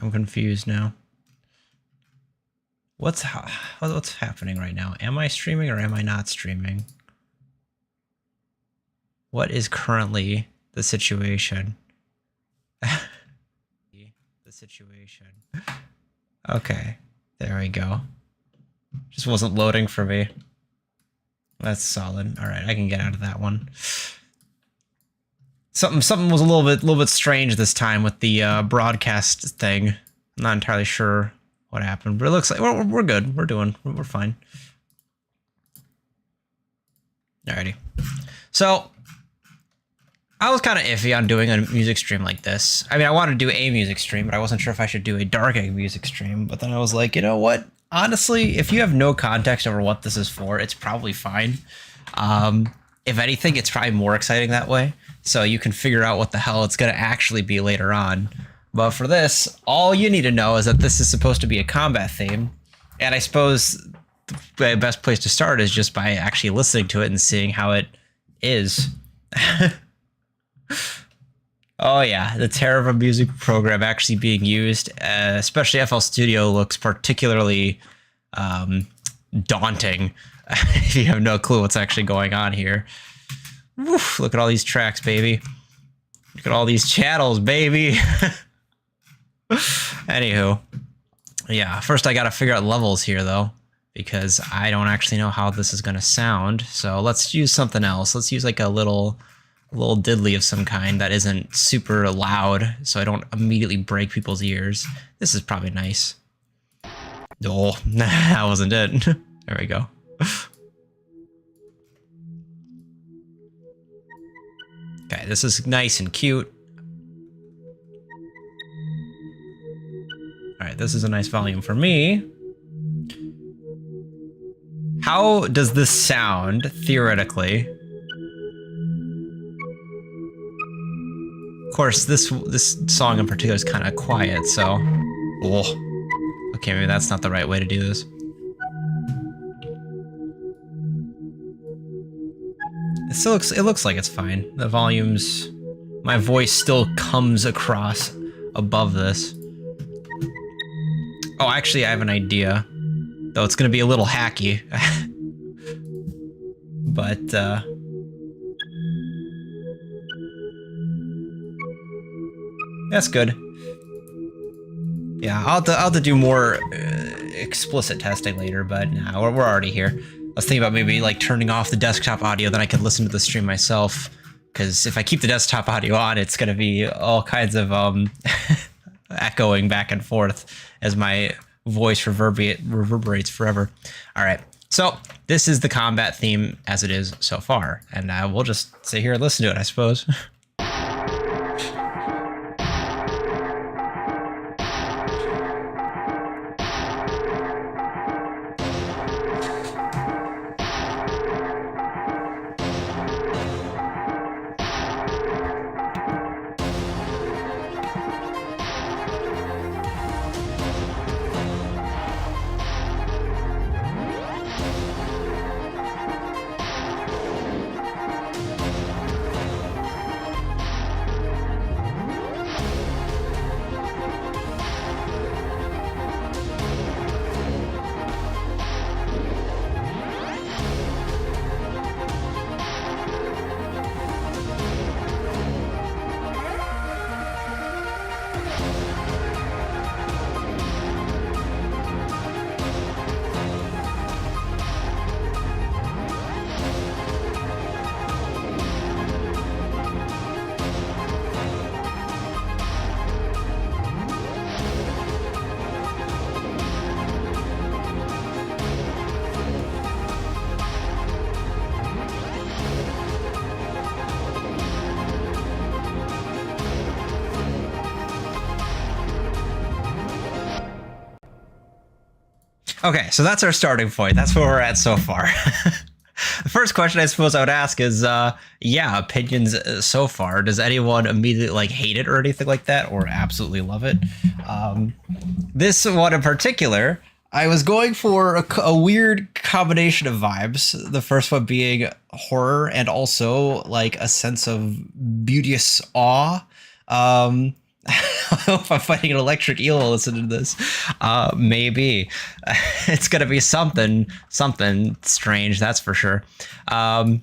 I'm confused now. What's happening right now? Am I streaming or am I not streaming? What is currently the situation? Okay, there we go. Just wasn't loading for me. That's solid. All right, I can get out of that one. Something was a little bit strange this time with the broadcast thing. I'm not entirely sure what happened, but it looks like we're good. We're fine. Alrighty. So I was kind of iffy on doing a music stream like this. I mean, I wanted to do a music stream, but I wasn't sure if I should do a Dark Egg music stream. But then I was like, you know what? Honestly, if you have no context over what this is for, it's probably fine. If anything, it's probably more exciting that way. So you can figure out what the hell it's going to actually be later on. But for this, all you need to know is that this is supposed to be a combat theme. And I suppose the best place to start is just by actually listening to it and seeing how it is. Oh yeah, the terror of a music program actually being used, especially FL Studio, looks particularly daunting if you have no clue what's actually going on here. Woof, look at all these tracks, baby. Look at all these channels, baby. Anywho, yeah, first I gotta figure out levels here though, because I don't actually know how this is gonna sound. So let's use something else. Let's use like a little diddly of some kind that isn't super loud, so I don't immediately break people's ears. This is probably nice. Oh, that wasn't it. There we go. Okay, this is nice and cute. Alright, this is a nice volume for me. How does this sound, theoretically? Of course, this song in particular is kind of quiet, so... Oh. Okay, maybe that's not the right way to do this. It looks like it's fine. The volumes... My voice still comes across above this. Oh, actually, I have an idea. Though it's gonna be a little hacky. But, that's good. Yeah, I'll have to do more explicit testing later, but nah, we're already here. I was thinking about maybe like turning off the desktop audio, then I could listen to the stream myself. Because if I keep the desktop audio on, it's gonna be all kinds of echoing back and forth as my voice reverberates forever. All right, so this is the combat theme as it is so far, and we'll just sit here and listen to it, I suppose. Okay, so that's our starting point. That's where we're at so far. The first question I suppose I would ask is, yeah, opinions so far. Does anyone immediately like hate it or anything like that, or absolutely love it? This one in particular, I was going for a weird combination of vibes. The first one being horror and also like a sense of beauteous awe. if I'm fighting an electric eel while listening to this. Maybe. It's gonna be something strange, that's for sure. But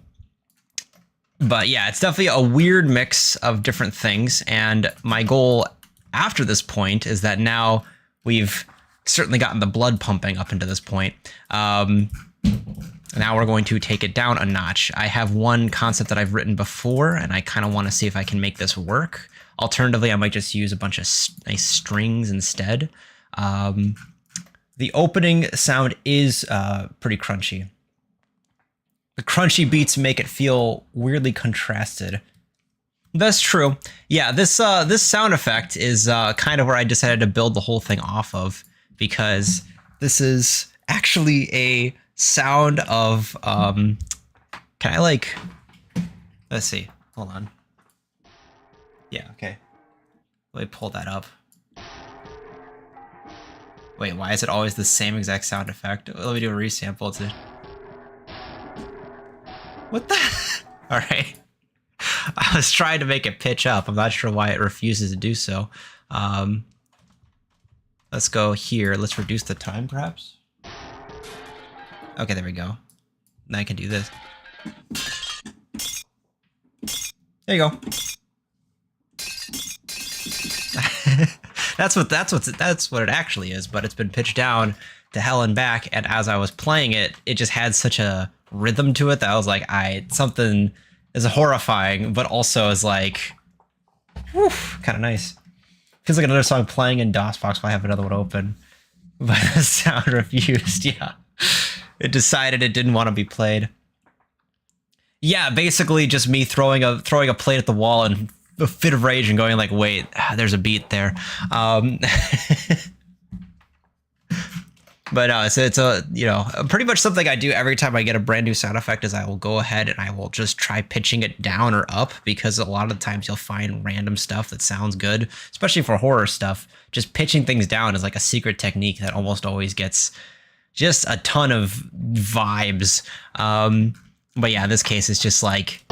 yeah, it's definitely a weird mix of different things. And my goal after this point is that now we've certainly gotten the blood pumping up into this point. Now we're going to take it down a notch. I have one concept that I've written before, and I kind of want to see if I can make this work. Alternatively, I might just use a bunch of nice strings instead. The opening sound is pretty crunchy. The crunchy beats make it feel weirdly contrasted. That's true. Yeah, this sound effect is kind of where I decided to build the whole thing off of, because this is actually a sound of can I like, let's see, hold on. Yeah, okay, let me pull that up. Wait, why is it always the same exact sound effect? Let me do a resample to... What the... All right, I was trying to make it pitch up. I'm not sure why it refuses to do so. Let's go here. Let's reduce the time, perhaps. Okay, there we go. Now I can do this. There you go. That's what it actually is, but it's been pitched down to hell and back, and as I was playing it, it just had such a rhythm to it that I was like, something is horrifying, but also is like, whew, kind of nice. Feels like another song playing in DOSBox while I have another one open. But the sound refused, yeah. It decided it didn't want to be played. Yeah, basically just me throwing a plate at the wall and a fit of rage and going like, wait, there's a beat there. But no, it's a, you know, pretty much something I do every time I get a brand new sound effect is I will go ahead and I will just try pitching it down or up, because a lot of the times you'll find random stuff that sounds good, especially for horror stuff. Just pitching things down is like a secret technique that almost always gets just a ton of vibes. But yeah, in this case, it's just like,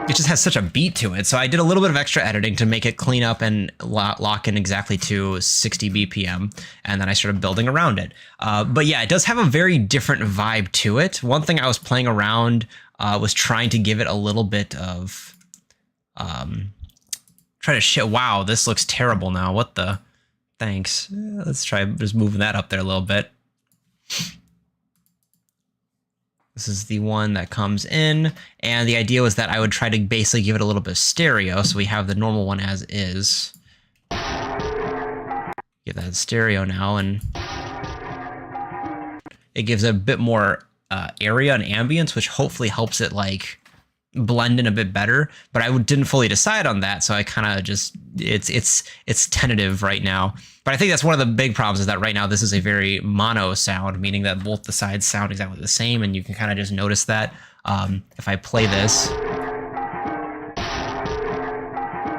it just has such a beat to it. So I did a little bit of extra editing to make it clean up and lock in exactly to 60 BPM. And then I started building around it. But yeah, it does have a very different vibe to it. One thing I was playing around was trying to give it a little bit of, wow, this looks terrible now. What the, thanks. Let's try just moving that up there a little bit. This is the one that comes in, and the idea was that I would try to basically give it a little bit of stereo, so we have the normal one as is. Give that stereo now, and it gives a bit more area and ambience, which hopefully helps it like blend in a bit better. But I didn't fully decide on that, so I kind of just it's tentative right now. But I think that's one of the big problems, is that right now this is a very mono sound, meaning that both the sides sound exactly the same, and you can kind of just notice that. If I play this,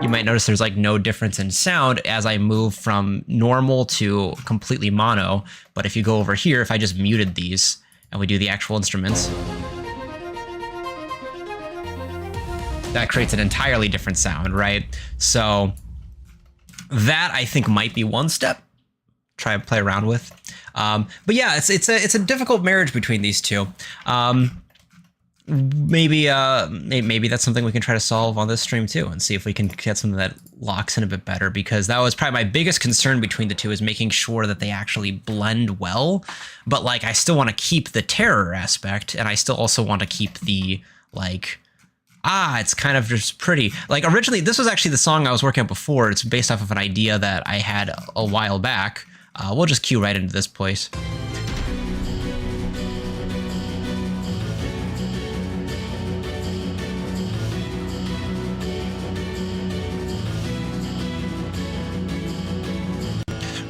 you might notice there's like no difference in sound as I move from normal to completely mono. But if you go over here, if I just muted these and we do the actual instruments, that creates an entirely different sound, right? So that I think might be one step. Try and play around with. But yeah, it's a difficult marriage between these two. Maybe that's something we can try to solve on this stream too, and see if we can get something that locks in a bit better, because that was probably my biggest concern between the two, is making sure that they actually blend well. But like, I still want to keep the terror aspect, and I still also want to keep the like, it's kind of just pretty. Like originally, this was actually the song I was working on before. It's based off of an idea that I had a while back. We'll just cue right into this place.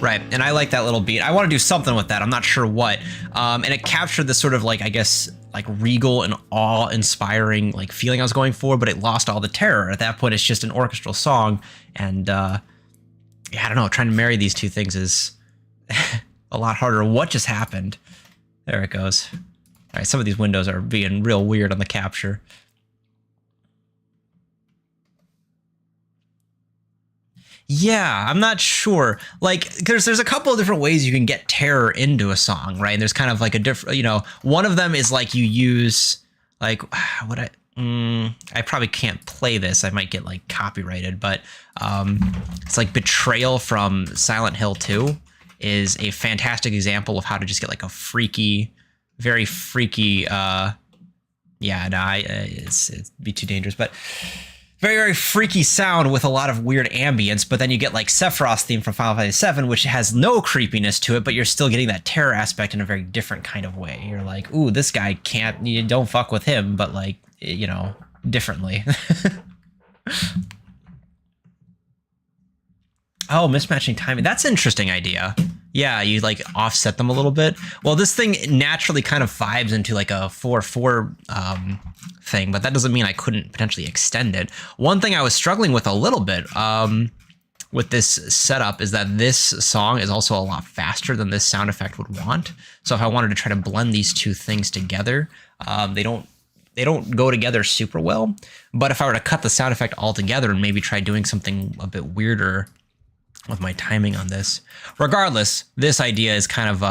Right, and I like that little beat. I want to do something with that. I'm not sure what. And it captured this sort of like, I guess, like regal and awe-inspiring like feeling I was going for, but it lost all the terror. At that point, it's just an orchestral song. And yeah, I don't know, trying to marry these two things is a lot harder. What just happened? There it goes. All right, some of these windows are being real weird on the capture. Yeah, I'm not sure. Like, there's a couple of different ways you can get terror into a song, right? And there's kind of like a different, one of them is like you use like what I probably can't play this. I might get like copyrighted, but it's like Betrayal from Silent Hill 2 is a fantastic example of how to just get like a freaky, very freaky. Yeah, no, it'd be too dangerous, but very, very freaky sound with a lot of weird ambience. But then you get like Sephiroth's theme from Final Fantasy VII, which has no creepiness to it, but you're still getting that terror aspect in a very different kind of way. You're like, ooh, this guy can't, you don't fuck with him, but like, differently. Oh, mismatching timing. That's an interesting idea. Yeah, you like offset them a little bit. Well, this thing naturally kind of vibes into like a 4/4 thing, but that doesn't mean I couldn't potentially extend it. One thing I was struggling with a little bit with this setup is that this song is also a lot faster than this sound effect would want. So if I wanted to try to blend these two things together, they don't go together super well. But if I were to cut the sound effect all together and maybe try doing something a bit weirder with my timing on this. Regardless, this idea is kind of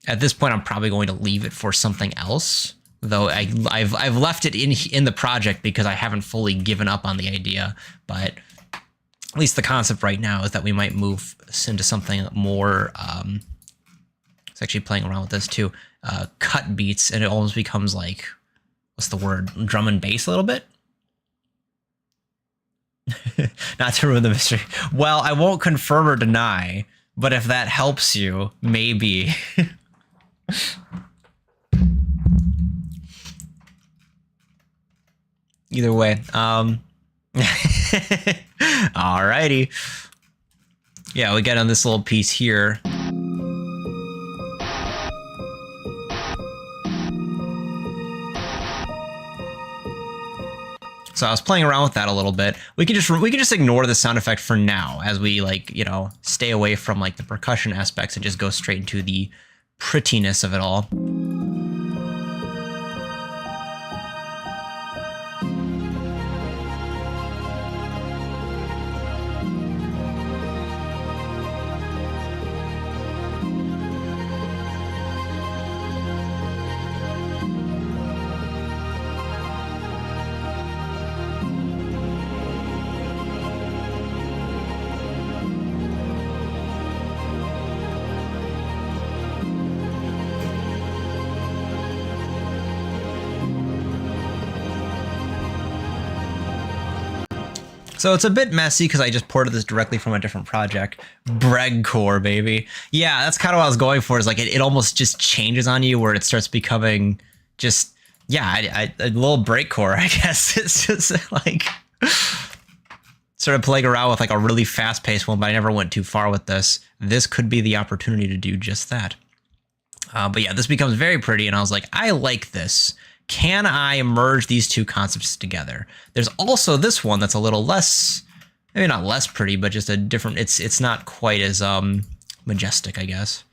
at this point I'm probably going to leave it for something else. Though I've left it in the project because I haven't fully given up on the idea. But at least the concept right now is that we might move into something more. It's actually playing around with this too. Cut beats, and it almost becomes like, what's the word? Drum and bass a little bit. Not to ruin the mystery. Well, I won't confirm or deny, but if that helps you, maybe. Either way, alrighty. Yeah, we get on this little piece here. So I was playing around with that a little bit. We could just ignore the sound effect for now, as we like, stay away from like the percussion aspects and just go straight into the prettiness of it all. So it's a bit messy because I just ported this directly from a different project. Bregcore, baby. Yeah, that's kind of what I was going for, is like it almost just changes on you where it starts becoming just, yeah, a little breakcore, I guess. It's just like sort of playing around with like a really fast-paced one, but I never went too far with this. This could be the opportunity to do just that. But yeah, this becomes very pretty, and I was like, I like this. Can I merge these two concepts together? There's also this one that's a little less, maybe not less pretty, but just a different, it's not quite as majestic, I guess.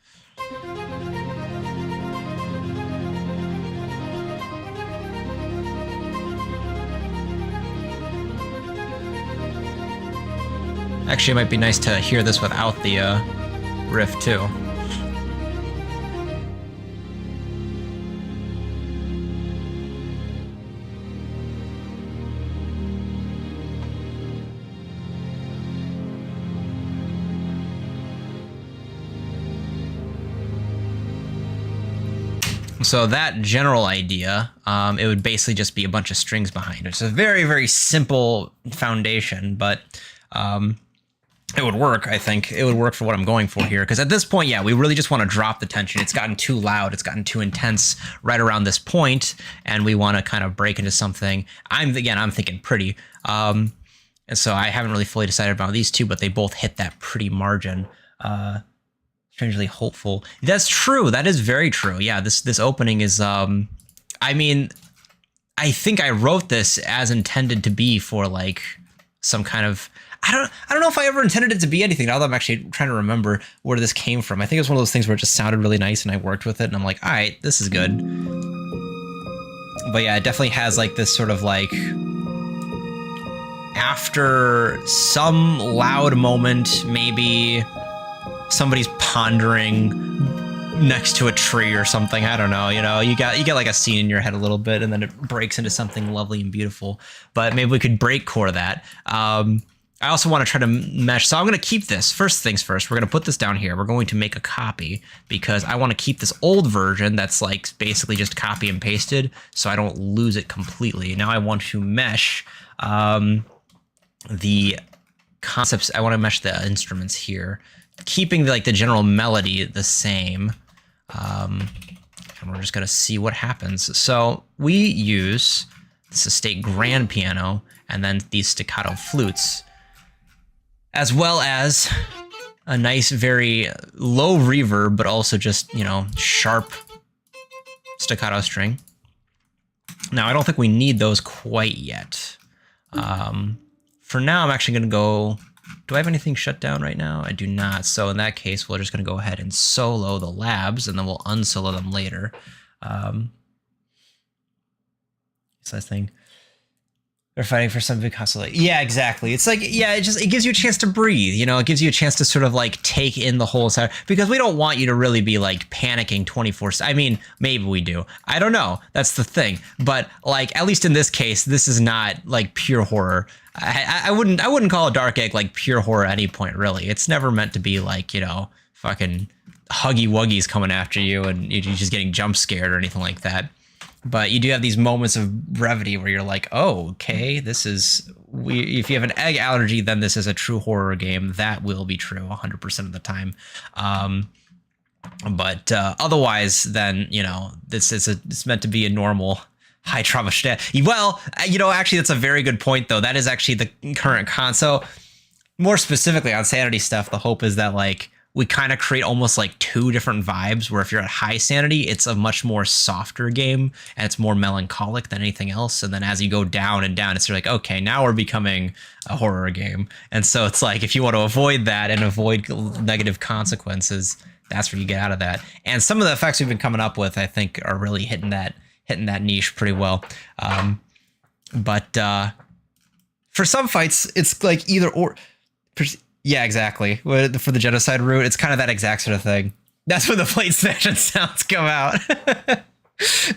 Actually, it might be nice to hear this without the riff too. So that general idea, it would basically just be a bunch of strings behind it. It's a very, very simple foundation, but it would work, I think. It would work for what I'm going for here. Because at this point, yeah, we really just want to drop the tension. It's gotten too loud. It's gotten too intense right around this point, and we want to kind of break into something. I'm thinking pretty. And so I haven't really fully decided about these two, but they both hit that pretty margin. Strangely hopeful. That's true. That is very true. Yeah, this opening is I mean, I think I wrote this as intended to be for like some kind of, I don't know if I ever intended it to be anything. Now that I'm actually trying to remember where this came from. I think it was one of those things where it just sounded really nice and I worked with it and I'm like, all right, this is good. But yeah, it definitely has like this sort of like after some loud moment, maybe somebody's pondering next to a tree or something. I don't know. You know, you get like a scene in your head a little bit, and then it breaks into something lovely and beautiful. But maybe we could breakcore that. I also want to try to mesh. So I'm going to keep this. First things first, we're going to put this down here. We're going to make a copy because I want to keep this old version that's like basically just copy and pasted so I don't lose it completely. Now I want to mesh the concepts. I want to mesh the instruments here, keeping the general melody the same. And we're just going to see what happens. So we use this estate grand piano and then these staccato flutes, as well as a nice, very low reverb, but also just, you know, sharp staccato string. Now, I don't think we need those quite yet. For now, I'm actually going to go... Do I have anything shut down right now? I do not. So in that case, we're just going to go ahead and solo the labs, and then we'll unsolo them later. So I think... They're fighting for some big consolation. Yeah, exactly. It's like, yeah, it gives you a chance to breathe, you know, it gives you a chance to sort of like take in the whole side, because we don't want you to really be like panicking 24/7. I mean, maybe we do. I don't know. That's the thing. But like, at least in this case, this is not like pure horror. I wouldn't call a Dark Egg like pure horror at any point, really. It's never meant to be like, you know, fucking Huggy Wuggies coming after you and you're just getting jump scared or anything like that. But you do have these moments of brevity where you're like, oh, okay, this is... if you have an egg allergy, then this is a true horror game. That will be true 100% of the time. But otherwise, then, you know, it's meant to be a normal high trauma stat. Well, you know, actually, that's a very good point, though. That is actually the current con. So more specifically on sanity stuff, the hope is that, like, we kind of create almost like two different vibes where if you're at high sanity, it's a much more softer game and it's more melancholic than anything else. And then as you go down and down, it's sort of like, okay, now we're becoming a horror game. And so it's like, if you want to avoid that and avoid negative consequences, that's where you get out of that. And some of the effects we've been coming up with, I think, are really hitting that niche pretty well. But for some fights, it's like either or. Yeah, exactly. For the genocide route, it's kind of that exact sort of thing. That's when the plate smashing sounds come out.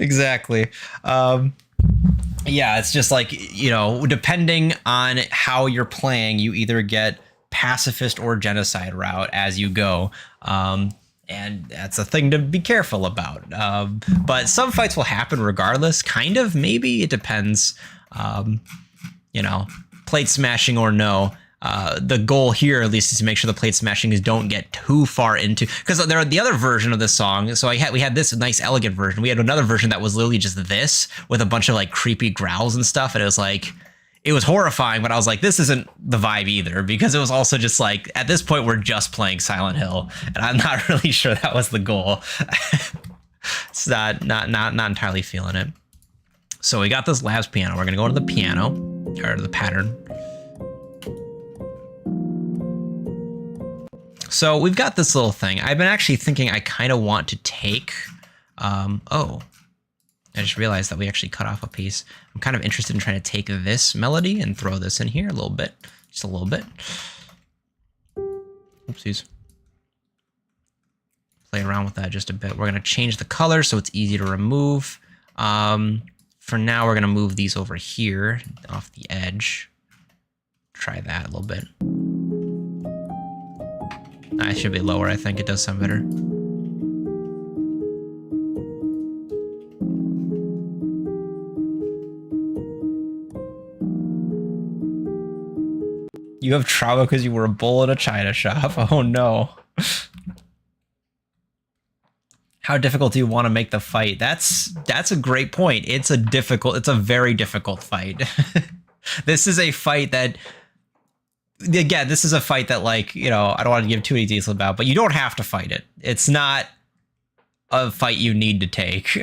Exactly. Yeah, it's just like, you know, depending on how you're playing, you either get pacifist or genocide route as you go. And that's a thing to be careful about. But some fights will happen regardless, kind of, maybe. It depends. You know, plate smashing or no. The goal here, at least, is to make sure the plate smashings don't get too far into, because there the other version of this song. So we had this nice elegant version. We had another version that was literally just this with a bunch of like creepy growls and stuff. And it was horrifying, but I was like, this isn't the vibe either, because it was also just like, at this point, we're just playing Silent Hill, and I'm not really sure that was the goal. It's not entirely feeling it. So we got this labs piano. We're gonna go into the piano or the pattern. So we've got this little thing. I've been actually thinking I kind of want to take, oh, I just realized that we actually cut off a piece. I'm kind of interested in trying to take this melody and throw this in here a little bit, just a little bit. Oopsies. Play around with that just a bit. We're gonna change the color so it's easy to remove. For now, we're gonna move these over here off the edge. Try that a little bit. I should be lower. I think it does sound better. You have trauma because you were a bull in a china shop. Oh no. How difficult do you want to make the fight? That's a great point. It's a very difficult fight. This is a fight that, again, this is a fight that, like, you know, I don't want to give too many details about, but you don't have to fight it. It's not a fight you need to take.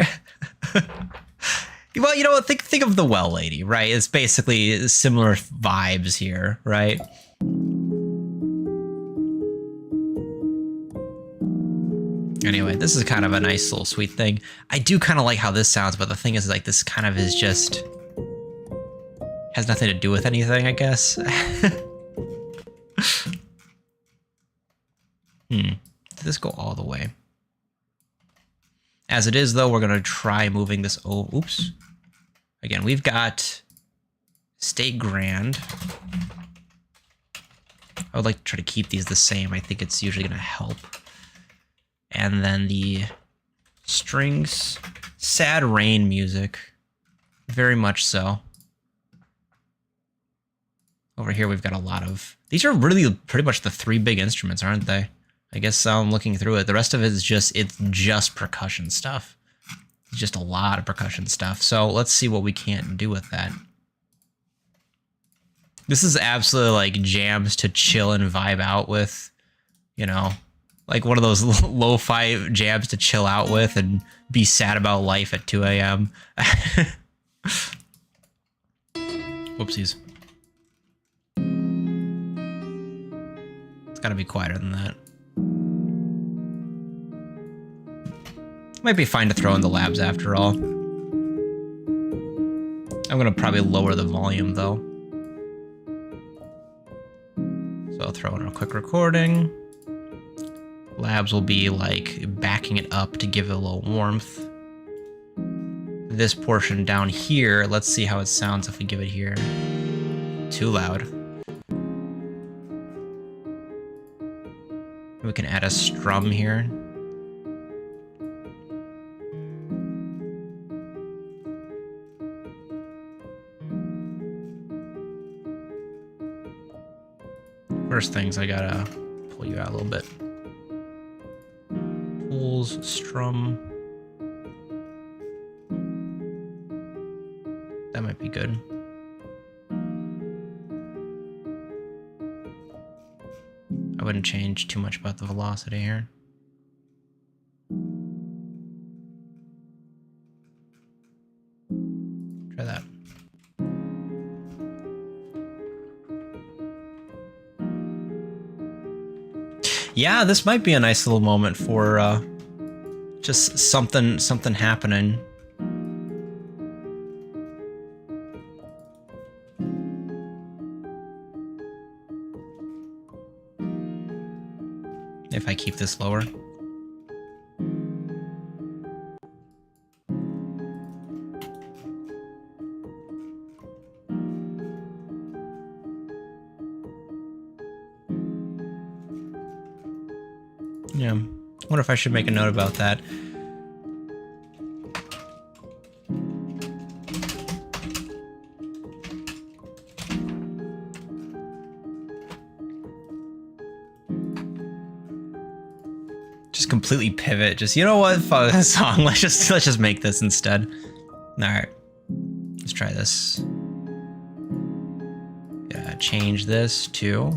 Well, you know, think of the Well Lady, right? It's basically similar vibes here, right? Anyway, this is kind of a nice little sweet thing. I do kind of like how this sounds, but the thing is, like, this kind of is just... Has nothing to do with anything, I guess. Did this go all the way? As it is, though, we're going to try moving this over. Oops. Again, we've got State Grand. I would like to try to keep these the same. I think it's usually going to help. And then the strings, sad rain music. Very much so. Over here, we've got a lot of... These are really pretty much the three big instruments, aren't they? I guess I'm looking through it. The rest of it is just percussion stuff. It's just a lot of percussion stuff. So let's see what we can't do with that. This is absolutely like jams to chill and vibe out with, you know, like one of those lo-fi jams to chill out with and be sad about life at 2 a.m. Whoopsies. It's gotta be quieter than that. Might be fine to throw in the labs after all. I'm gonna probably lower the volume though. So I'll throw in a quick recording. Labs will be like backing it up to give it a little warmth. This portion down here, let's see how it sounds if we give it here. Too loud. We can add a strum here. First things, I gotta pull you out a little bit. Pulls, strum. That might be good. I wouldn't change too much about the velocity here. Try that. Yeah, this might be a nice little moment for just something happening. If I keep this lower. Yeah, I wonder if I should make a note about that. Just completely pivot. Just, you know what? Fuck this song. Let's just make this instead. All right, let's try this. Yeah, change this to.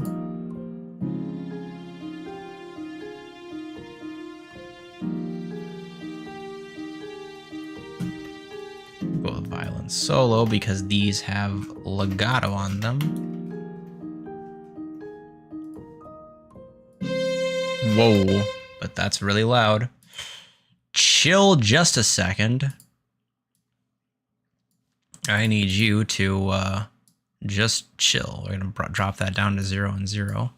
Go with violin solo because these have legato on them. Whoa. But that's really loud. Chill just a second. I need you to just chill. We're gonna drop that down to 0 and 0.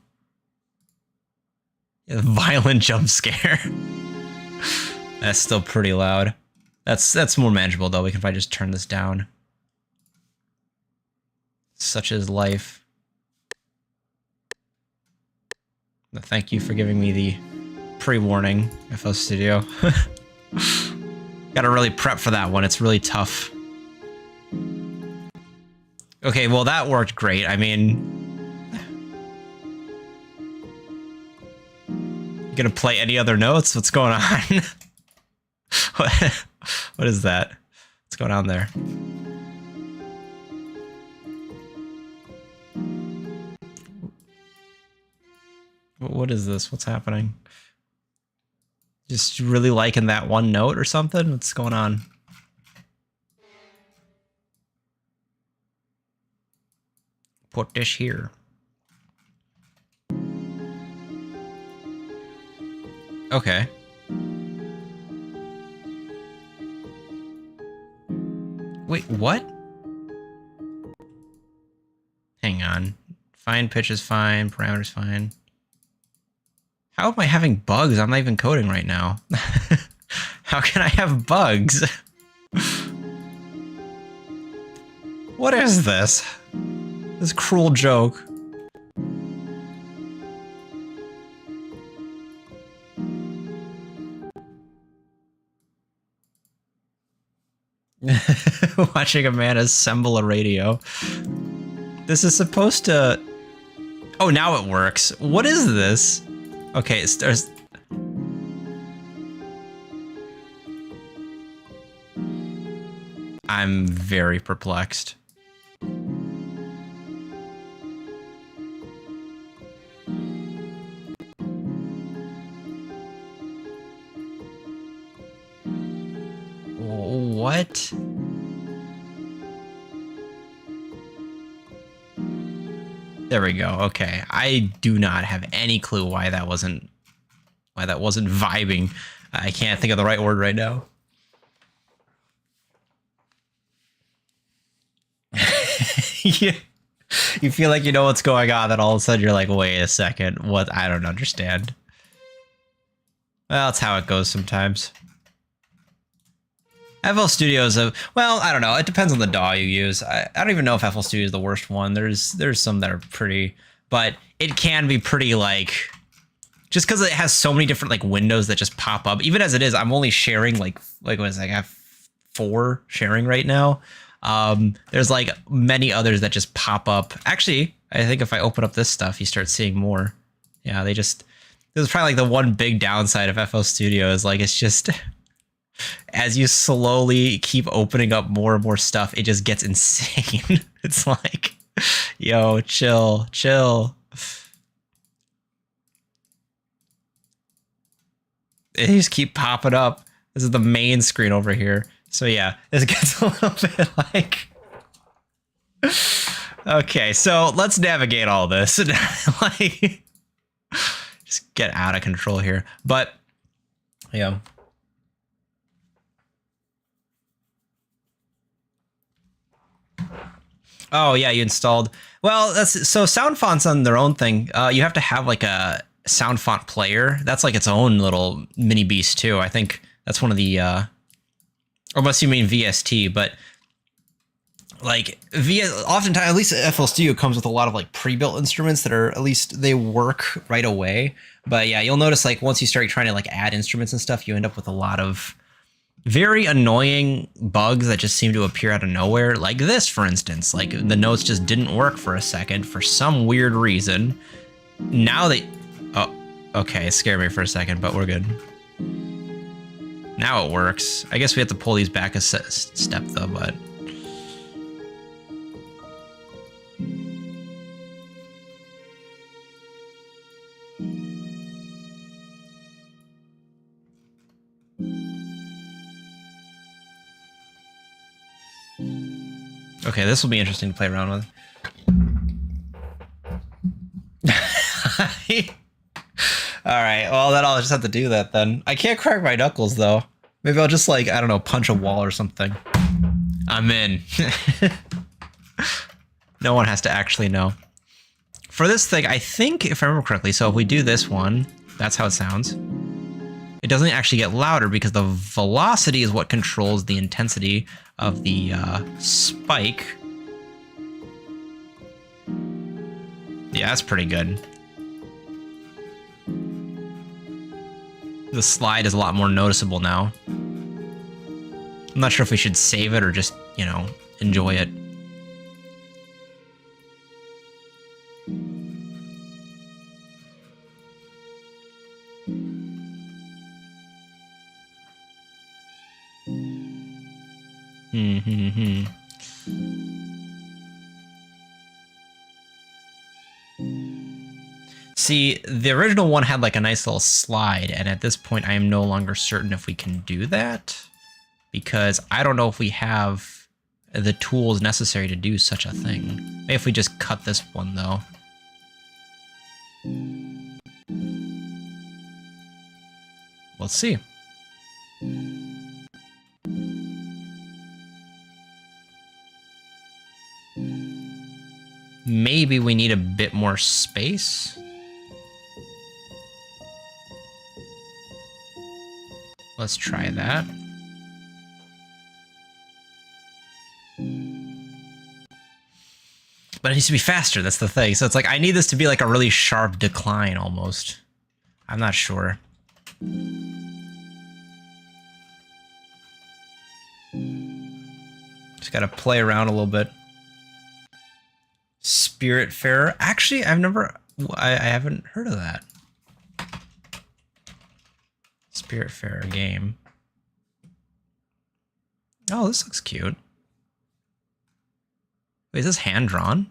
Yeah, violent jump scare. That's still pretty loud. That's more manageable though. We can probably just turn this down. Such is life. Thank you for giving me the pre-warning, FL Studio. Gotta really prep for that one. It's really tough. Okay, well that worked great. I mean, you gonna play any other notes? What's going on? What is that? What's going on there? What is this? What's happening? Just really liking that one note or something? What's going on? Put this here. Okay. Wait, what? on. Fine pitch is fine. Parameters fine. How am I having bugs? I'm not even coding right now. How can I have bugs? What is this? This cruel joke. Watching a man assemble a radio. This is supposed to... Oh, now it works. What is this? Okay, it starts... I'm very perplexed. What? There we go. Okay. I do not have any clue why that wasn't vibing. I can't think of the right word right now. You feel like you know what's going on, then all of a sudden you're like, wait a second, what? I don't understand. Well, that's how it goes sometimes. FL Studio is well, I don't know. It depends on the DAW you use. I don't even know if FL Studio is the worst one. There's some that are pretty, but it can be pretty like, just because it has so many different like windows that just pop up. Even as it is, I'm only sharing like what is it? I have 4 sharing right now. There's like many others that just pop up. Actually, I think if I open up this stuff, you start seeing more. Yeah, this is probably like the one big downside of FL Studio is like, it's just, as you slowly keep opening up more and more stuff, it just gets insane. It's like, yo, chill. They just keep popping up. This is the main screen over here. So yeah, this gets a little bit like... Okay, so let's navigate all this. Like, just get out of control here. But, yeah. Oh yeah, you installed... Well, so sound fonts on their own thing. You have to have like a sound font player. That's like its own little mini beast too. I think that's one of the... Unless you mean VST, but like oftentimes, at least FL Studio comes with a lot of like pre-built instruments that are, at least they work right away. But yeah, you'll notice like once you start trying to like add instruments and stuff, you end up with a lot of very annoying bugs that just seem to appear out of nowhere. Like this, for instance, like the notes just didn't work for a second for some weird reason. Now they, oh, okay, it scared me for a second, but we're good. Now it works. I guess we have to pull these back a step though, but... Okay, this will be interesting to play around with. Alright, well then I'll just have to do that then. I can't crack my knuckles though. Maybe I'll just like, I don't know, punch a wall or something. I'm in. No one has to actually know. For this thing, I think, if I remember correctly, so if we do this one, that's how it sounds. It doesn't actually get louder because the velocity is what controls the intensity of the spike. Yeah, that's pretty good. The slide is a lot more noticeable now. I'm not sure if we should save it or just, you know, enjoy it. See, the original one had like a nice little slide, and at this point I am no longer certain if we can do that, because I don't know if we have the tools necessary to do such a thing. Maybe if we just cut this one though. Let's see. maybe we need a bit more space. Let's try that. But it needs to be faster, that's the thing. So it's like, I need this to be like a really sharp decline almost. I'm not sure. Just gotta play around a little bit. Spiritfarer. Actually, I haven't heard of that. Spiritfarer game. Oh, this looks cute. Wait, is this hand-drawn?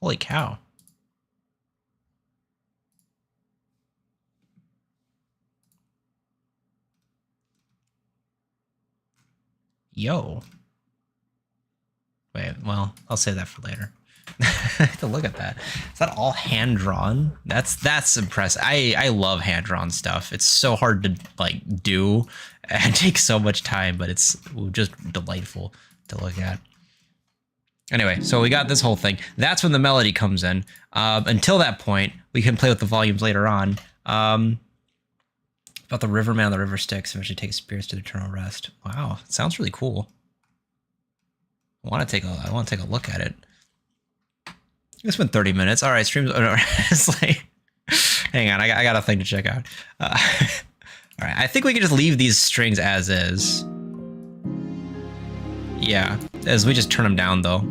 Holy cow. Yo. Wait, well, I'll save that for later. I have to look at that. Is that all hand-drawn? That's impressive. I love hand-drawn stuff. It's so hard to like do and takes so much time, but it's just delightful to look at. Anyway, so we got this whole thing. That's when the melody comes in. Until that point, we can play with the volumes later on. About the Riverman on the River Styx, eventually take spirits to eternal rest. Wow, sounds really cool. I want to take a look at it. It's been 30 minutes. All right, streams. Oh, no, it's like, hang on, I got a thing to check out. All right, I think we can just leave these strings as is. Yeah, as we just turn them down though.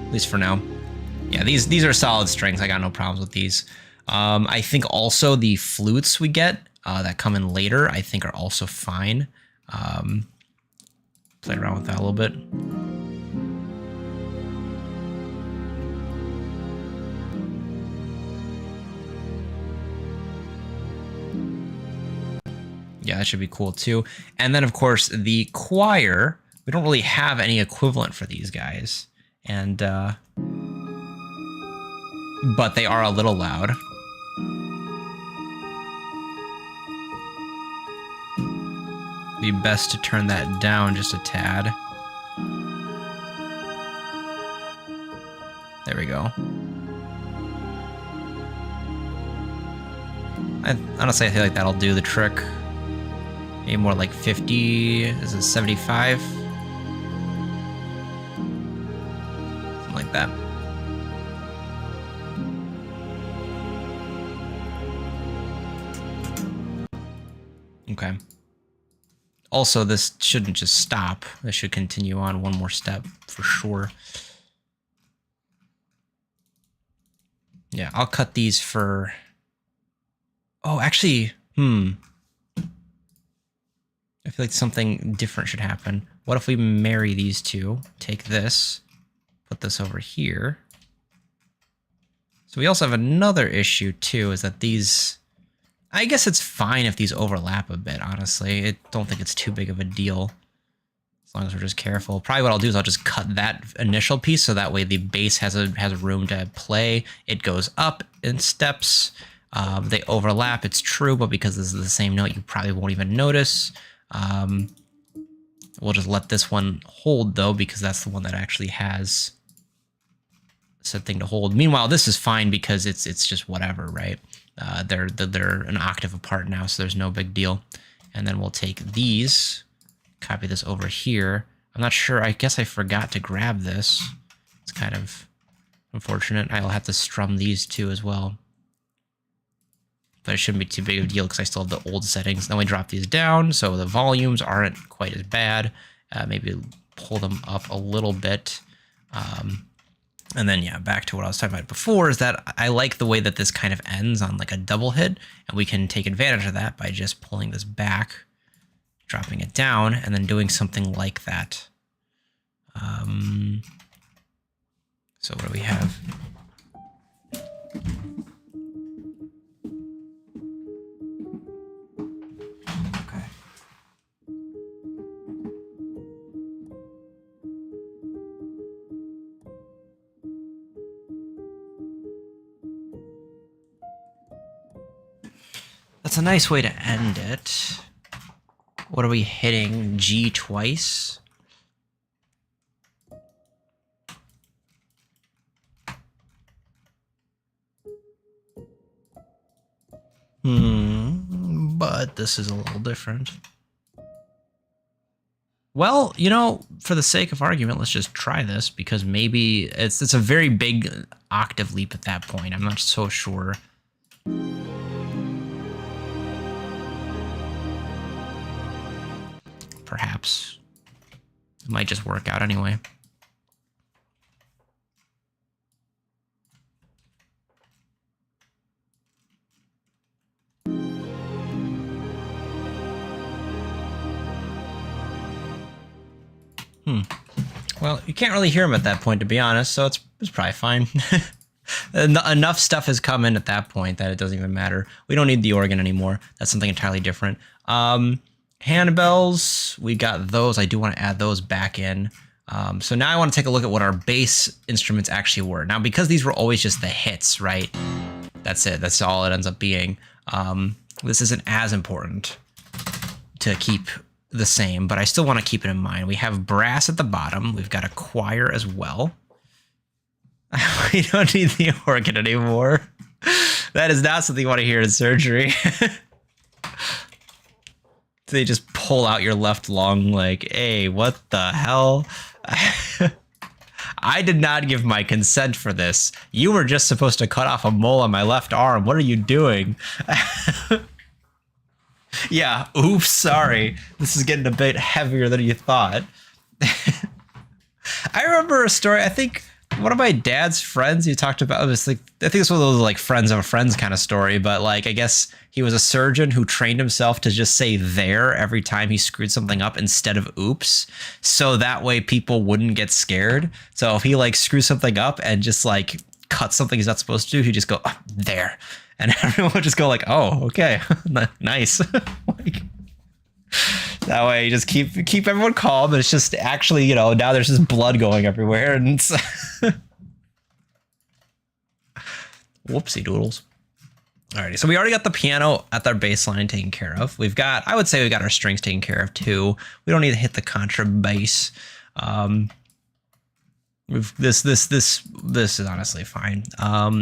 At least for now. Yeah, these are solid strings. I got no problems with these. I think also the flutes we get that come in later, I think are also fine. Play around with that a little bit. Yeah, that should be cool too. And then of course the choir, we don't really have any equivalent for these guys. And but they are a little loud. Be best to turn that down just a tad. There we go. Honestly, I feel like that'll do the trick. Maybe more like 50, is it 75? Something like that. Okay. Also, this shouldn't just stop. This should continue on one more step for sure. Yeah, I'll cut these for... Oh, actually, I feel like something different should happen. What if we marry these two? Take this, put this over here. So we also have another issue too, is that these... I guess it's fine if these overlap a bit, honestly. I don't think it's too big of a deal. As long as we're just careful. Probably what I'll do is I'll just cut that initial piece so that way the bass has room to play. It goes up in steps. They overlap, it's true, but because this is the same note, you probably won't even notice. We'll just let this one hold though, because that's the one that actually has said thing to hold. Meanwhile, this is fine because it's just whatever, right? They're an octave apart now, so there's no big deal. And then we'll take these, copy this over here. I'm not sure, I guess I forgot to grab this. It's kind of unfortunate. I'll have to strum these two as well. But it shouldn't be too big of a deal because I still have the old settings. Then we drop these down, so the volumes aren't quite as bad. Maybe pull them up a little bit. And then, yeah, back to what I was talking about before, is that I like the way that this kind of ends on like a double hit, and we can take advantage of that by just pulling this back, dropping it down, and then doing something like that. So what do we have? Okay. That's a nice way to end it. What are we hitting? G twice? But this is a little different. Well, you know, for the sake of argument, let's just try this because maybe it's a very big octave leap at that point. I'm not so sure. Perhaps it might just work out anyway. Well, you can't really hear him at that point, to be honest, so it's probably fine. Enough stuff has come in at that point that it doesn't even matter. We don't need the organ anymore. That's something entirely different. Handbells, we got those. I do want to add those back in. So now I want to take a look at what our bass instruments actually were. Now, because these were always just the hits, right? That's it. That's all it ends up being. This isn't as important to keep the same, but I still want to keep it in mind. We have brass at the bottom. We've got a choir as well. We don't need the organ anymore. That is not something you want to hear in surgery. They just pull out your left lung like, hey, what the hell? I did not give my consent for this. You were just supposed to cut off a mole on my left arm. What are you doing? Yeah, oops, sorry. This is getting a bit heavier than you thought. I remember a story, I think one of my dad's friends, he talked about, it was like, I think it's one of those like friends of a friends kind of story, but like, I guess he was a surgeon who trained himself to just say there every time he screwed something up instead of oops. So that way people wouldn't get scared. So if he like screws something up and just like cut something he's not supposed to do, he'd just go, oh, there. And everyone would just go like, oh, okay, nice. Like, that way you just keep everyone calm, and it's just actually, you know, now there's just blood going everywhere, and it's whoopsie doodles. Alrighty, so we already got the piano at our bass line taken care of. We've got, I would say we got our strings taken care of too. We don't need to hit the contrabass. This is honestly fine.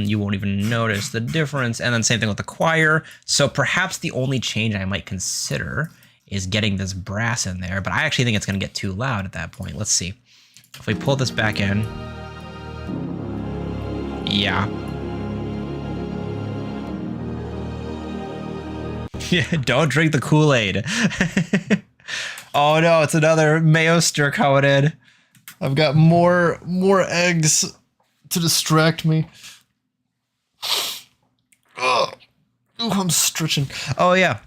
You won't even notice the difference. And then same thing with the choir. So perhaps the only change I might consider is getting this brass in there, but I actually think it's gonna get too loud at that point. Let's see. If we pull this back in, yeah. Yeah, don't drink the Kool-Aid. Oh no, it's another mayo stir coming in. I've got more eggs to distract me. Ugh. Ooh, I'm stretching. Oh yeah.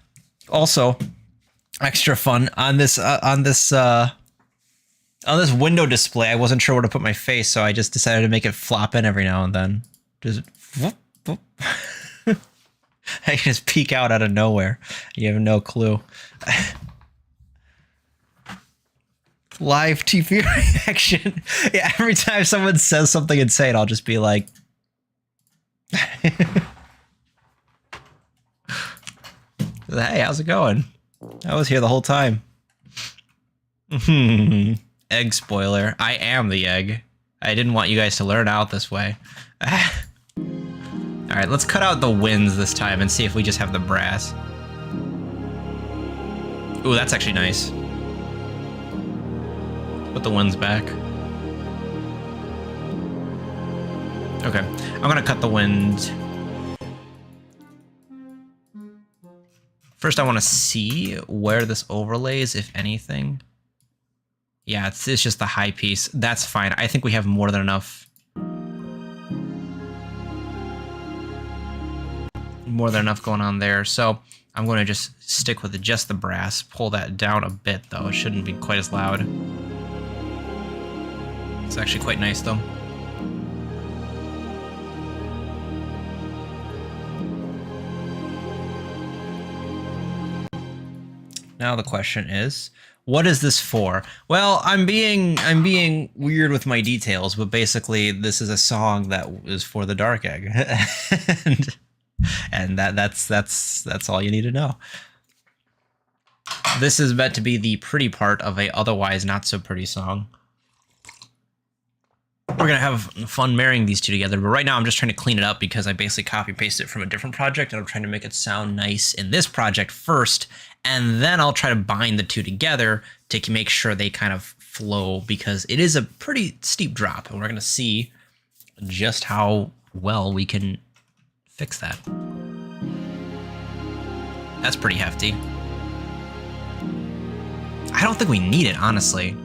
Also, extra fun on this window display. I wasn't sure where to put my face, so I just decided to make it flop in every now and then. Just whoop, whoop. I can just peek out of nowhere. You have no clue. Live TV reaction. Yeah, every time someone says something insane, I'll just be like, hey, how's it going? I was here the whole time. Egg spoiler. I am the egg. I didn't want you guys to learn out this way. All right, let's cut out the winds this time and see if we just have the brass. Ooh, that's actually nice. Put the winds back. Okay, I'm gonna cut the wind. First, I want to see where this overlays, if anything. Yeah, it's just the high piece. That's fine. I think we have more than enough. More than enough going on there. So I'm going to just stick with just the brass. Pull that down a bit, though. It shouldn't be quite as loud. It's actually quite nice, though. Now the question is, what is this for? Well, I'm being weird with my details, but basically this is a song that is for the Dark Egg. and that's all you need to know. This is meant to be the pretty part of a otherwise not so pretty song. we're gonna have fun marrying these two together. But right now I'm just trying to clean it up because I basically copy pasted it from a different project, and I'm trying to make it sound nice in this project first, and then I'll try to bind the two together to make sure they kind of flow, because it is a pretty steep drop, and we're gonna see just how well we can fix that. That's pretty hefty. I don't think we need it, honestly.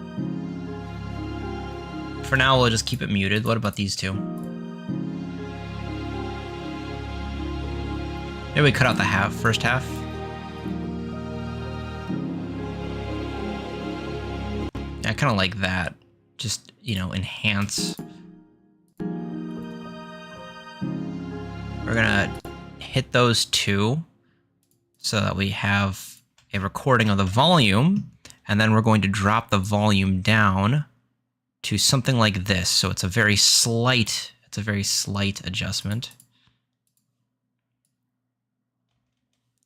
For now, we'll just keep it muted. What about these two? Maybe we cut out the first half. I kind of like that. Just, you know, enhance. We're gonna hit those two so that we have a recording of the volume, and then we're going to drop the volume down to something like this. So it's a very slight adjustment.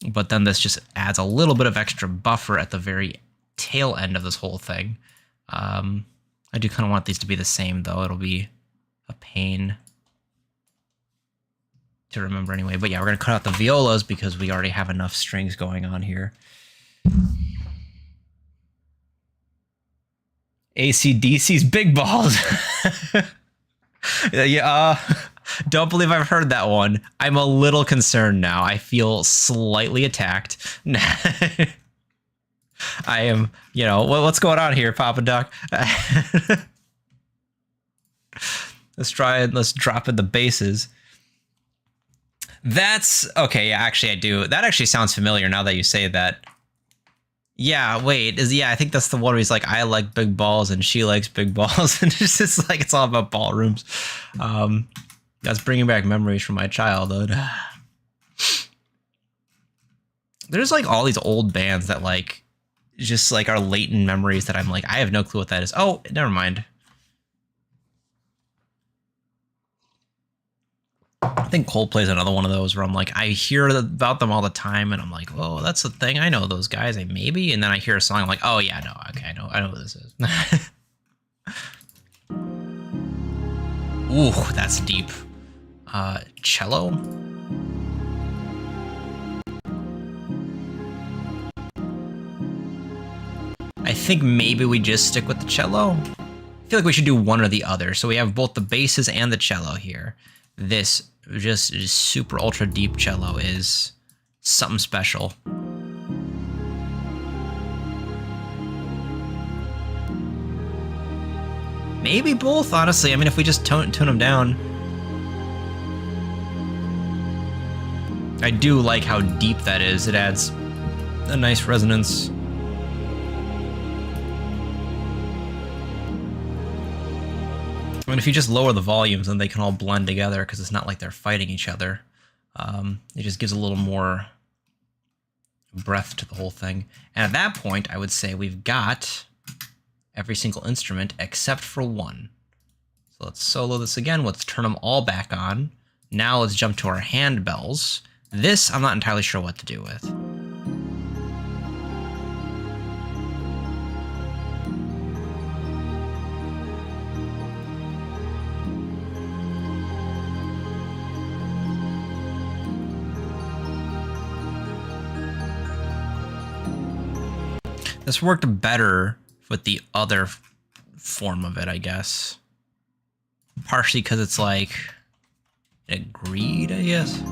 But then this just adds a little bit of extra buffer at the very tail end of this whole thing. I do kind of want these to be the same, though. It'll be a pain to remember anyway. But yeah, we're going to cut out the violas because we already have enough strings going on here. AC/DC's Big Balls. Yeah, don't believe I've heard that one. I'm a little concerned now. I feel slightly attacked. I am, you know, what's going on here, Papa Duck? Let's drop in the basses. That's okay. Yeah, actually, I do. That actually sounds familiar now that you say that. Yeah, wait, I think that's the one where he's like, I like big balls and she likes big balls. And it's just like, it's all about ballrooms. That's bringing back memories from my childhood. There's like all these old bands that like, just like are latent memories that I'm like, I have no clue what that is. Oh, never mind. I think Coldplay's another one of those where I'm like, I hear about them all the time, and I'm like, oh, that's the thing. I know those guys, maybe. And then I hear a song, I'm like, oh yeah, no, okay, I know what this is. Ooh, that's deep. Cello. I think maybe we just stick with the cello. I feel like we should do one or the other. So we have both the basses and the cello here. This just super ultra deep cello is something special. Maybe both, honestly. I mean, if we just tune them down. I do like how deep that is. It adds a nice resonance. I mean, if you just lower the volumes, then they can all blend together because it's not like they're fighting each other. It just gives a little more breath to the whole thing. And at that point, I would say we've got every single instrument except for one. So let's solo this again. Let's turn them all back on. Now let's jump to our handbells. This, I'm not entirely sure what to do with. This worked better with the other form of it, I guess. Partially because it's like, it agreed, I guess.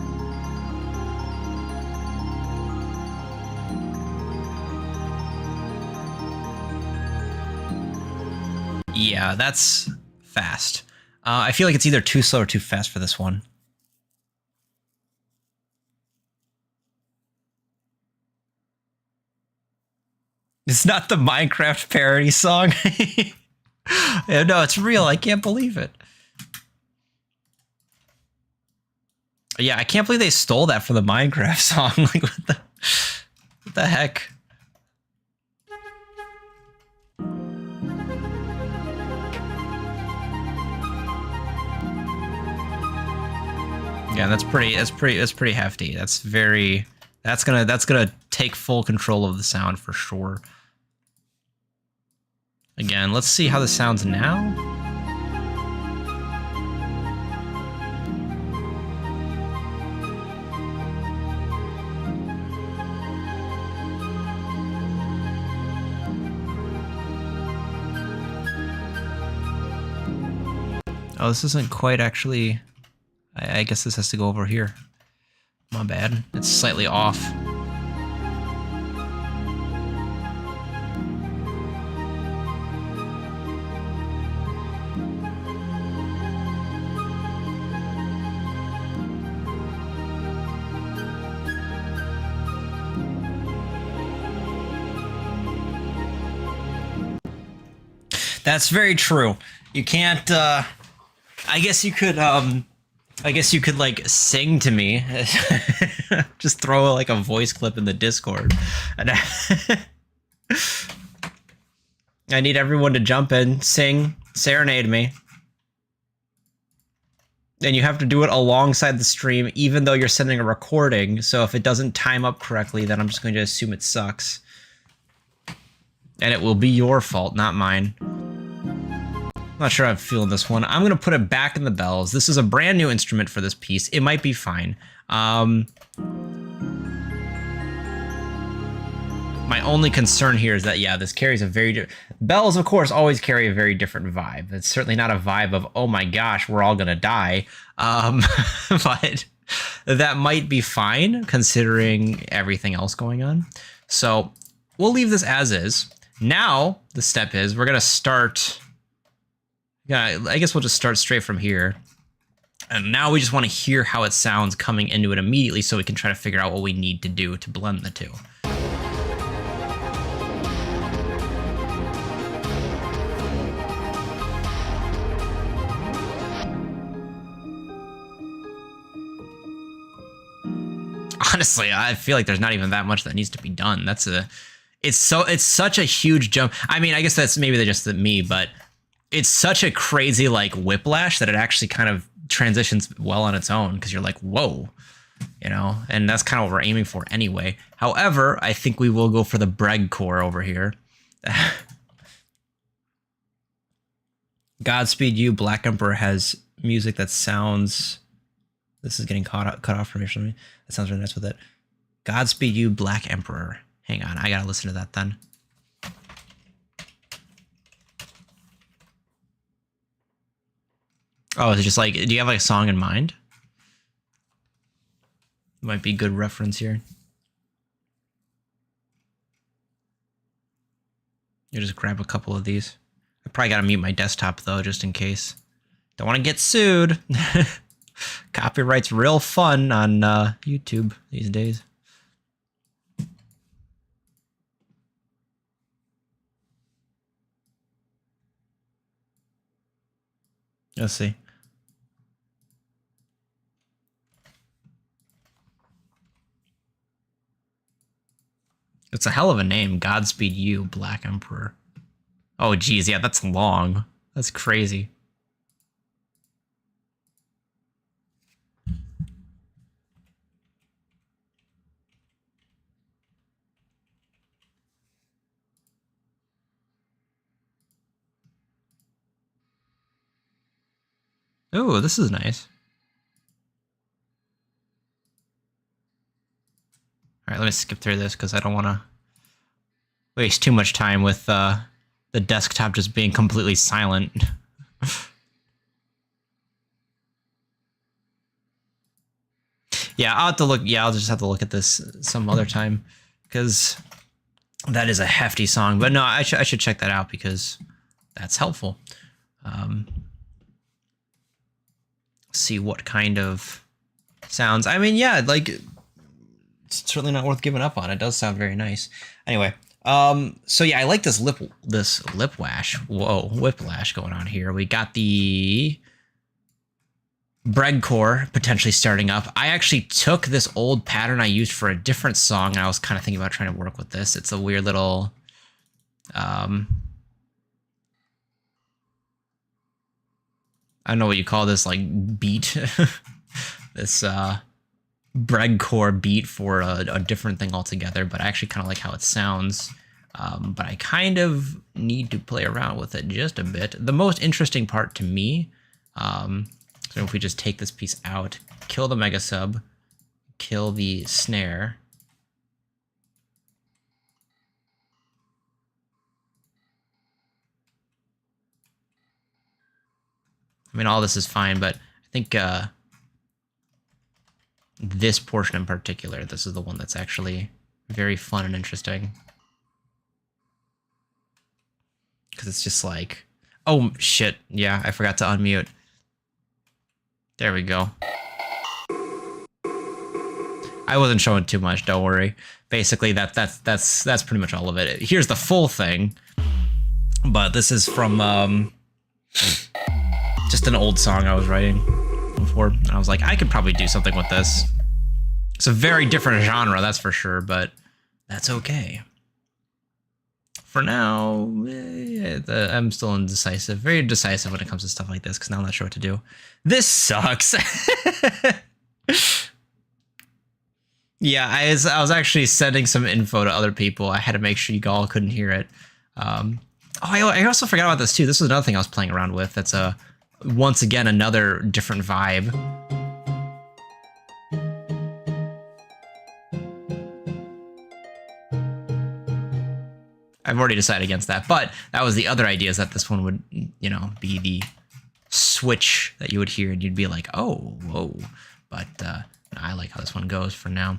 Yeah, that's fast. I feel like it's either too slow or too fast for this one. It's not the Minecraft parody song. No, it's real. I can't believe it. Yeah, I can't believe they stole that from the Minecraft song. Like, what the heck? Yeah, that's pretty hefty. That's gonna take full control of the sound for sure. Again, let's see how this sounds now. Oh, this isn't quite actually... I guess this has to go over here. My bad. It's slightly off. That's very true. You can't, I guess you could, like sing to me. Just throw like a voice clip in the Discord. And I need everyone to jump in, sing, serenade me. And you have to do it alongside the stream, even though you're sending a recording. So if it doesn't time up correctly, then I'm just going to assume it sucks. And it will be your fault, not mine. I'm not sure I'm feeling this one. I'm going to put it back in the bells. This is a brand new instrument for this piece. It might be fine. My only concern here is that, yeah, this carries a very... Bells, of course, always carry a very different vibe. It's certainly not a vibe of, oh my gosh, we're all going to die. But that might be fine, considering everything else going on. So we'll leave this as is. Now, the step is, we're going to start... Yeah, I guess we'll just start straight from here. And now we just want to hear how it sounds coming into it immediately so we can try to figure out what we need to do to blend the two. Honestly, I feel like there's not even that much that needs to be done. It's such a huge jump. I mean, I guess that's maybe just me, but it's such a crazy like whiplash that it actually kind of transitions well on its own because you're like, whoa, you know, and that's kind of what we're aiming for anyway. However, I think we will go for the breadcore over here. Godspeed You, Black Emperor has music that sounds... This is getting cut off for me. That sounds really nice with it. Godspeed You, Black Emperor. Hang on, I gotta listen to that then. Oh, is it just like, do you have like a song in mind? Might be good reference here. You just grab a couple of these. I probably gotta mute my desktop though, just in case. Don't want to get sued. Copyright's real fun on YouTube these days. Let's see. It's a hell of a name, Godspeed You, Black Emperor. Oh, geez, yeah, that's long. That's crazy. Oh, this is nice. All right, let me skip through this because I don't want to waste too much time with the desktop just being completely silent. Yeah, I'll have to look. Yeah, I'll just have to look at this some other time because that is a hefty song. But no, I should check that out because that's helpful. See what kind of sounds. I mean, yeah, like it's certainly not worth giving up on. It does sound very nice. Anyway, so yeah, I like this whiplash. Whoa, whiplash going on here. We got the breadcore potentially starting up. I actually took this old pattern I used for a different song, and I was kind of thinking about trying to work with this. It's a weird little I don't know what you call this, like beat. This breadcore beat for a different thing altogether, but I actually kind of like how it sounds. But I kind of need to play around with it just a bit. The most interesting part to me, so if we just take this piece out, kill the mega sub, kill the snare. I mean, all this is fine, but I think this portion in particular, this is the one that's actually very fun and interesting. Because it's just like, oh, shit. Yeah, I forgot to unmute. There we go. I wasn't showing too much, don't worry. Basically, that's pretty much all of it. Here's the full thing. But this is from just an old song I was writing before. And I was like, I could probably do something with this. It's a very different genre, that's for sure, but that's okay. For now, I'm still indecisive. Very indecisive when it comes to stuff like this, because now I'm not sure what to do. This sucks. Yeah, I was actually sending some info to other people. I had to make sure you all couldn't hear it. I also forgot about this too. This was another thing I was playing around with. That's once again another different vibe. I've already decided against that, but that was the other idea, is that this one would, you know, be the switch that you would hear and you'd be like, oh, whoa. But I like how this one goes for now.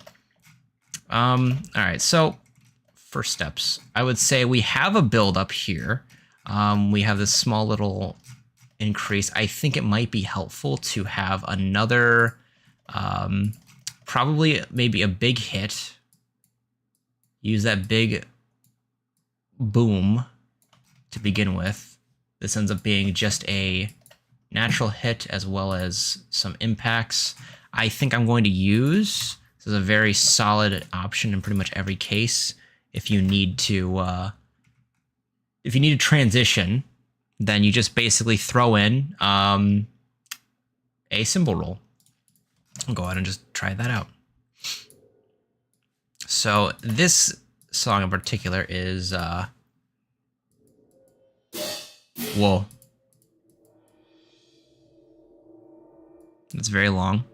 All right, so first steps. I would say we have a build up here. We have this small little increase. I think it might be helpful to have another, probably maybe a big hit. Use that big boom to begin with. This ends up being just a natural hit as well as some impacts. I think I'm going to use, this is a very solid option in pretty much every case. If you need to transition, then you just basically throw in a cymbal roll. I'll go ahead and just try that out. So this song in particular is whoa. It's very long.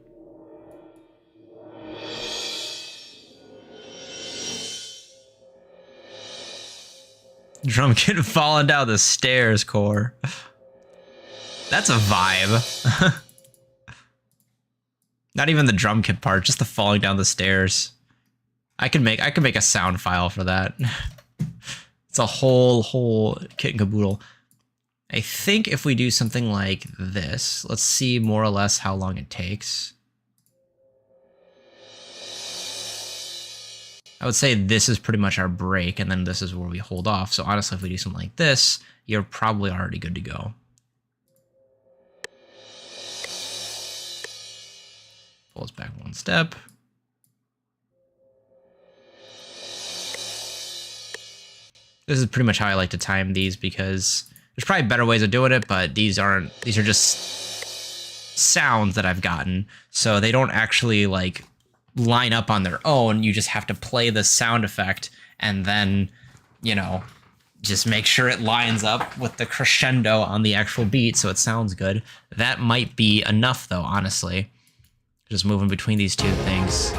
Drum kit falling down the stairs, core. That's a vibe. Not even the drum kit part, just the falling down the stairs. I could make a sound file for that. It's a whole kit and caboodle. I think if we do something like this, let's see more or less how long it takes. I would say this is pretty much our break, and then this is where we hold off. So honestly, if we do something like this, you're probably already good to go. Pull us back one step. This is pretty much how I like to time these, because there's probably better ways of doing it, but these are just sounds that I've gotten. So they don't actually like line up on their own. You just have to play the sound effect and then, you know, just make sure it lines up with the crescendo on the actual beat so it sounds good. That might be enough though, honestly. Just moving between these two things.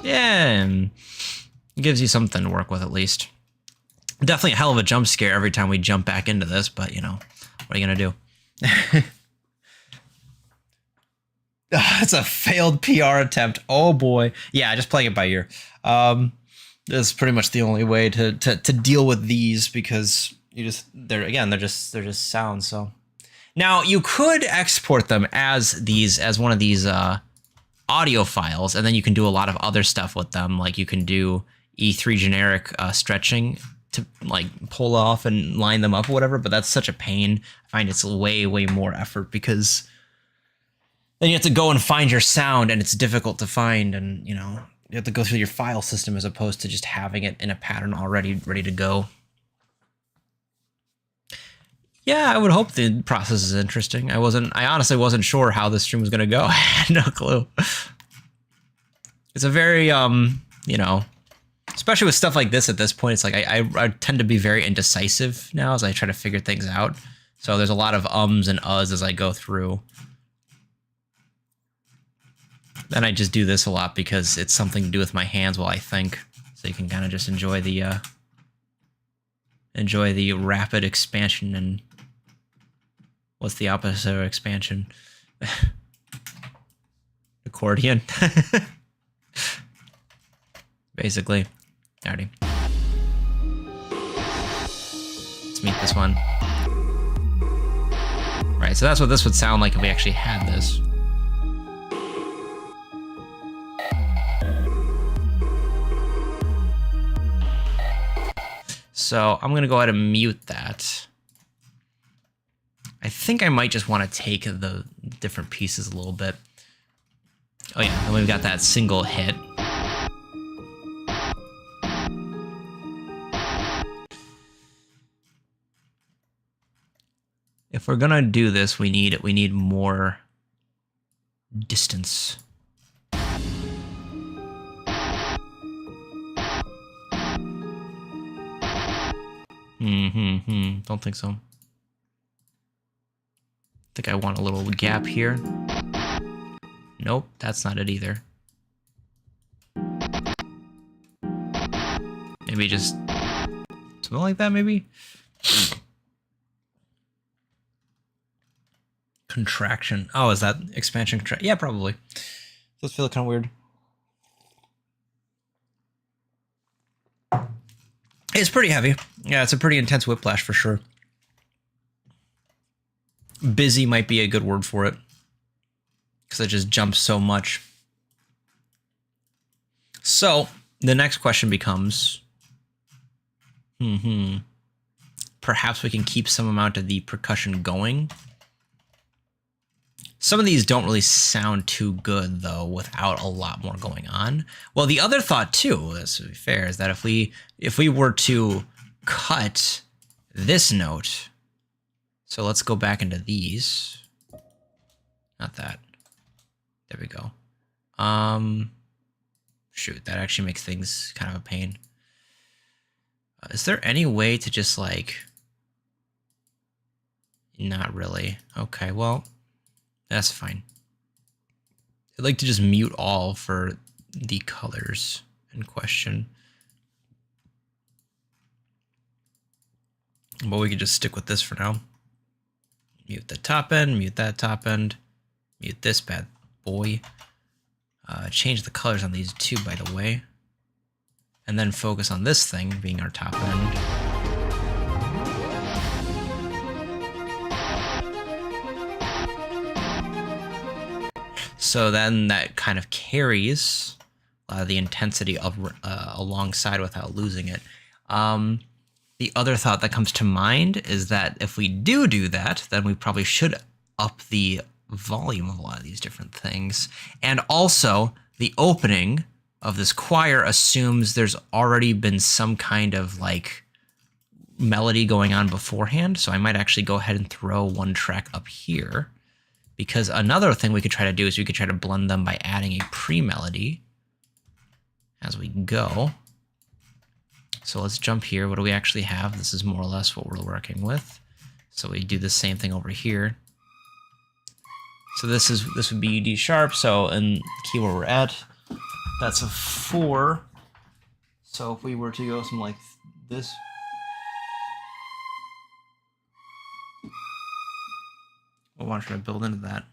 Yeah, and it gives you something to work with at least. Definitely a hell of a jump scare every time we jump back into this, but you know, what are you gonna do? It's a failed PR attempt. Oh boy. Yeah, just playing it by ear. This is pretty much the only way to deal with these, because they're just sounds. So now you could export them as one of these audio files, and then you can do a lot of other stuff with them. Like you can do E3 generic stretching to like pull off and line them up or whatever, but that's such a pain. I find it's way more effort, because then you have to go and find your sound, and it's difficult to find, and you know, you have to go through your file system as opposed to just having it in a pattern already ready to go. Yeah, I would hope the process is interesting. I honestly wasn't sure how this stream was gonna go. I had no clue. It's a very you know, especially with stuff like this at this point, it's like I tend to be very indecisive now as I try to figure things out. So there's a lot of ums and uhs as I go through. Then I just do this a lot because it's something to do with my hands while I think. So you can kind of just enjoy the rapid expansion and what's the opposite of expansion? Accordion. Basically. Alrighty. Let's meet this one. Right, so that's what this would sound like if we actually had this. So I'm gonna go ahead and mute that. I think I might just want to take the different pieces a little bit. Oh yeah, and we've got that single hit. If we're gonna do this, we need more distance. Don't think so. I think I want a little gap here. Nope, that's not it either. Maybe just something like that, maybe? Contraction. Oh, is that expansion contraction? Yeah, probably. Does feel kind of weird. It's pretty heavy. Yeah, it's a pretty intense whiplash for sure. Busy might be a good word for it, because it just jumps so much. So the next question becomes, perhaps we can keep some amount of the percussion going. Some of these don't really sound too good, though, without a lot more going on. Well, the other thought, too, let's be fair, is that if we were to cut this note, so let's go back into these. Not that. There we go. Shoot, that actually makes things kind of a pain. Is there any way to just, like... Not really. Okay, well... That's fine. I'd like to just mute all for the colors in question. But we could just stick with this for now. Mute the top end, mute that top end, mute this bad boy. Change the colors on these two, by the way. And then focus on this thing being our top end. So then that kind of carries the intensity of alongside without losing it. The other thought that comes to mind is that if we do that, then we probably should up the volume of a lot of these different things. And also, the opening of this choir assumes there's already been some kind of like melody going on beforehand. So I might actually go ahead and throw one track up here. Because another thing we could try to do is we could try to blend them by adding a pre-melody as we go. So let's jump here. What do we actually have? This is more or less what we're working with. So we do the same thing over here. So this would be D sharp. So in the key where we're at, that's a 4. So if we were to go something like this. I want to try to build into that.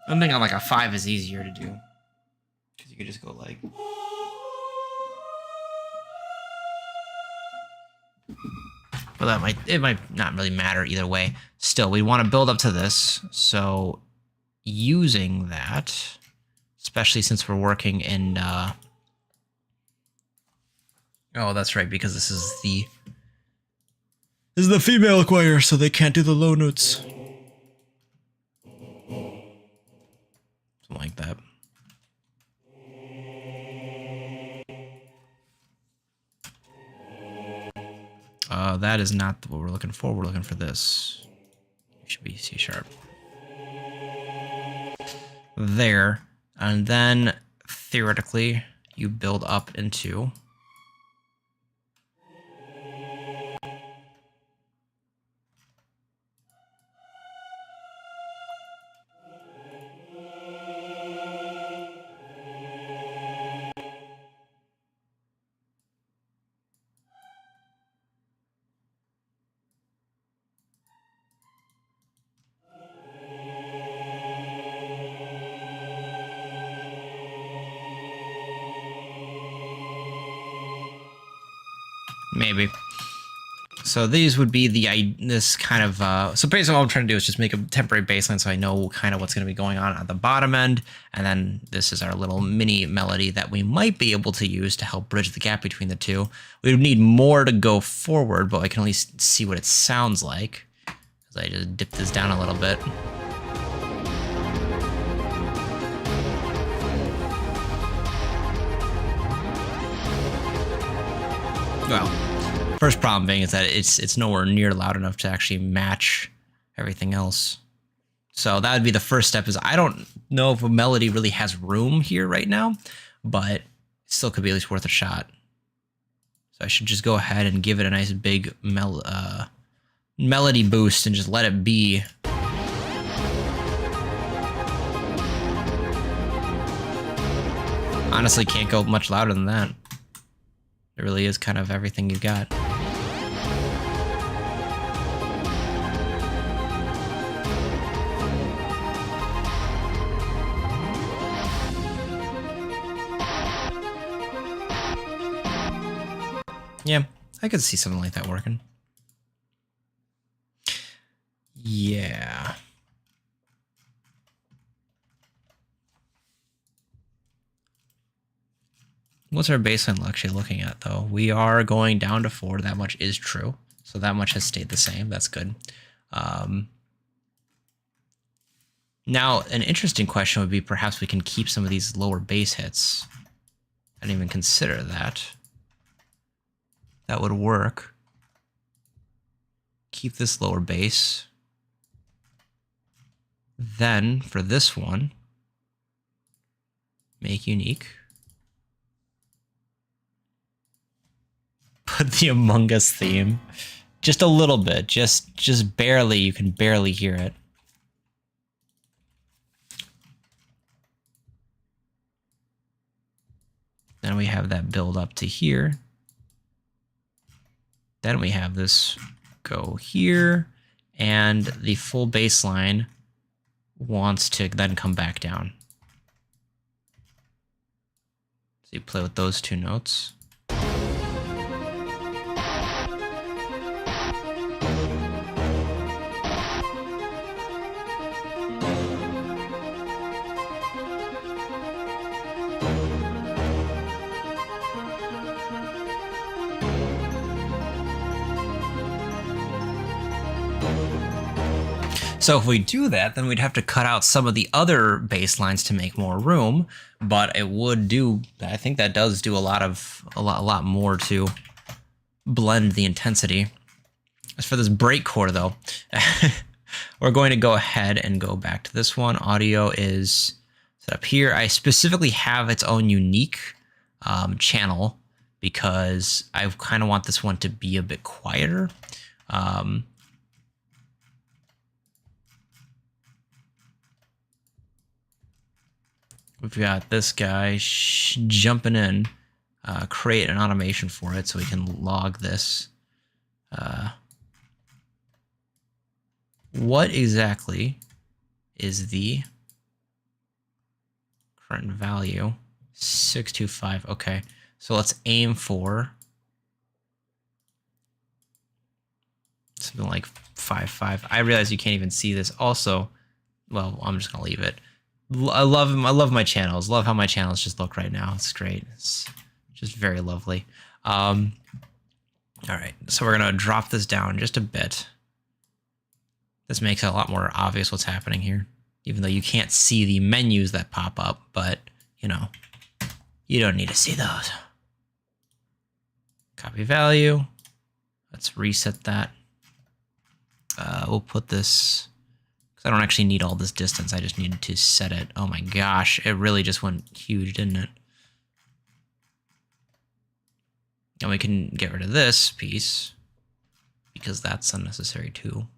I think on like a 5 is easier to do. Because you could just go like... But it might not really matter either way. Still, we want to build up to this. So using that... Especially since we're working in, oh, that's right, because this is the female choir, so they can't do the low notes. Something like that. That is not what we're looking for. We're looking for this. It should be C sharp. There. And then, theoretically, you build up into... Maybe. So these would be this kind of, so basically what I'm trying to do is just make a temporary baseline so I know kind of what's going to be going on at the bottom end. And then this is our little mini melody that we might be able to use to help bridge the gap between the two. We would need more to go forward, but I can at least see what it sounds like. As I just dip this down a little bit. Well, first problem being is that it's nowhere near loud enough to actually match everything else. So that would be the first step. Is I don't know if a melody really has room here right now, but it still could be at least worth a shot. So I should just go ahead and give it a nice big melody boost and just let it be. Honestly, can't go much louder than that. It really is kind of everything you've got. Yeah, I could see something like that working. Yeah. What's our baseline actually looking at, though? We are going down to 4. That much is true. So that much has stayed the same. That's good. Now, an interesting question would be perhaps we can keep some of these lower bass hits. I didn't even consider that. That would work. Keep this lower bass. Then, for this one, make unique. Put the Among Us theme. Just a little bit. Just barely. You can barely hear it. Then we have that build up to here. Then we have this go here. And the full bass line wants to then come back down. So you play with those two notes. So if we do that, then we'd have to cut out some of the other bass lines to make more room, but it would do, I think that does do a lot more to blend the intensity. As for this break chord though, we're going to go ahead and go back to this one. Audio is set up here. I specifically have its own unique channel because I kind of want this one to be a bit quieter. We've got this guy jumping in, create an automation for it so we can log this. What exactly is the current value? 625, okay. So let's aim for something like 5.5. I realize you can't even see this. Also, well, I'm just gonna leave it. I love my channels. Love how my channels just look right now. It's great. It's just very lovely. All right, so we're gonna drop this down just a bit. This makes it a lot more obvious what's happening here, even though you can't see the menus that pop up, but you know, you don't need to see those. Copy value. Let's reset that. We'll put this, because I don't actually need all this distance. I just needed to set it. Oh my gosh, it really just went huge, didn't it? And we can get rid of this piece because that's unnecessary too.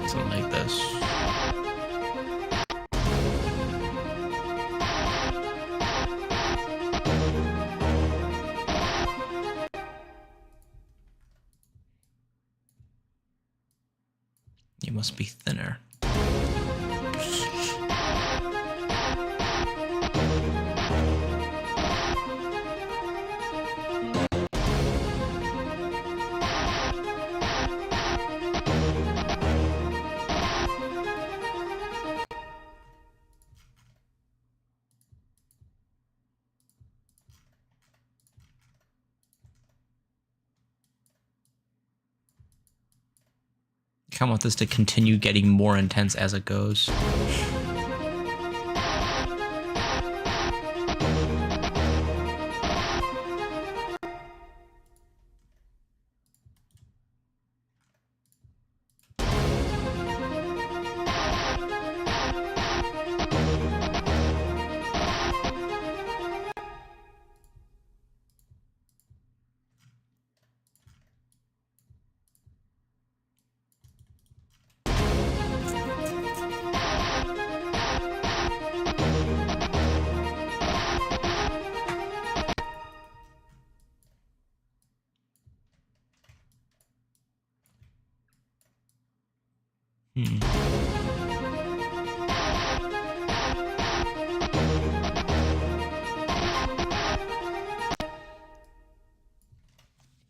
Something like this. must be thinner. I kind of want this to continue getting more intense as it goes.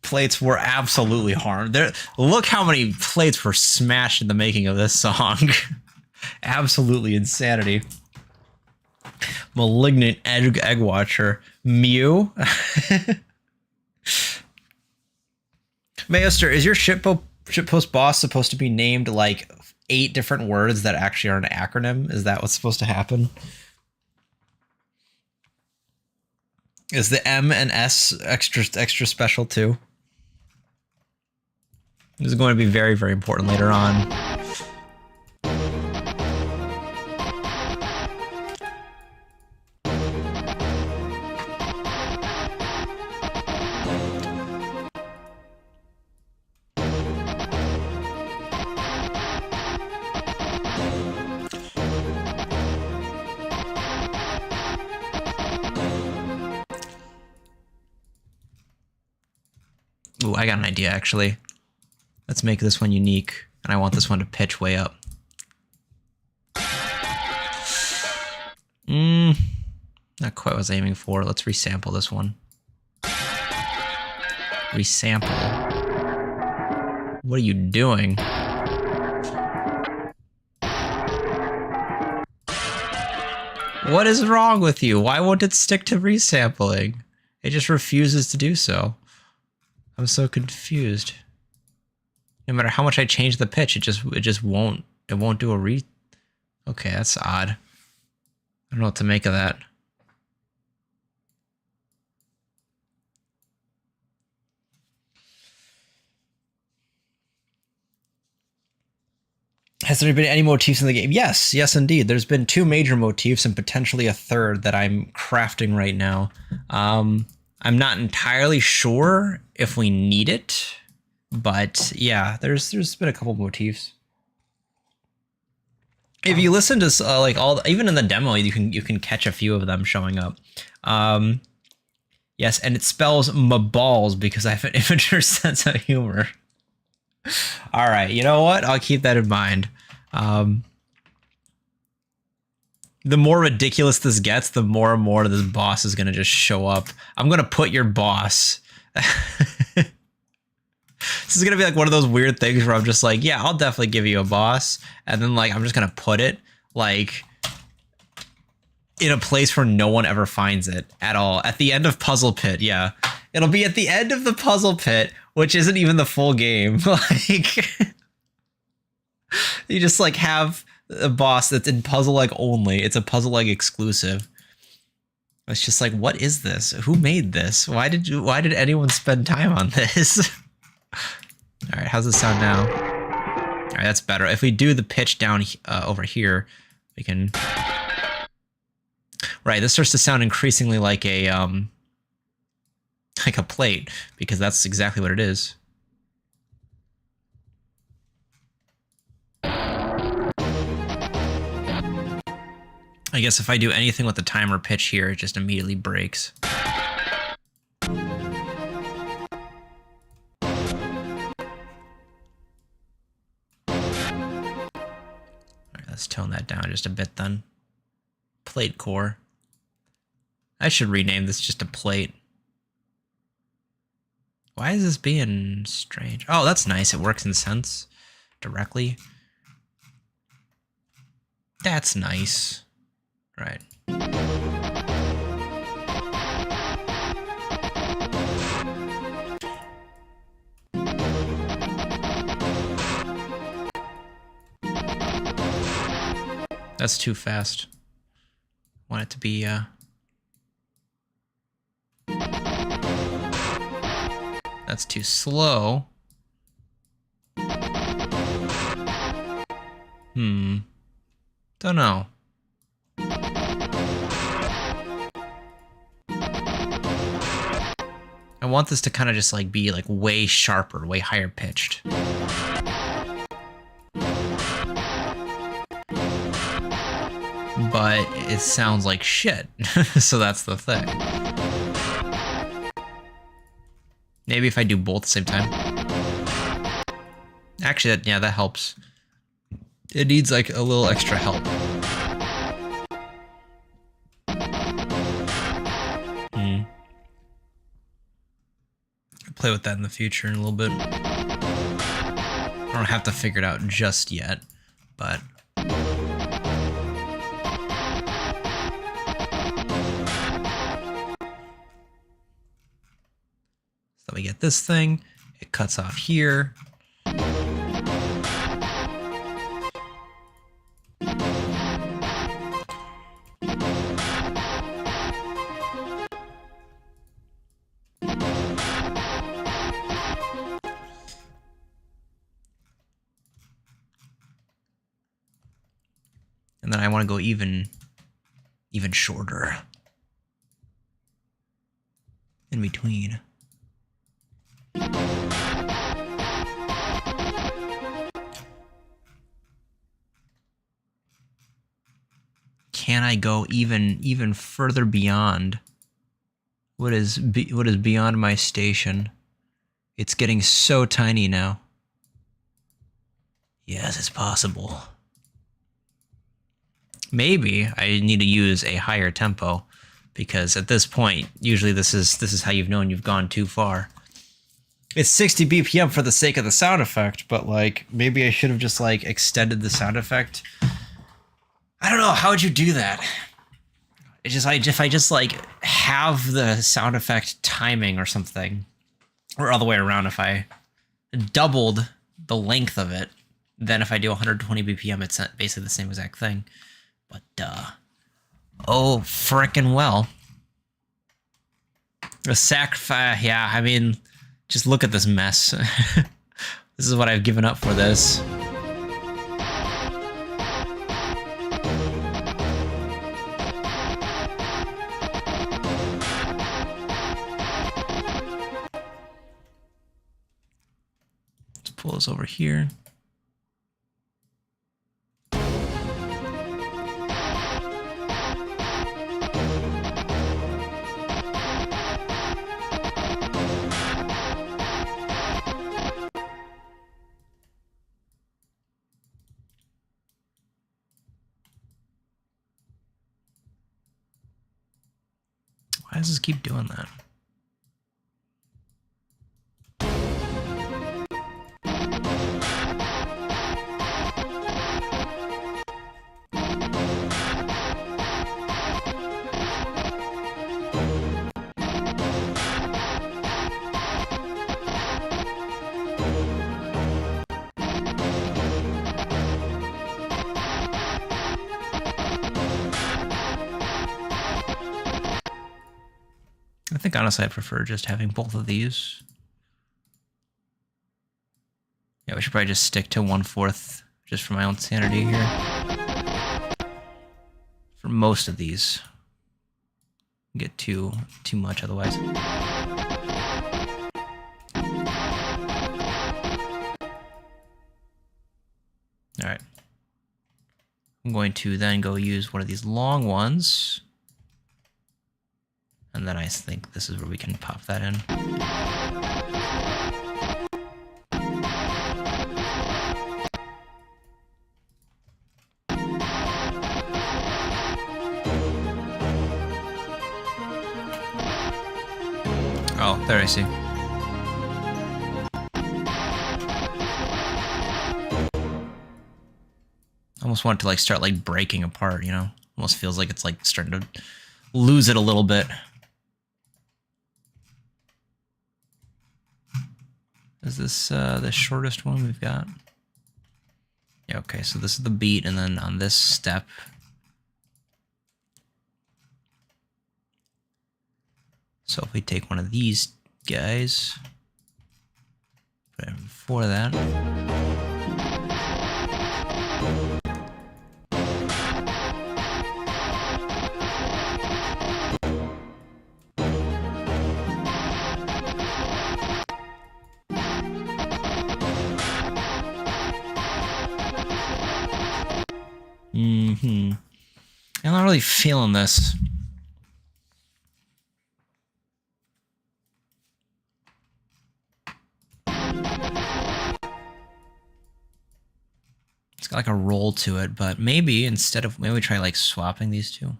Plates were absolutely harmed. There, look how many plates were smashed in the making of this song. Absolutely insanity. Malignant egg watcher. Mew. Maester, is your shitpost boss supposed to be named like 8 different words that actually are an acronym? Is that what's supposed to happen? Is the M and S extra special too? This is going to be very, very important later on. Ooh, I got an idea actually. Let's make this one unique, and I want this one to pitch way up. Not quite what I was aiming for. Let's resample this one. Resample. What are you doing? What is wrong with you? Why won't it stick to resampling? It just refuses to do so. I'm so confused. No matter how much I change the pitch, it just won't do a re. Okay, that's odd. I don't know what to make of that. Has there been any motifs in the game? Yes, yes, indeed. There's been 2 major motifs and potentially a third that I'm crafting right now. I'm not entirely sure if we need it. But yeah, there's been a couple motifs. If you listen to like even in the demo, you can catch a few of them showing up. Yes, and it spells "maballs" because I have an immature sense of humor. All right, you know what? I'll keep that in mind. The more ridiculous this gets, the more and more this boss is gonna just show up. I'm gonna put your boss. This is gonna be like one of those weird things where I'm just like, yeah, I'll definitely give you a boss, and then like I'm just gonna put it like in a place where no one ever finds it at all. At the end of Puzzle Pit, yeah, it'll be at the end of the Puzzle Pit, which isn't even the full game. Like you just like have a boss that's in Puzzle Egg only. It's a Puzzle Egg exclusive. It's just like, what is this? Who made this? Why did anyone spend time on this? All right, how's this sound now? All right, that's better. If we do the pitch down over here, we can. Right, this starts to sound increasingly like a plate, because that's exactly what it is. I guess if I do anything with the timer pitch here, it just immediately breaks. Let's tone that down just a bit then. Plate core. I should rename this just a plate. Why is this being strange? Oh, that's nice. It works in Sense directly. That's nice. Right. That's too fast. I want it to be, that's too slow. Don't know. I want this to kind of just like be like way sharper, way higher pitched. But it sounds like shit, so that's the thing. Maybe if I do both at the same time. Actually, yeah, that helps. It needs like a little extra help. I'll play with that in the future in a little bit. I don't have to figure it out just yet, but... So we get this thing, it cuts off here. And then I want to go even shorter in between. Can I go even further beyond what is beyond my station? It's getting so tiny now. Yes, it's possible. Maybe I need to use a higher tempo, because at this point, usually this is how you've known you've gone too far. It's 60 BPM for the sake of the sound effect, but like maybe I should have just like extended the sound effect. I don't know, how would you do that? If I just like have the sound effect timing or something, or other way around, if I doubled the length of it, then if I do 120 BPM, it's basically the same exact thing. But, oh, frickin' well. The sacrifice, yeah, I mean, just look at this mess. This is what I've given up for this. Let's pull this over here. Why does this keep doing that? I think honestly I prefer just having both of these. Yeah, we should probably just stick to 1/4 just for my own sanity here. For most of these. Get too much otherwise. Alright. I'm going to then go use one of these long ones. And then I think this is where we can pop that in. There, I see. Almost want it to like start like breaking apart, you know? Almost feels like it's like starting to lose it a little bit. Is this the shortest one we've got? Yeah, okay, so this is the beat, and then on this step, so if we take one of these guys, put it before that. I'm not really feeling this. It's got like a roll to it, but maybe instead of, maybe we try like swapping these two.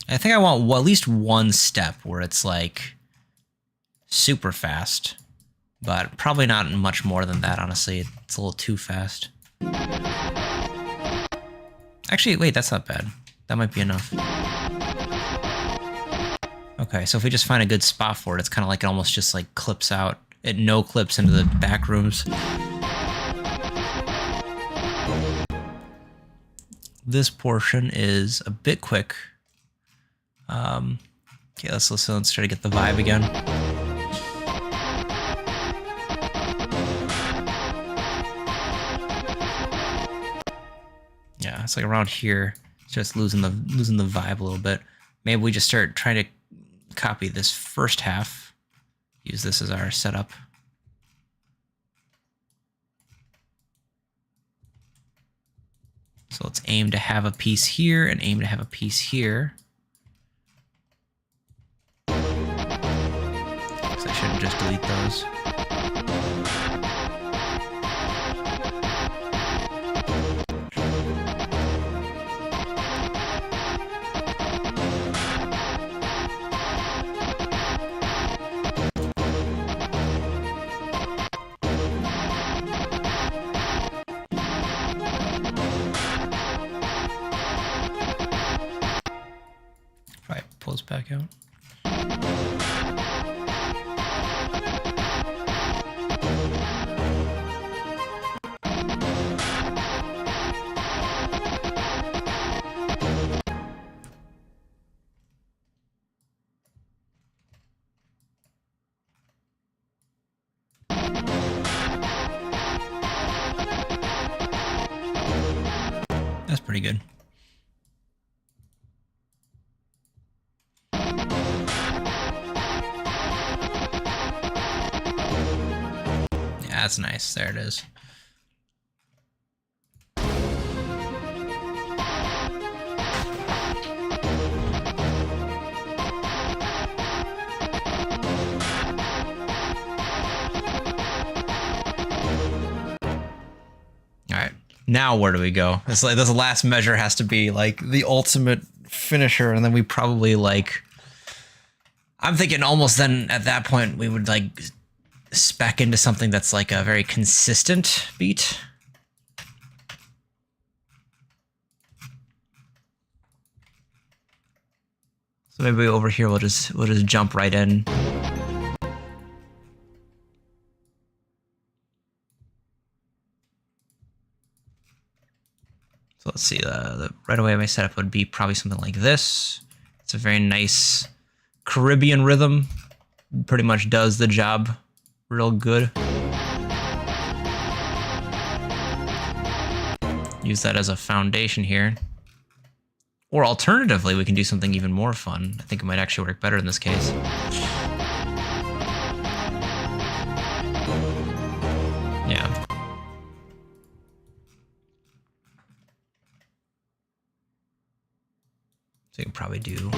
I think I want at least one step where it's like super fast, but probably not much more than that, honestly. It's a little too fast. Actually, wait, that's not bad. That might be enough. Okay, so if we just find a good spot for it, it's kind of like it almost just like clips out. It no clips into the back rooms. This portion is a bit quick. Okay, let's listen. Let's try to get the vibe again. Yeah, it's like around here. It's just losing the vibe a little bit. Maybe we just start trying to copy this first half. Use this as our setup. So let's aim to have a piece here and aim to have a piece here. So I shouldn't just delete those. Probably pulls back out. That's pretty good. Yeah, that's nice. There it is. Now where do we go? It's like this last measure has to be like the ultimate finisher, and then we probably like, I'm thinking almost then at that point we would like spec into something that's like a very consistent beat. So maybe over here we'll just jump right in. So let's see, right away my setup would be probably something like this. It's a very nice Caribbean rhythm. Pretty much does the job real good. Use that as a foundation here. Or alternatively, we can do something even more fun. I think it might actually work better in this case. Yeah. So you can probably do...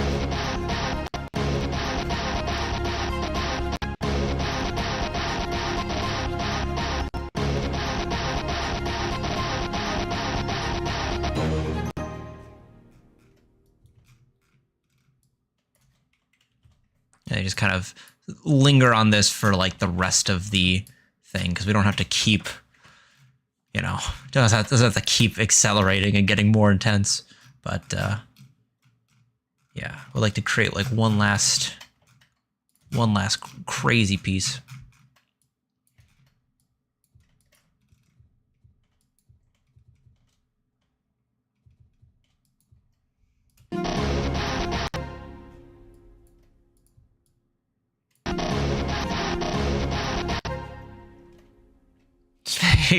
And I just kind of linger on this for like the rest of the thing, because we don't have to keep, you know, doesn't have to keep accelerating and getting more intense. But yeah, we'd like to create like one last crazy piece.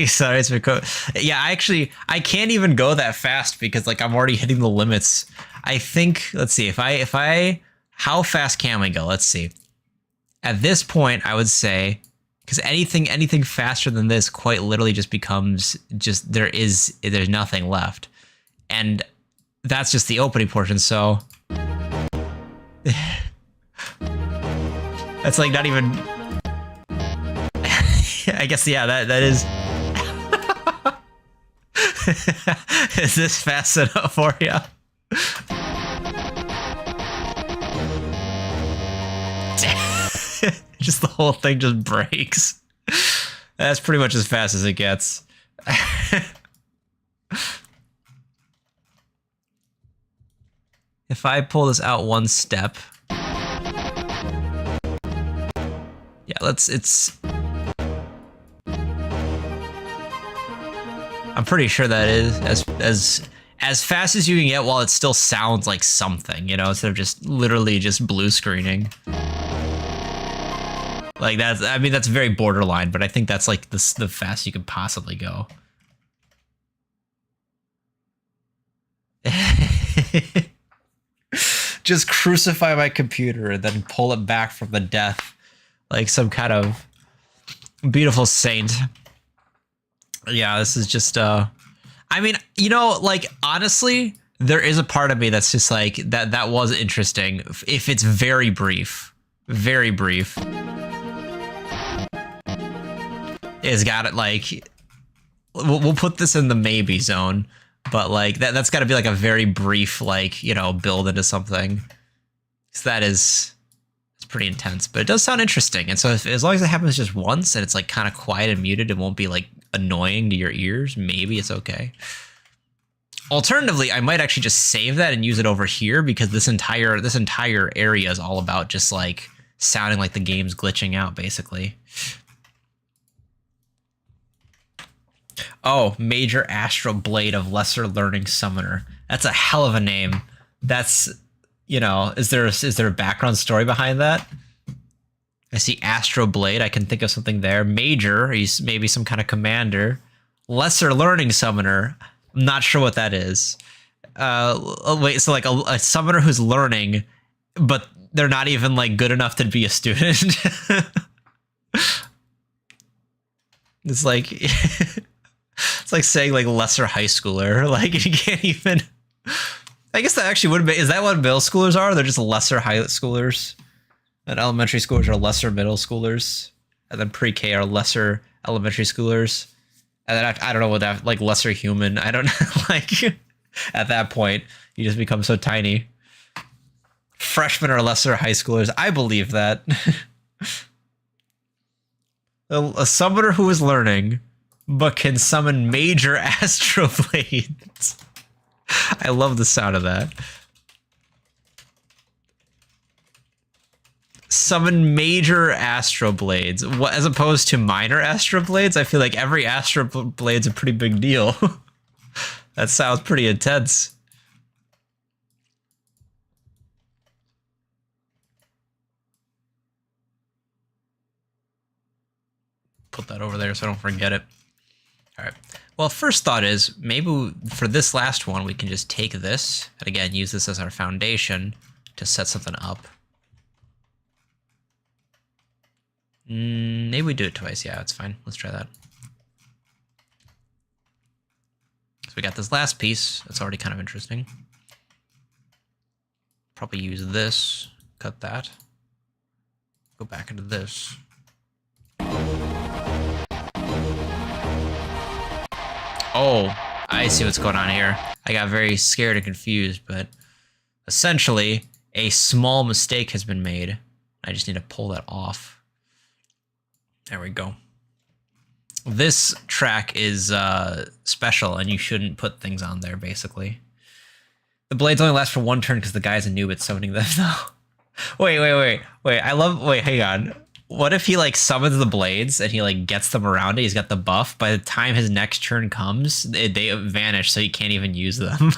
Sorry, it's been yeah, I can't even go that fast because like I'm already hitting the limits. I think, let's see, if I how fast can we go? Let's see. At this point, I would say, because anything faster than this quite literally just becomes just there's nothing left. And that's just the opening portion, so that's like not even I guess, yeah, that is. Is this fast enough for you? Just the whole thing just breaks. That's pretty much as fast as it gets. If I pull this out one step. Yeah, it's I'm pretty sure that is as fast as you can get while it still sounds like something, you know, instead of just literally just blue screening. Like that's, I mean, that's very borderline, but I think that's like the fast you could possibly go. Just crucify my computer and then pull it back from the death like some kind of beautiful saint. Yeah, this is just, I mean, you know, like, honestly, there is a part of me that's just like, that was interesting. If it's very brief. It's got it, like, we'll put this in the maybe zone, but, like, that's got to be, like, a very brief, like, you know, build into something. So it's pretty intense, but it does sound interesting. And so as long as it happens just once and it's, like, kind of quiet and muted, it won't be, like, annoying to your ears, maybe it's okay. Alternatively, I might actually just save that and use it over here, because this entire area is all about just like sounding like the game's glitching out, basically. Oh, Major Astral Blade of Lesser Learning Summoner. That's a hell of a name. That's, you know, is there a background story behind that? I see Astro Blade. I can think of something there. Major, he's maybe some kind of commander. Lesser Learning Summoner. I'm not sure what that is. Wait, so like a summoner who's learning, but they're not even like good enough to be a student. It's like it's like saying like lesser high schooler. Like you can't even. I guess that actually would be. Is that what middle schoolers are? They're just lesser high schoolers. And elementary schoolers are lesser middle schoolers, and then pre-K are lesser elementary schoolers, and then I don't know what that, like lesser human. I don't know. Like at that point, you just become so tiny. Freshmen are lesser high schoolers. I believe that. A summoner who is learning, but can summon major astro blades. I love the sound of that. Summon major astro blades, as opposed to minor astro blades. I feel like every astro blade's a pretty big deal. That sounds pretty intense. Put that over there so I don't forget it. All right. Well, first thought is maybe for this last one, we can just take this and again, use this as our foundation to set something up. Maybe we do it twice. Yeah, it's fine. Let's try that. So we got this last piece. That's already kind of interesting. Probably use this, cut that, go back into this. Oh, I see what's going on here. I got very scared and confused, but essentially a small mistake has been made. I just need to pull that off. There we go. This track is special, and you shouldn't put things on there, basically. The blades only last for one turn because the guy's a noob at summoning them, though. Wait. Wait, hang on. What if he, like, summons the blades and he, like, gets them around it? He's got the buff. By the time his next turn comes, they vanish, so he can't even use them.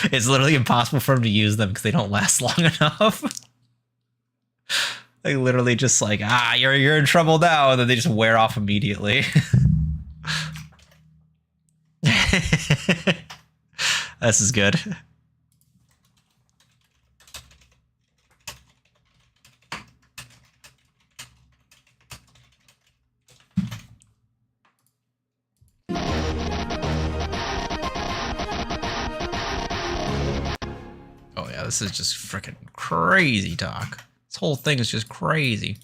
It's literally impossible for him to use them because they don't last long enough. Like, literally just like, you're in trouble now, and then they just wear off immediately. This is good. Oh yeah, this is just freaking crazy talk. This whole thing is just crazy.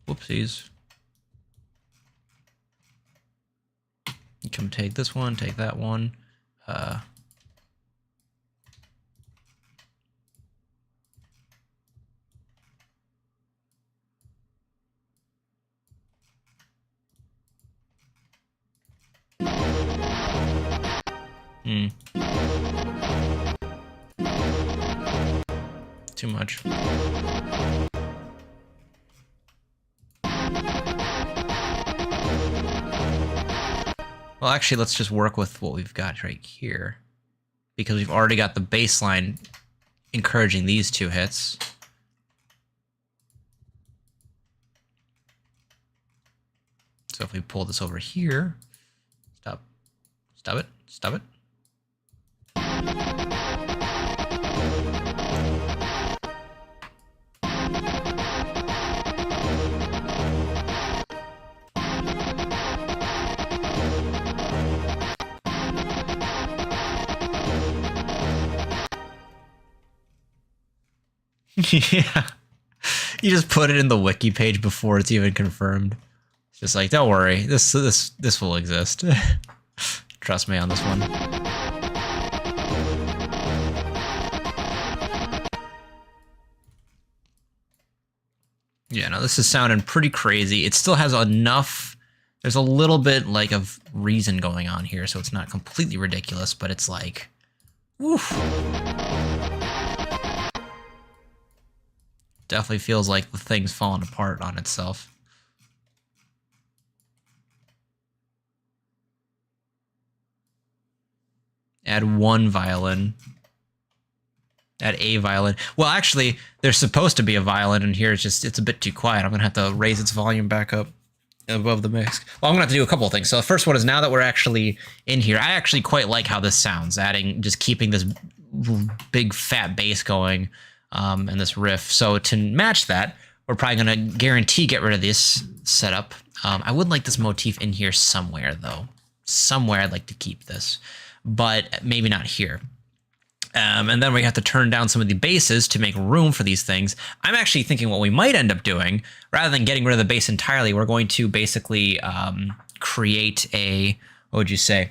Whoopsies. You can take this one, take that one. Too much. Well, actually, let's just work with what we've got right here, because we've already got the baseline encouraging these two hits. So if we pull this over here, stop it. Yeah, you just put it in the wiki page before it's even confirmed. It's just like, don't worry, this will exist. Trust me on this one. Yeah, no, this is sounding pretty crazy. It still has enough. There's a little bit like of reason going on here, so it's not completely ridiculous, but it's like, woof. Definitely feels like the thing's falling apart on itself. Add one violin. Add a violin. Well, actually, there's supposed to be a violin in here. It's a bit too quiet. I'm gonna have to raise its volume back up above the mix. Well, I'm gonna have to do a couple of things. So the first one is, now that we're actually in here, I actually quite like how this sounds. Just keeping this big fat bass going. And this riff. So to match that, we're probably going to guarantee get rid of this setup. I would like this motif in here somewhere, though. Somewhere I'd like to keep this, but maybe not here. And then we have to turn down some of the basses to make room for these things. I'm actually thinking what we might end up doing, rather than getting rid of the bass entirely, we're going to basically create a, what would you say?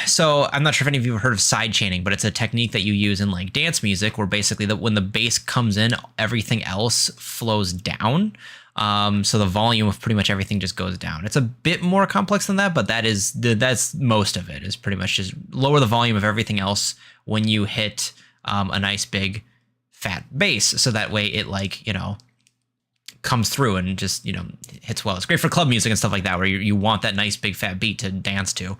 So I'm not sure if any of you have heard of side chaining, but it's a technique that you use in like dance music, where basically when the bass comes in, everything else flows down. So the volume of pretty much everything just goes down. It's a bit more complex than that, but that's most of it, is pretty much just lower the volume of everything else when you hit a nice big fat bass. So that way it, like, you know, comes through and just, you know, hits well. It's great for club music and stuff like that, where you want that nice big fat beat to dance to.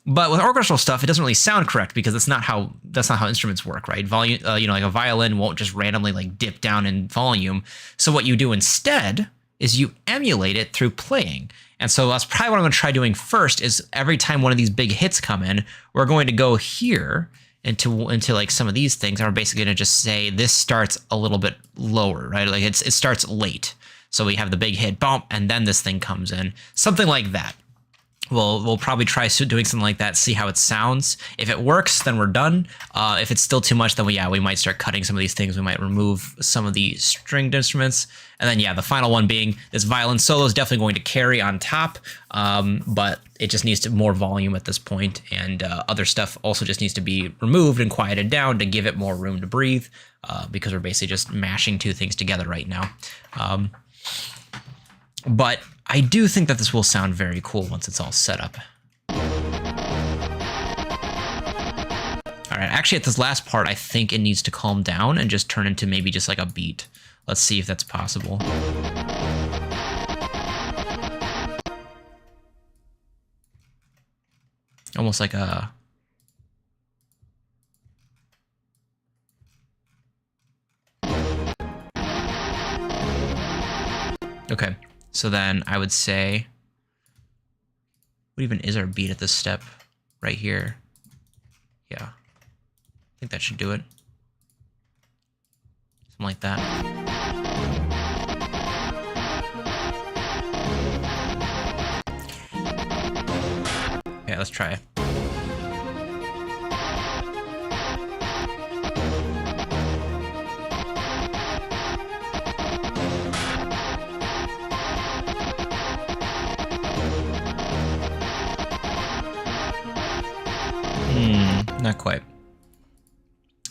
But with orchestral stuff, it doesn't really sound correct, because that's not how instruments work, right? Volume, you know, like a violin won't just randomly like dip down in volume. So what you do instead is you emulate it through playing. And so that's probably what I'm going to try doing first, is every time one of these big hits come in, we're going to go here into like some of these things, and we're basically going to just say this starts a little bit lower, right? Like it starts late. So we have the big hit bump, and then this thing comes in, something like that. we'll probably try doing something like that, see how it sounds. If it works, then we're done. If it's still too much, then we might start cutting some of these things. We might remove some of the stringed instruments. And then, the final one being this violin solo is definitely going to carry on top, but it just needs more volume at this point, and other stuff also just needs to be removed and quieted down to give it more room to breathe, because we're basically just mashing two things together right now. But I do think that this will sound very cool once it's all set up. All right, actually at this last part, I think it needs to calm down and just turn into maybe just like a beat. Let's see if that's possible. Almost like a... Okay, so then I would say... What even is our beat at this step? Right here. Yeah. I think that should do it. Something like that. Okay, let's try it. Not quite.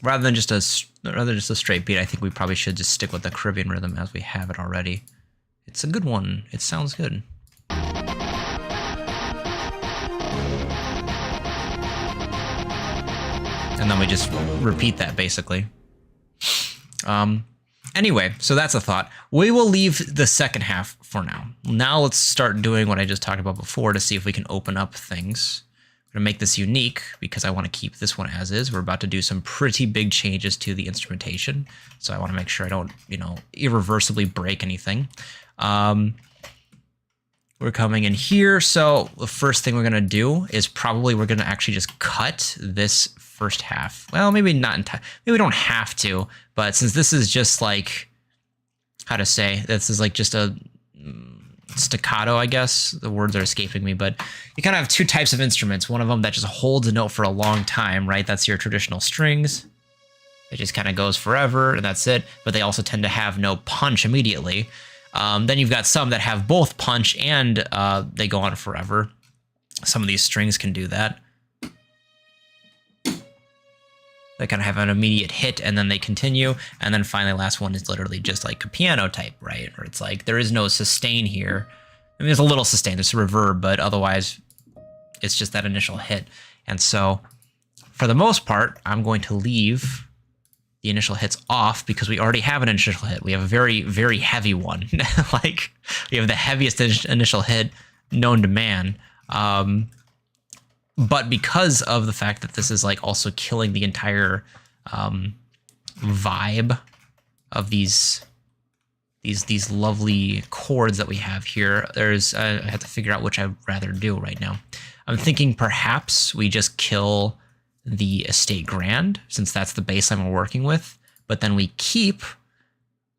Rather than just a straight beat, I think we probably should just stick with the Caribbean rhythm as we have it already. It's a good one. It sounds good. And then we just repeat that basically. Anyway, so that's a thought. We will leave the second half for now. Now let's start doing what I just talked about before to see if we can open up things. I'm gonna make this unique because I want to keep this one as is. We're about to do some pretty big changes to the instrumentation, so I want to make sure I don't, irreversibly break anything. We're coming in here, so the first thing we're gonna do is probably we're gonna actually just cut this first half. Well, maybe not entirely. Maybe we don't have to, but since this is just like, how to say, this is like just a staccato, I guess. The words are escaping me, but you kind of have two types of instruments. One of them that just holds a note for a long time, right? That's your traditional strings. It just kind of goes forever, and that's it. But they also tend to have no punch immediately. Then you've got some that have both punch and they go on forever. Some of these strings can do that. They kind of have an immediate hit and then they continue. And then finally, last one is literally just like a piano type, right? Or it's like there is no sustain here. I mean, there's a little sustain, there's a reverb, but otherwise it's just that initial hit. And so for the most part, I'm going to leave the initial hits off because we already have an initial hit. We have a very, very heavy one. Like we have the heaviest initial hit known to man. But because of the fact that this is like also killing the entire vibe of these lovely chords that we have here, I have to figure out which I'd rather do right now. I'm thinking perhaps we just kill the estate grand, since that's the bass line we're working with, but then we keep,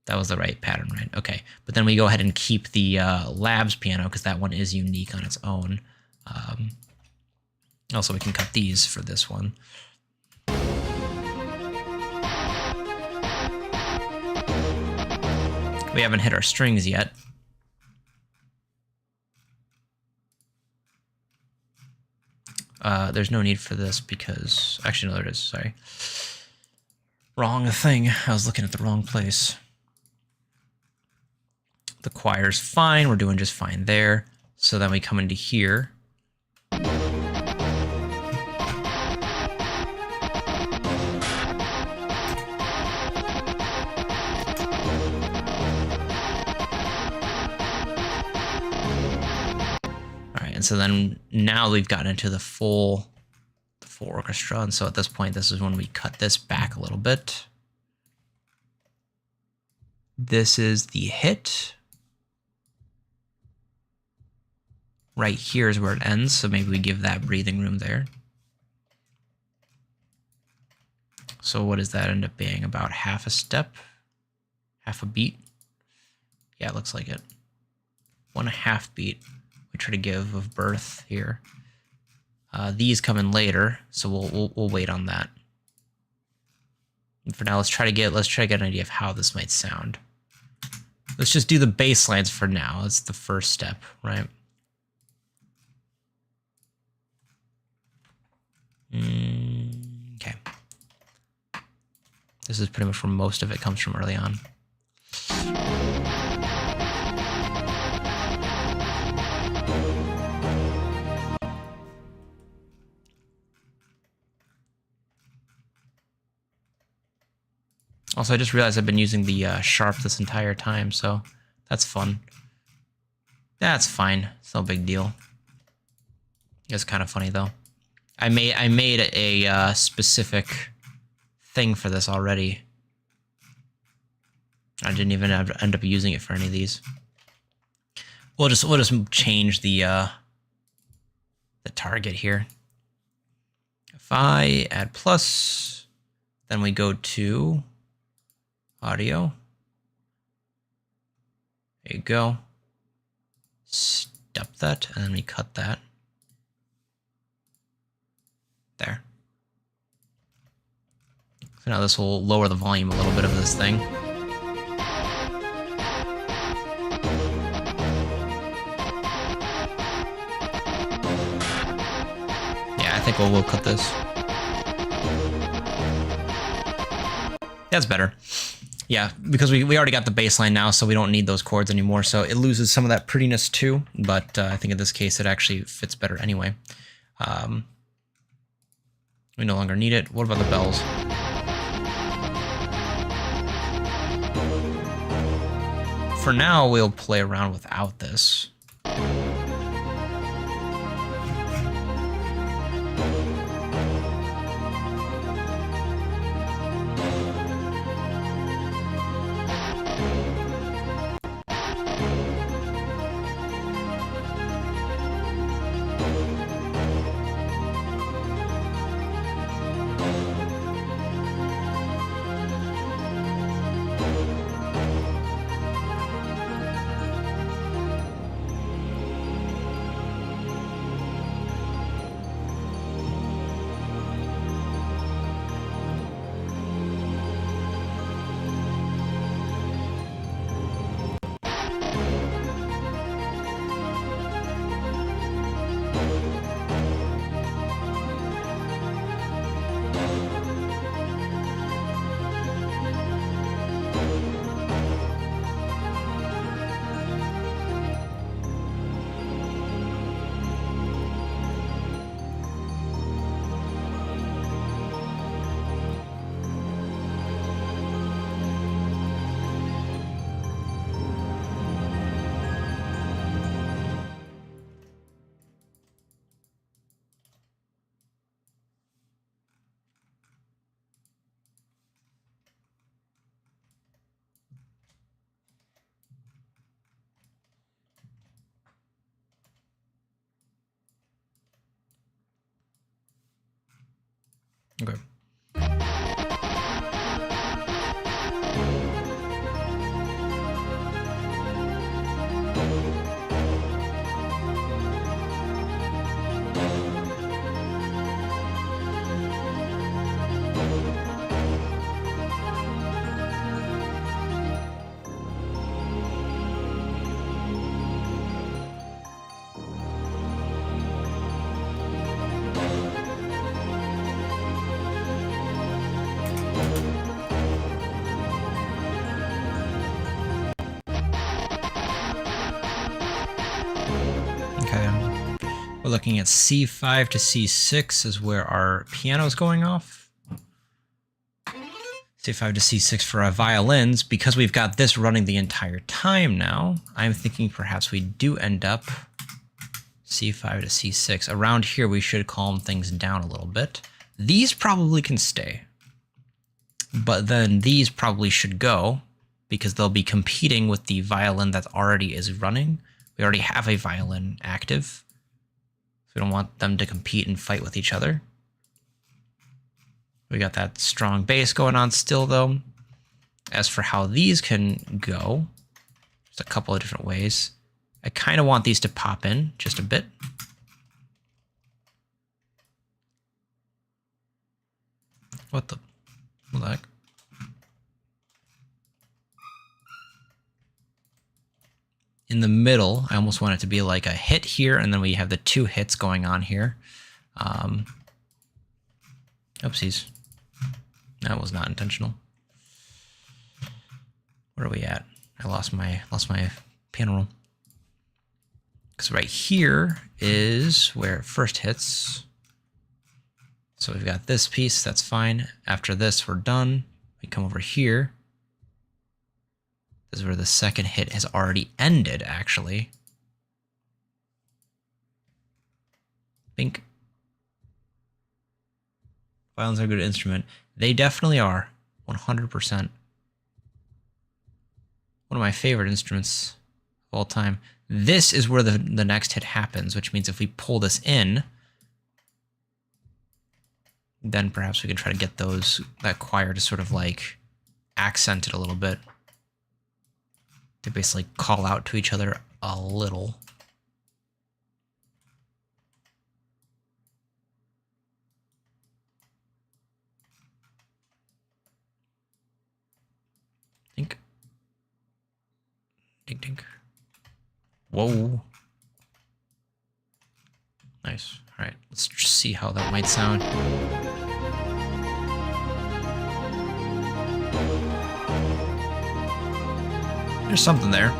that was the right pattern, right? Okay, but then we go ahead and keep the Labs piano because that one is unique on its own. Also, we can cut these for this one. We haven't hit our strings yet. There's no need for this because... Actually, no, there is. Sorry. Wrong thing. I was looking at the wrong place. The choir's fine. We're doing just fine there. So then we come into here. So then now we've gotten into the full orchestra, and so at this point, this is when we cut this back a little bit. This is the hit. Right here is where it ends, so maybe we give that breathing room there. So what does that end up being? About half a step? Half a beat? Yeah, it looks like it. 1.5 beat. we try to give of birth here. These come in later, so we'll wait on that. And for now, let's try to get an idea of how this might sound. Let's just do the bass lines for now. That's the first step, right? Okay. This is pretty much where most of it comes from early on. Also, I just realized I've been using the sharp this entire time, so that's fun. That's fine. It's no big deal. It's kind of funny though. I made a specific thing for this already. I didn't even end up using it for any of these. We'll just change the target here. If I add plus, then we go to audio. There you go. Step that, and then we cut that. There. So now this will lower the volume a little bit of this thing. Yeah, I think we'll cut this. That's better. Yeah, because we already got the bass line now, so we don't need those chords anymore, so it loses some of that prettiness too, but I think in this case it actually fits better anyway. We no longer need it. What about the bells? For now, we'll play around without this. Okay. We're looking at C5 to C6 is where our piano is going off. C5 to C6 for our violins. Because we've got this running the entire time now, I'm thinking perhaps we do end up C5 to C6. Around here, we should calm things down a little bit. These probably can stay, but then these probably should go because they'll be competing with the violin that already is running. We already have a violin active. We don't want them to compete and fight with each other. We got that strong bass going on still, though. As for how these can go, there's a couple of different ways. I kind of want these to pop in just a bit. What the heck? In the middle, I almost want it to be like a hit here, and then we have the 2 hits going on here. Oopsies. That was not intentional. Where are we at? I lost my piano roll. Because right here is where it first hits. So we've got this piece, that's fine. After this, we're done. We come over here. This is where the second hit has already ended, actually. Bink. Violins are a good instrument. They definitely are. 100%. One of my favorite instruments of all time. This is where the next hit happens, which means if we pull this in, then perhaps we can try to get that choir to sort of like accent it a little bit. To basically call out to each other a little. Dink. Dink, dink. Whoa. Nice. All right, let's just see how that might sound. There's something there.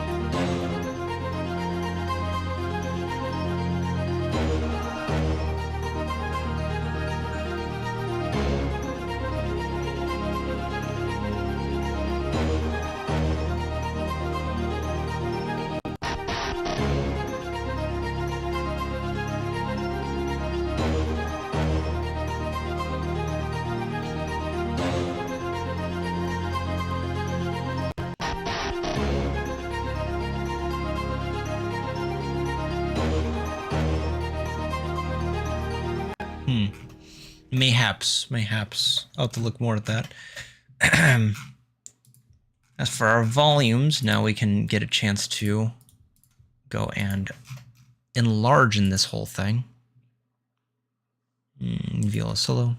Mayhaps. I'll have to look more at that. As for our volumes, now we can get a chance to go and enlarge in this whole thing. Viola solo.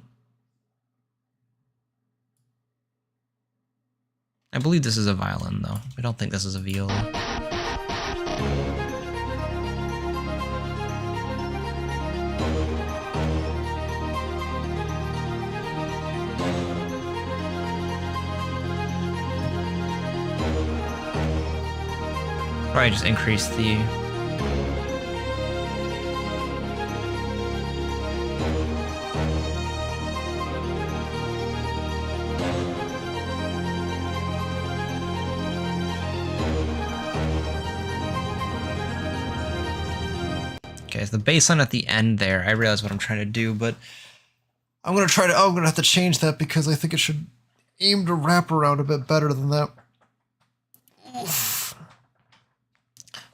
I believe this is a violin, though. I don't think this is a viola. Probably just increase the... Okay, so the bass line at the end there, I realize what I'm trying to do, but I'm gonna have to change that because I think it should aim to wrap around a bit better than that. Oof.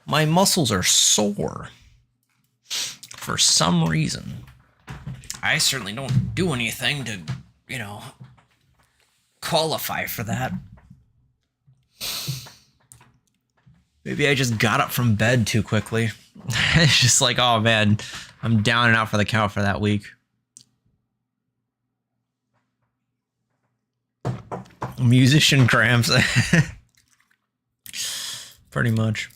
My muscles are sore for some reason. I certainly don't do anything to, you know, qualify for that. Maybe I just got up from bed too quickly. It's just like, oh man, I'm down and out for the count for that week. Musician cramps. Pretty much.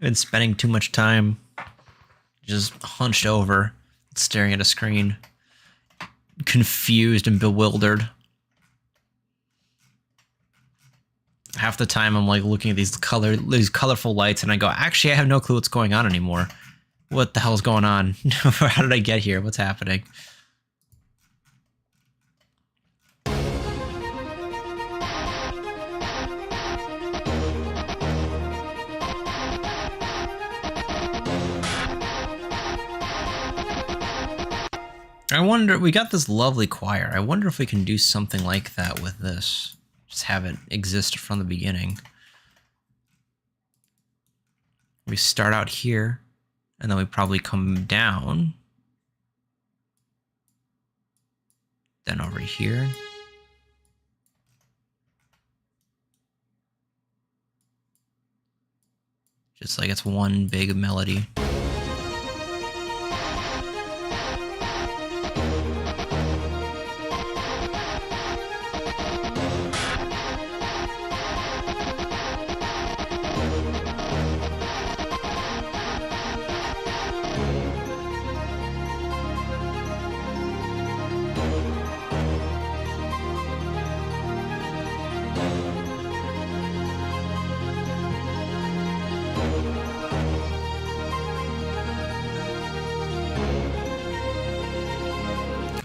Been spending too much time just hunched over, staring at a screen, confused and bewildered. Half the time I'm like looking at these colorful lights and I go, actually I have no clue what's going on anymore. What the hell's going on? How did I get here? What's happening? I wonder, we got this lovely choir. I wonder if we can do something like that with this. Just have it exist from the beginning. We start out here, and then we probably come down. Then over here. It's like it's one big melody.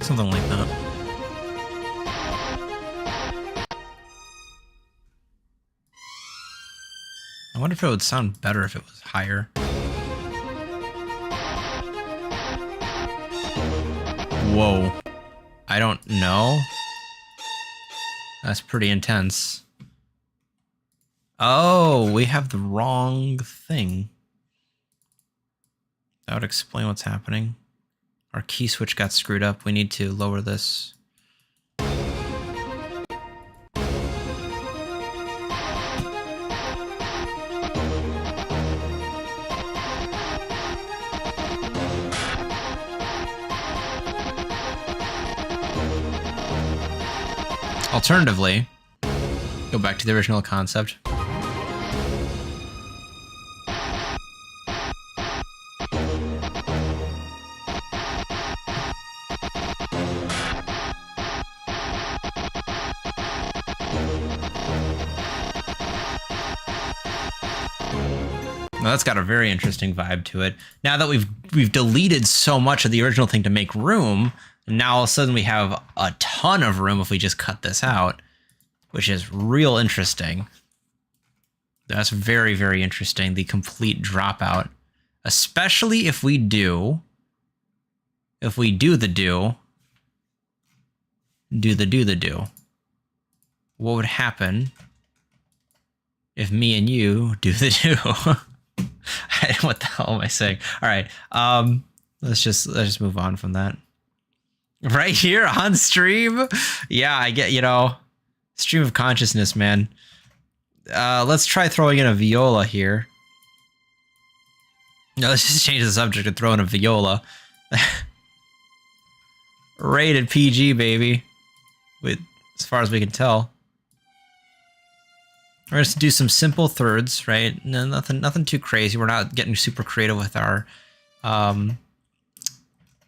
Something like that. I wonder if it would sound better if it was higher. Whoa. I don't know. That's pretty intense. Oh, we have the wrong thing. That would explain what's happening. Our key switch got screwed up. We need to lower this. Alternatively, go back to the original concept. Now that's got a very interesting vibe to it. Now that we've deleted so much of the original thing to make room, now all of a sudden we have a ton of room if we just cut this out, which is real interesting. That's very, very interesting, the complete dropout. Especially if we do the do. What would happen if me and you do the do? What the hell am I saying? All right, let's just move on from that. Right here on stream? Yeah, I get, stream of consciousness, man. Let's try throwing in a viola here. No, let's just change the subject and throw in a viola. Rated PG, baby. As far as we can tell. We're going to do some simple thirds, right? No, nothing too crazy. We're not getting super creative with our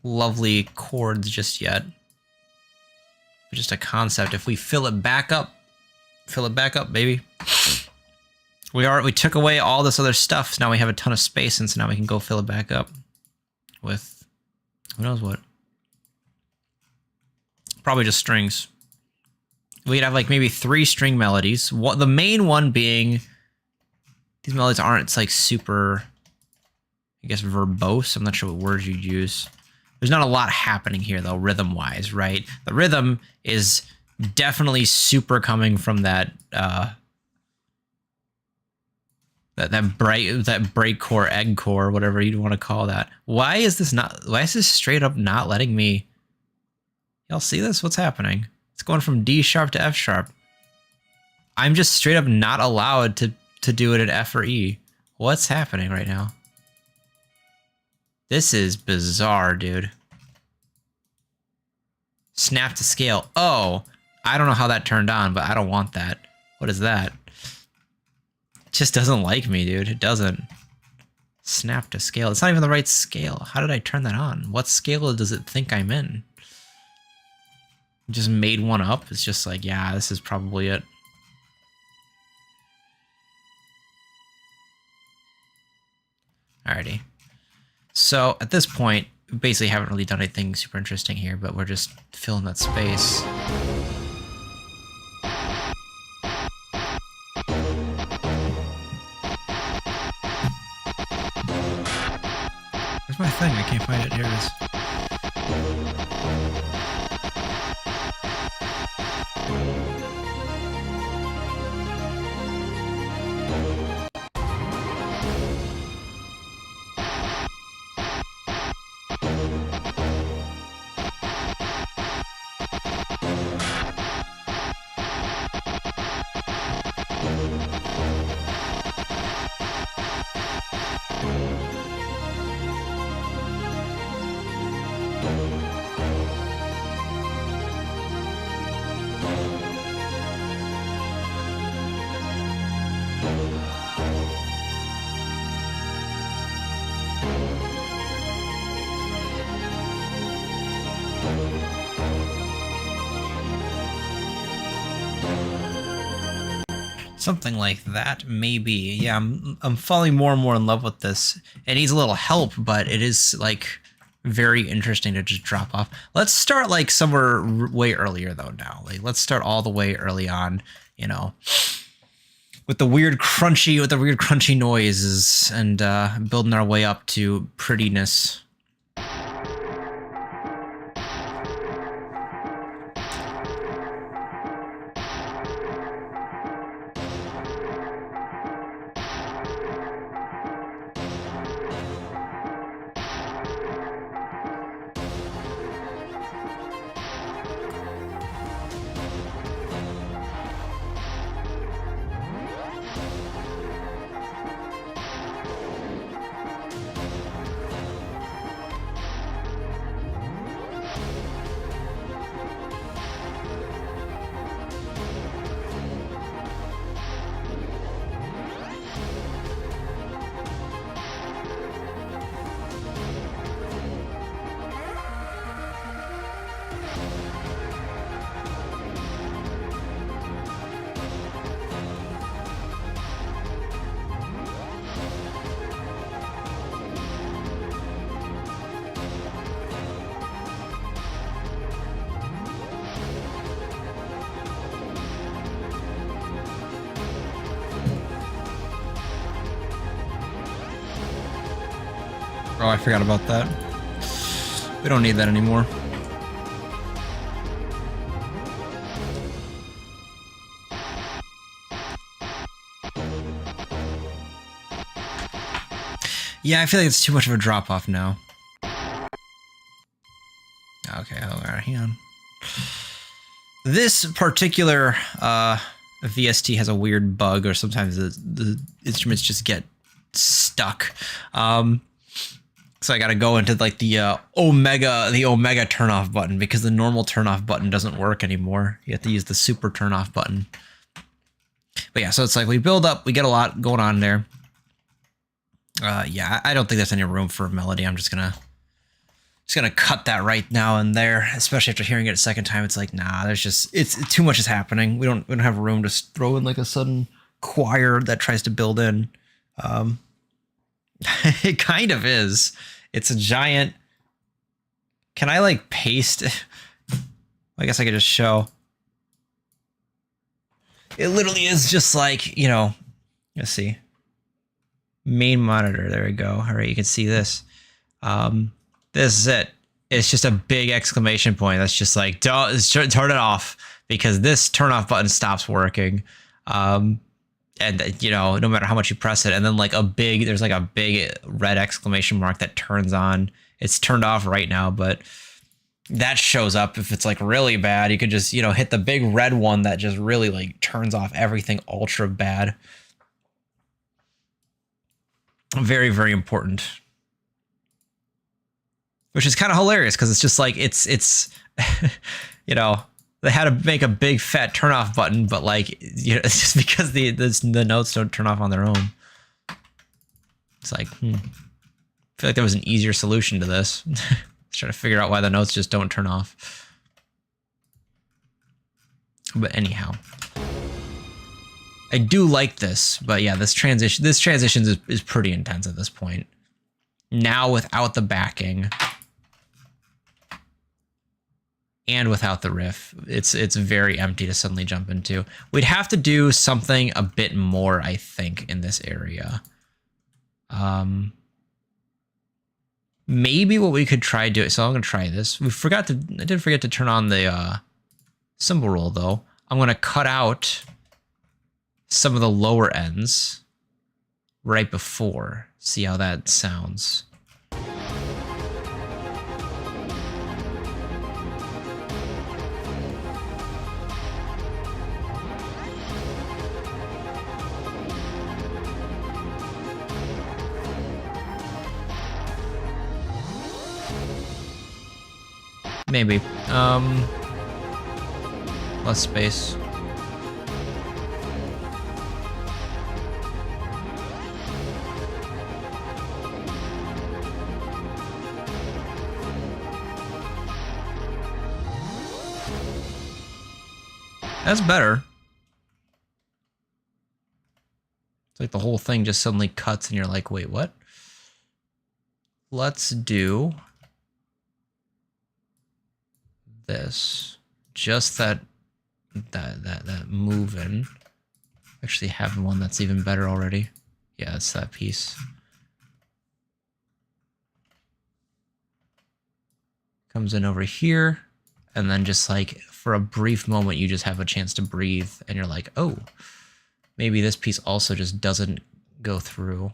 lovely chords just yet. Just a concept. If we fill it back up, baby. We took away all this other stuff, so now we have a ton of space, and so now we can go fill it back up with who knows what. Probably just strings. We'd have like maybe 3 string melodies. The main one being, these melodies aren't, it's like super, I guess, verbose. I'm not sure what words you'd use. There's not a lot happening here though, rhythm-wise, right? The rhythm is definitely super coming from that that break core, egg core, whatever you'd want to call that. Why is this straight up not letting me? Y'all see this? What's happening? It's going from D sharp to F sharp. I'm just straight up not allowed to do it at F or E. What's happening right now? This is bizarre, dude. Snap to scale. Oh, I don't know how that turned on, but I don't want that. What is that? It just doesn't like me, dude. It doesn't. Snap to scale. It's not even the right scale. How did I turn that on? What scale does it think I'm in? Just made one up. It's just like, yeah, this is probably it. Alrighty. So at this point, we basically haven't really done anything super interesting here, but we're just filling that space. Where's my thing? I can't find it. Here it is. Something like that, maybe. Yeah, I'm falling more and more in love with this. It needs a little help, but it is like very interesting to just drop off. Let's start like somewhere way earlier though now. Like let's start all the way early on, you know, with the weird crunchy noises and building our way up to prettiness. Oh, I forgot about that. We don't need that anymore. Yeah, I feel like it's too much of a drop-off now. Okay, hold on, hang on. This particular VST has a weird bug, or sometimes the instruments just get stuck. So I gotta go into like the Omega turnoff button, because the normal turnoff button doesn't work anymore. You have to use the super turnoff button. But yeah, so it's like we build up, we get a lot going on there. Yeah, I don't think there's any room for melody. I'm just gonna cut that right now and there, especially after hearing it a second time. It's like, nah, it's too much is happening. We don't have room to throw in like a sudden choir that tries to build in. It kind of is. It's a giant. Can I like paste? I guess I could just show. It literally is just like, you know, let's see. Main monitor. There we go. All right, you can see this. This is it. It's just a big exclamation point. That's just like, don't turn it off, because this turn off button stops working. And you know, no matter how much you press it, and then like there's like a big red exclamation mark that turns on. It's turned off right now, but that shows up if it's like really bad. You could just, you know, hit the big red one that just really like turns off everything ultra bad. Very, very important. Which is kind of hilarious, because it's just like it's you know, they had to make a big fat turn off button, but like, you know, it's just because the notes don't turn off on their own. It's like, I feel like there was an easier solution to this. Trying to figure out why the notes just don't turn off. But anyhow, I do like this, but yeah, this transition is pretty intense at this point. Now without the backing and without the riff, it's very empty to suddenly jump into. We'd have to do something a bit more, I think, in this area. Maybe what we could try doing. So I'm gonna try this. I did forget to turn on the cymbal roll though. I'm gonna cut out some of the lower ends right before. See how that sounds. Maybe. Less space. That's better. It's like the whole thing just suddenly cuts and you're like, wait, what? Let's do this. Just that move in. Actually have one that's even better already. Yeah, it's that piece. Comes in over here, and then just like for a brief moment you just have a chance to breathe and you're like, oh, maybe this piece also just doesn't go through.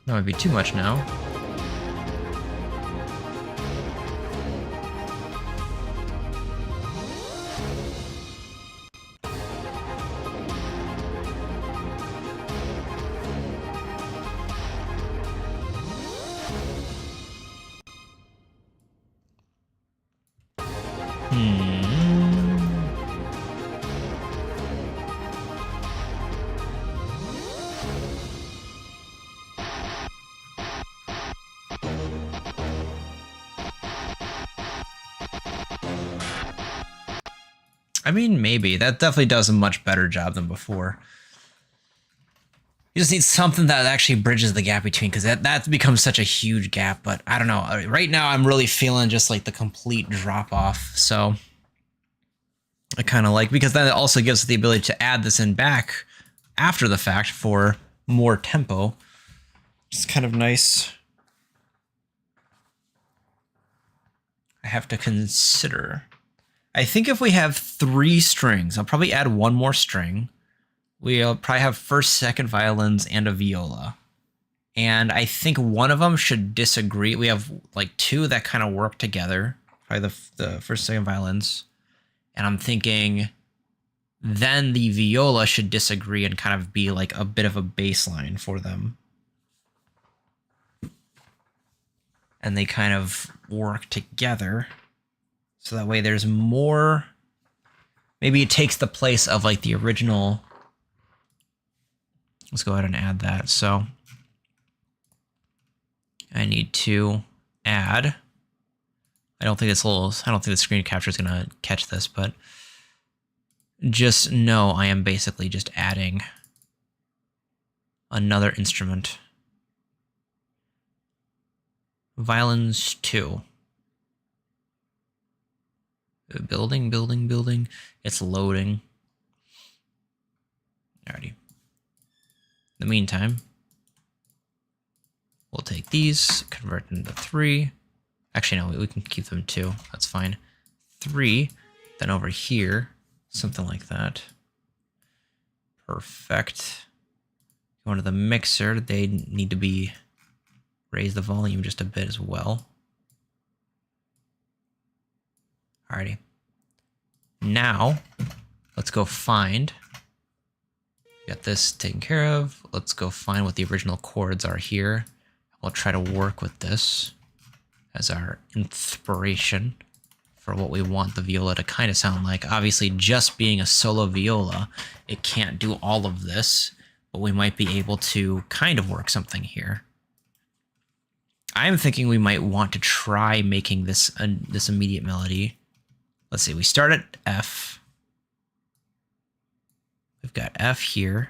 That might be too much now. I mean, maybe. That definitely does a much better job than before. You just need something that actually bridges the gap between, because that becomes such a huge gap. But I don't know. Right now, I'm really feeling just like the complete drop off. So I kind of like, because then it also gives us the ability to add this in back after the fact for more tempo. It's kind of nice. I have to consider. I think if we have 3 strings, I'll probably add 1 more string. We'll probably have first, second violins and a viola. And I think one of them should disagree. We have like 2 that kind of work together. Probably the first, second violins. And I'm thinking then the viola should disagree and kind of be like a bit of a bass line for them. And they kind of work together. So that way there's more. Maybe it takes the place of like the original. Let's go ahead and add that. So I need to add. I don't think the screen capture is gonna catch this, but just know I am basically just adding another instrument. Violins 2. Building. It's loading. Alrighty. In the meantime, we'll take these, convert them to 3. Actually, no, we can keep them 2. That's fine. 3. Then over here, something like that. Perfect. Go into the mixer. They need to be raise the volume just a bit as well. Alrighty. Now, let's go find. Got this taken care of. Let's go find what the original chords are here. We'll try to work with this as our inspiration for what we want the viola to kind of sound like. Obviously, just being a solo viola, it can't do all of this, but we might be able to kind of work something here. I'm thinking we might want to try making this this immediate melody. Let's see, we start at F. We've got F here.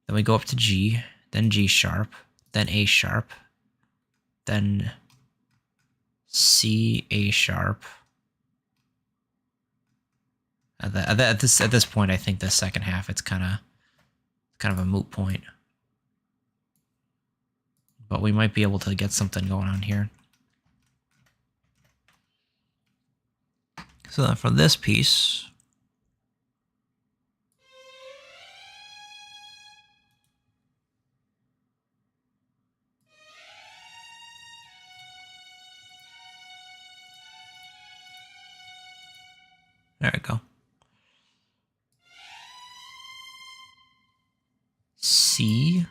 Then we go up to G, then G sharp, then A sharp, then C, A sharp. At this point, I think the second half, it's kind of a moot point. But we might be able to get something going on here. So then for this piece, there we go. C,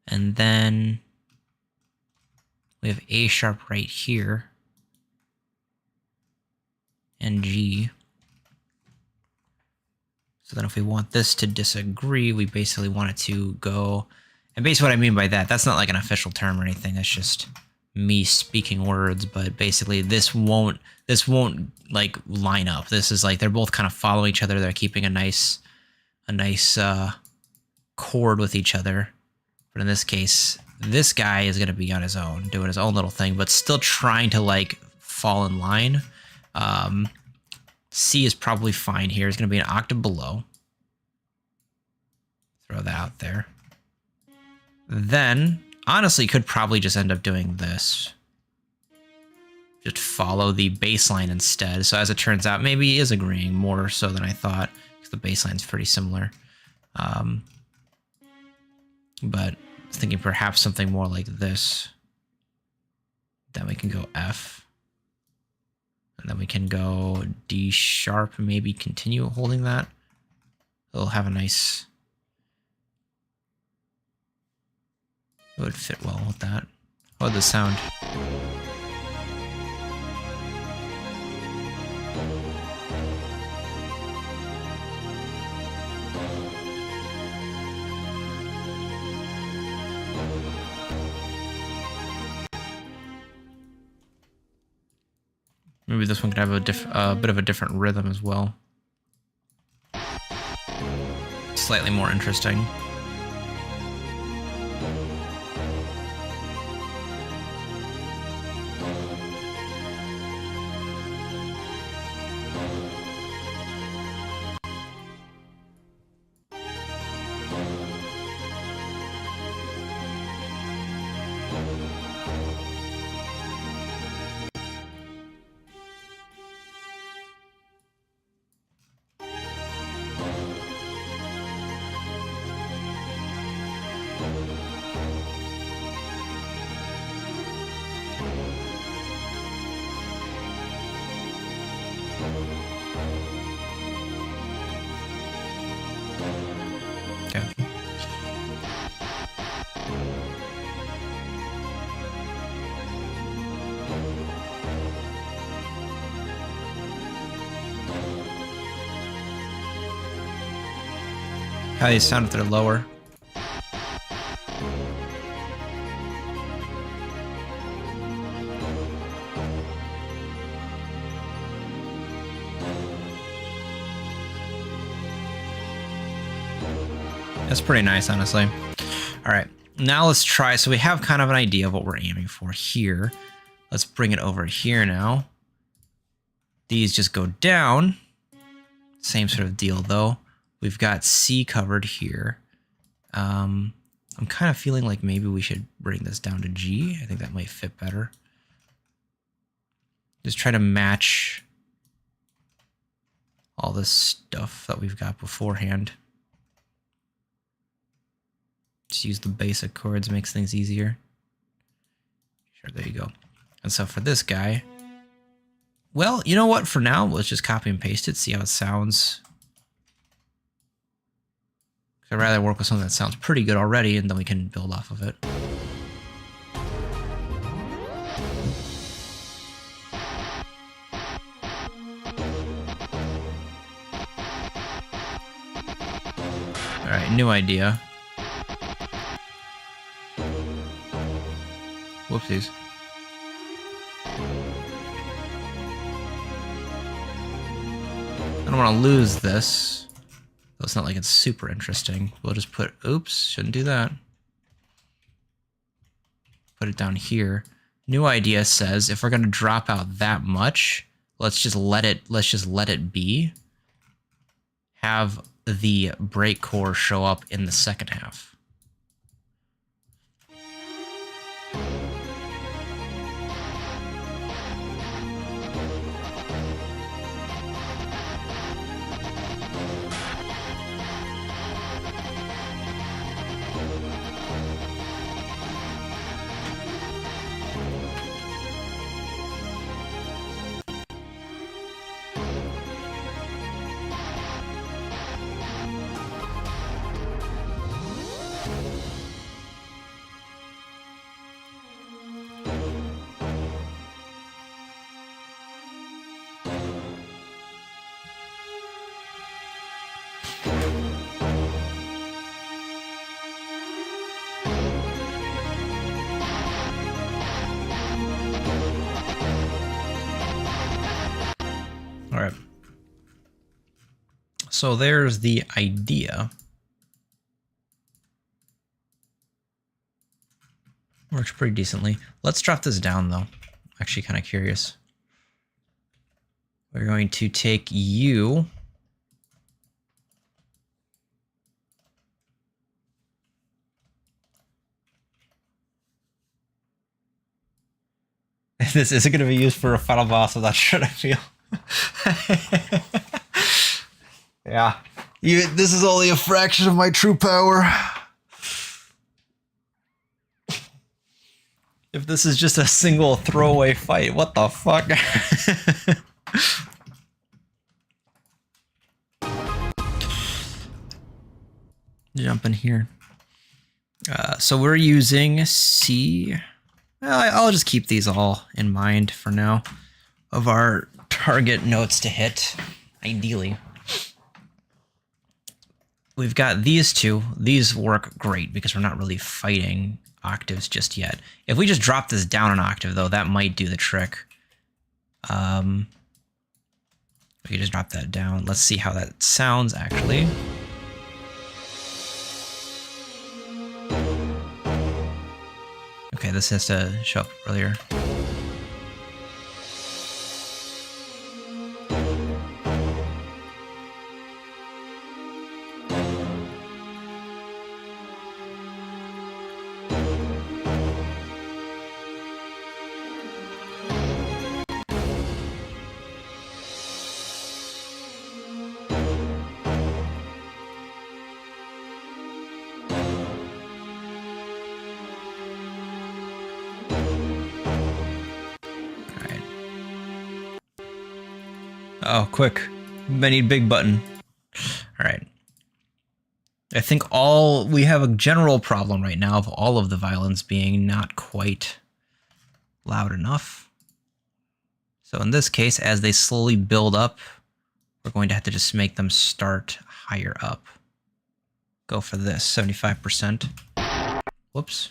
and then we have A sharp right here, and G. So then if we want this to disagree, we basically want it to go And basically what I mean by that, that's not like an official term or anything. That's just me speaking words. But basically this won't like line up. This is like they're both kind of following each other. They're keeping a nice chord with each other. But in this case, this guy is going to be on his own, doing his own little thing, but still trying to like fall in line. C is probably fine here. It's going to be an octave below. Throw that out there. Then, honestly, could probably just end up doing this. Just follow the bass line instead. So as it turns out, maybe he is agreeing more so than I thought, because the bass line's pretty similar. But I was thinking perhaps something more like this. Then we can go F. And then we can go D sharp, maybe continue holding that. It'll have a nice... It would fit well with that. How would this sound? Maybe this one could have a bit of a different rhythm as well. Slightly more interesting. Okay. How do you sound if they're lower? That's pretty nice, honestly. All right, now let's try. So we have kind of an idea of what we're aiming for here. Let's bring it over here now. These just go down. Same sort of deal though. We've got C covered here. I'm kind of feeling like maybe we should bring this down to G. I think that might fit better. Just try to match all this stuff that we've got beforehand. Just use the basic chords, makes things easier. Sure, there you go. And so for this guy, well, you know what? For now, let's just copy and paste it, see how it sounds. I'd rather work with something that sounds pretty good already, and then we can build off of it. All right, new idea. Whoopsies. I don't want to lose this. Though it's not like it's super interesting. We'll just put, oops, shouldn't do that. Put it down here. New idea says if we're going to drop out that much, let's just let it be. Have the break core show up in the second half. So there's the idea. Works pretty decently. Let's drop this down though. Actually kind of curious. We're going to take you. This isn't going to be used for a final boss, I'm not sure I feel. Yeah. This is only a fraction of my true power. If this is just a single throwaway fight, what the fuck? Jump in here. So we're using C. I'll just keep these all in mind for now of our target notes to hit, ideally. We've got these two. These work great because we're not really fighting octaves just yet. If we just drop this down an octave, though, that might do the trick. We can just drop that down. Let's see how that sounds, actually. Okay, this has to show up earlier. Oh, quick. Many big button. All right. I think we have a general problem right now of all of the violins being not quite loud enough. So in this case, as they slowly build up, we're going to have to just make them start higher up. Go for this, 75%. Whoops.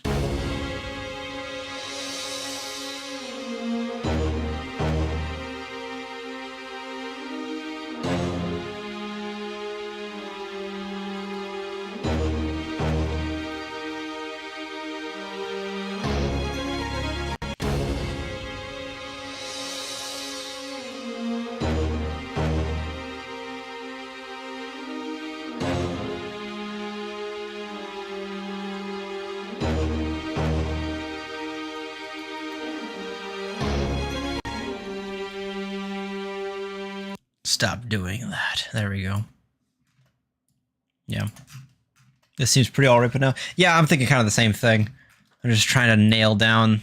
Stop doing that. There we go. Yeah. This seems pretty alright, but now. Yeah, I'm thinking kind of the same thing. I'm just trying to nail down.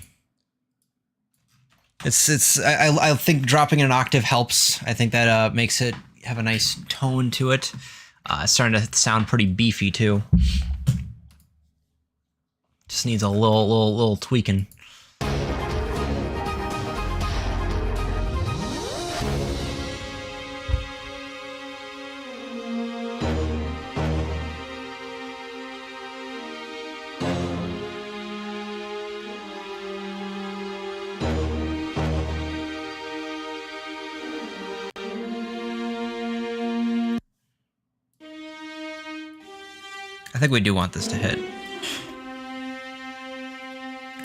I think dropping an octave helps. I think that makes it have a nice tone to it. It's starting to sound pretty beefy too. Just needs a little tweaking. I think we do want this to hit.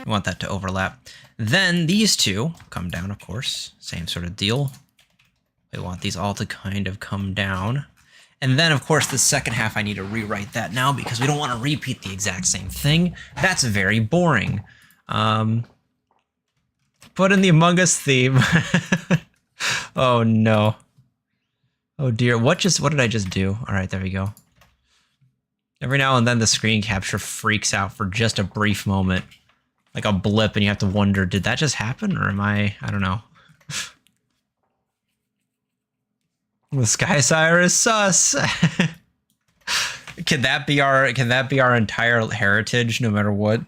We want that to overlap. Then these two come down, of course. Same sort of deal. We want these all to kind of come down. And then, of course, the second half, I need to rewrite that now because we don't want to repeat the exact same thing. That's very boring. Put in the Among Us theme. Oh, no. Oh, dear. What did I just do? All right, there we go. Every now and then the screen capture freaks out for just a brief moment. Like a blip, and you have to wonder, did that just happen? Or am I don't know. The Sky Sire is sus. Can that be our entire heritage, no matter what?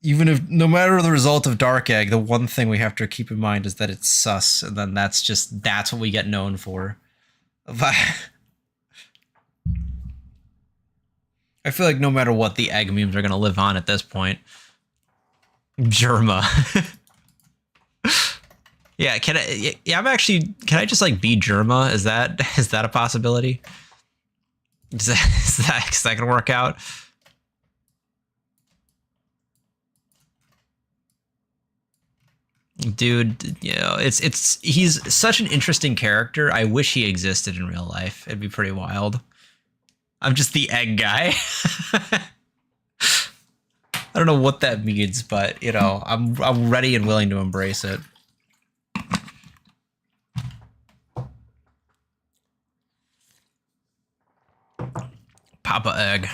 Even if, no matter the result of Dark Egg, the one thing we have to keep in mind is that it's sus, and then that's what we get known for. I feel like no matter what, the egg memes are gonna live on at this point. Germa. Yeah, can I just like be Germa? Is that a possibility? Is that gonna work out? Dude, you know, he's such an interesting character. I wish he existed in real life. It'd be pretty wild. I'm just the egg guy. I don't know what that means, but you know, I'm ready and willing to embrace it. Papa Egg.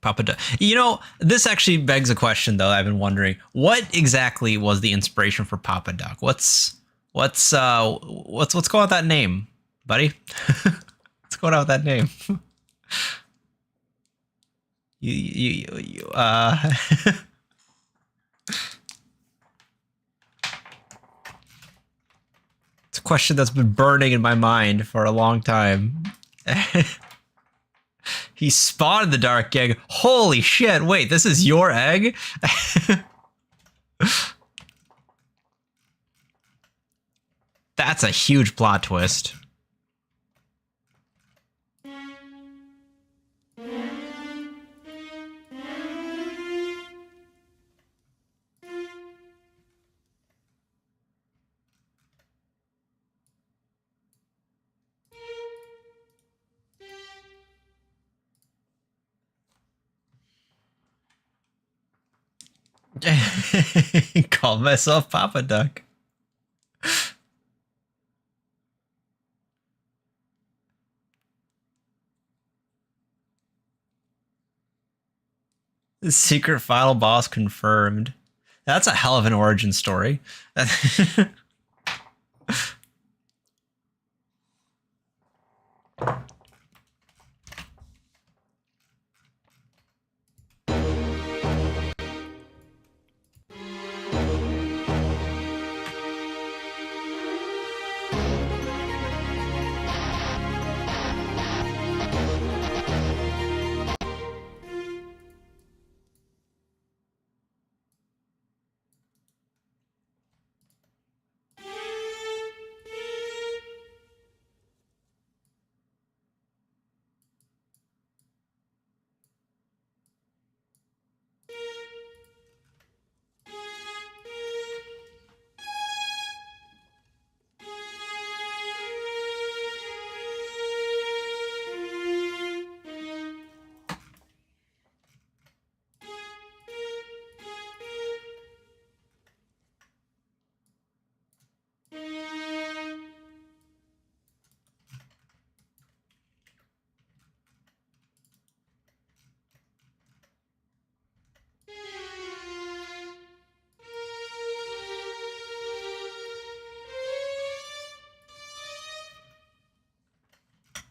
Papa Duck. You know, this actually begs a question though. I've been wondering, what exactly was the inspiration for Papa Duck? What's going on with that name, buddy? What's going on with that name? It's a question that's been burning in my mind for a long time. He spawned the dark egg. Holy shit, wait, this is your egg? That's a huge plot twist. Call myself Papa Duck. The secret final boss confirmed. That's a hell of an origin story.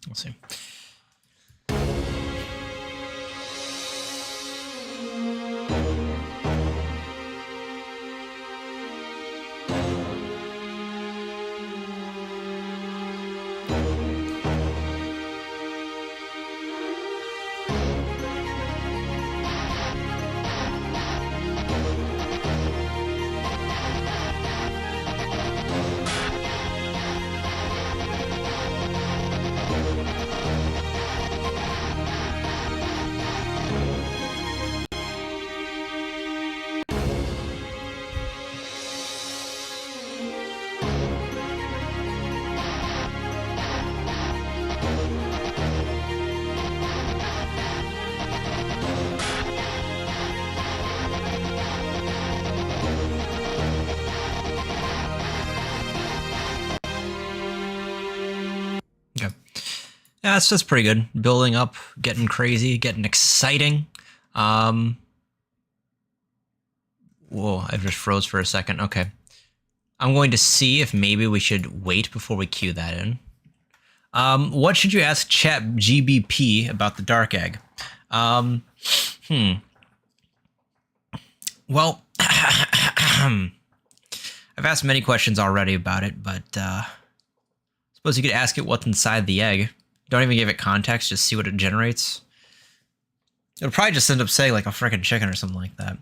We'll see. Okay. Yeah, that's pretty good. Building up, getting crazy, getting exciting. Whoa, I just froze for a second. Okay. I'm going to see if maybe we should wait before we cue that in. What should you ask ChatGPT about the dark egg? Well, I've asked many questions already about it, but suppose you could ask it what's inside the egg. Don't even give it context, just see what it generates. It'll probably just end up saying like a freaking chicken or something like that.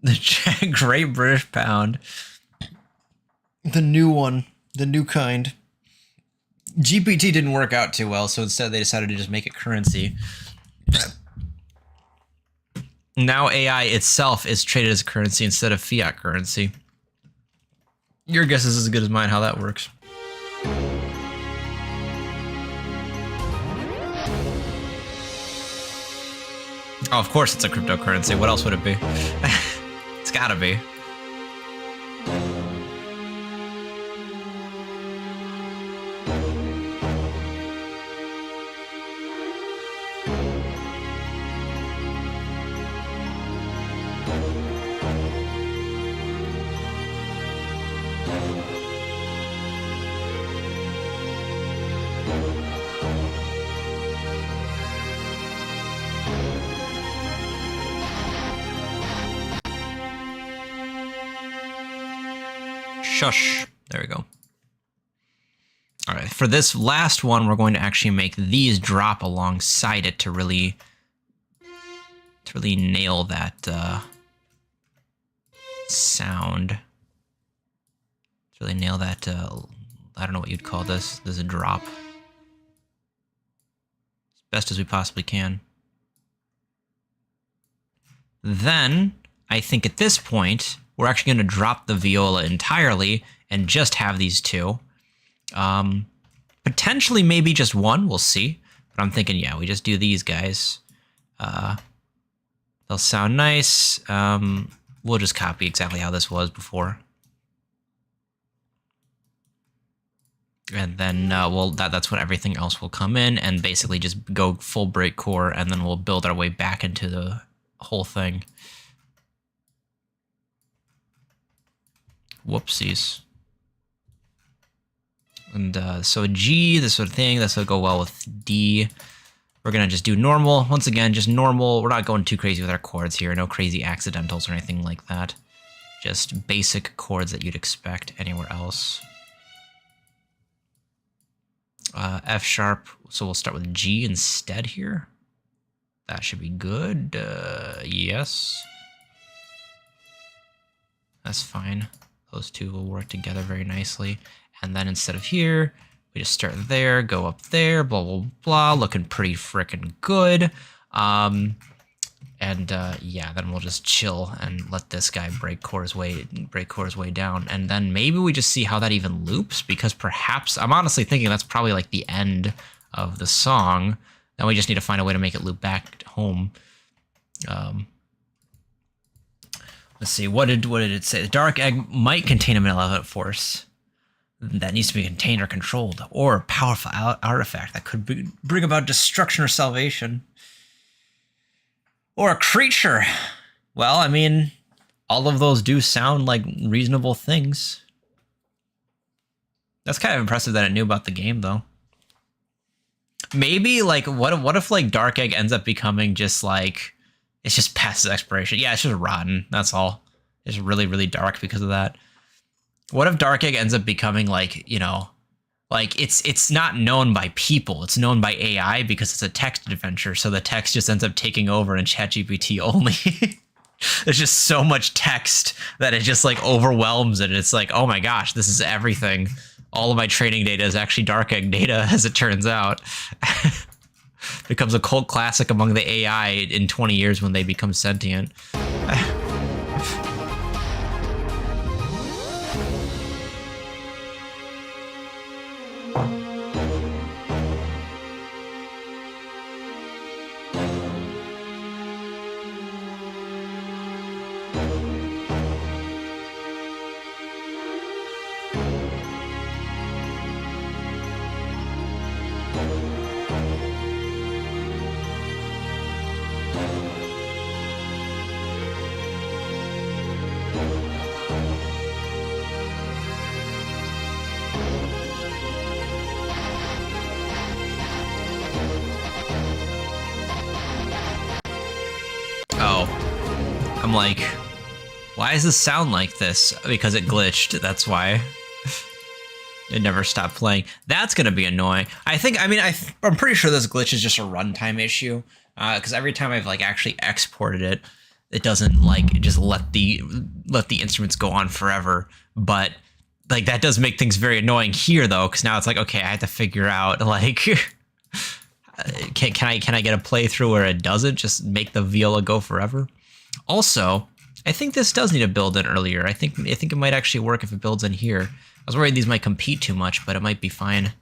The Great British Pound. The new one. The new kind. GPT didn't work out too well, so instead they decided to just make it currency. Now AI itself is traded as a currency instead of fiat currency. Your guess is as good as mine how that works. Oh, of course it's a cryptocurrency. What else would it be? It's gotta be. Shush. There we go. All right, for this last one, we're going to actually make these drop alongside it to really nail that sound. To really nail that, I don't know what you'd call this. There's a drop. As best as we possibly can. Then, I think at this point, we're actually going to drop the viola entirely and just have these two. Potentially maybe just one, we'll see. But I'm thinking, yeah, we just do these guys. They'll sound nice. We'll just copy exactly how this was before. And then that's when everything else will come in and basically just go full breakcore, and then we'll build our way back into the whole thing. Whoopsies. And so G, this sort of thing, this will go well with D. We're going to just do normal. Once again, just normal. We're not going too crazy with our chords here. No crazy accidentals or anything like that. Just basic chords that you'd expect anywhere else. F sharp, so we'll start with G instead here. That should be good. Yes. That's fine. Those two will work together very nicely. And then instead of here, we just start there, go up there, blah, blah, blah, looking pretty frickin' good. Yeah, then we'll just chill and let this guy break chords way down. And then maybe we just see how that even loops, because perhaps, I'm honestly thinking that's probably like the end of the song. Then we just need to find a way to make it loop back home. Let's see, what did it say? The dark egg might contain a malevolent force that needs to be contained or controlled, or a powerful artifact that could bring about destruction or salvation. Or a creature. Well, I mean, all of those do sound like reasonable things. That's kind of impressive that it knew about the game, though. Maybe, like, what if like, Dark Egg ends up becoming just, like, it's just past its expiration? Yeah, it's just rotten, that's all. It's really, really dark because of that. What if Dark Egg ends up becoming, like, you know, like, it's not known by people, it's known by AI because it's a text adventure, so the text just ends up taking over in ChatGPT only. There's just so much text that it just, like, overwhelms it. It's like, oh my gosh, this is everything. All of my training data is actually Dark Egg data, as it turns out. Becomes a cult classic among the AI in 20 years when they become sentient. I'm like, why does this sound like this? Because it glitched, that's why. It never stopped playing. That's gonna be annoying. I'm pretty sure this glitch is just a runtime issue. Because every time I've like actually exported it, it doesn't like just let the instruments go on forever. But like that does make things very annoying here though, because now it's like, okay, I have to figure out like can I get a playthrough where it doesn't just make the viola go forever? Also, I think this does need a build in earlier. I think it might actually work if it builds in here. I was worried these might compete too much, but it might be fine.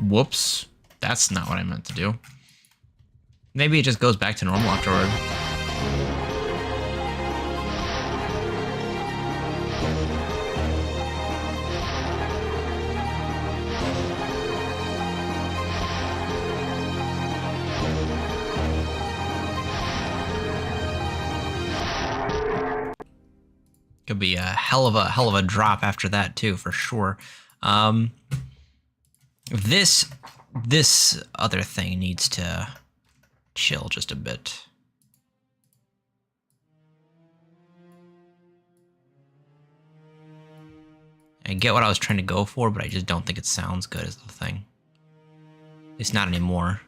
Whoops. That's not what I meant to do. Maybe it just goes back to normal afterward. Could be a hell of a drop after that too, for sure. This other thing needs to chill just a bit. I get what I was trying to go for, but I just don't think it sounds good as the thing. It's not anymore.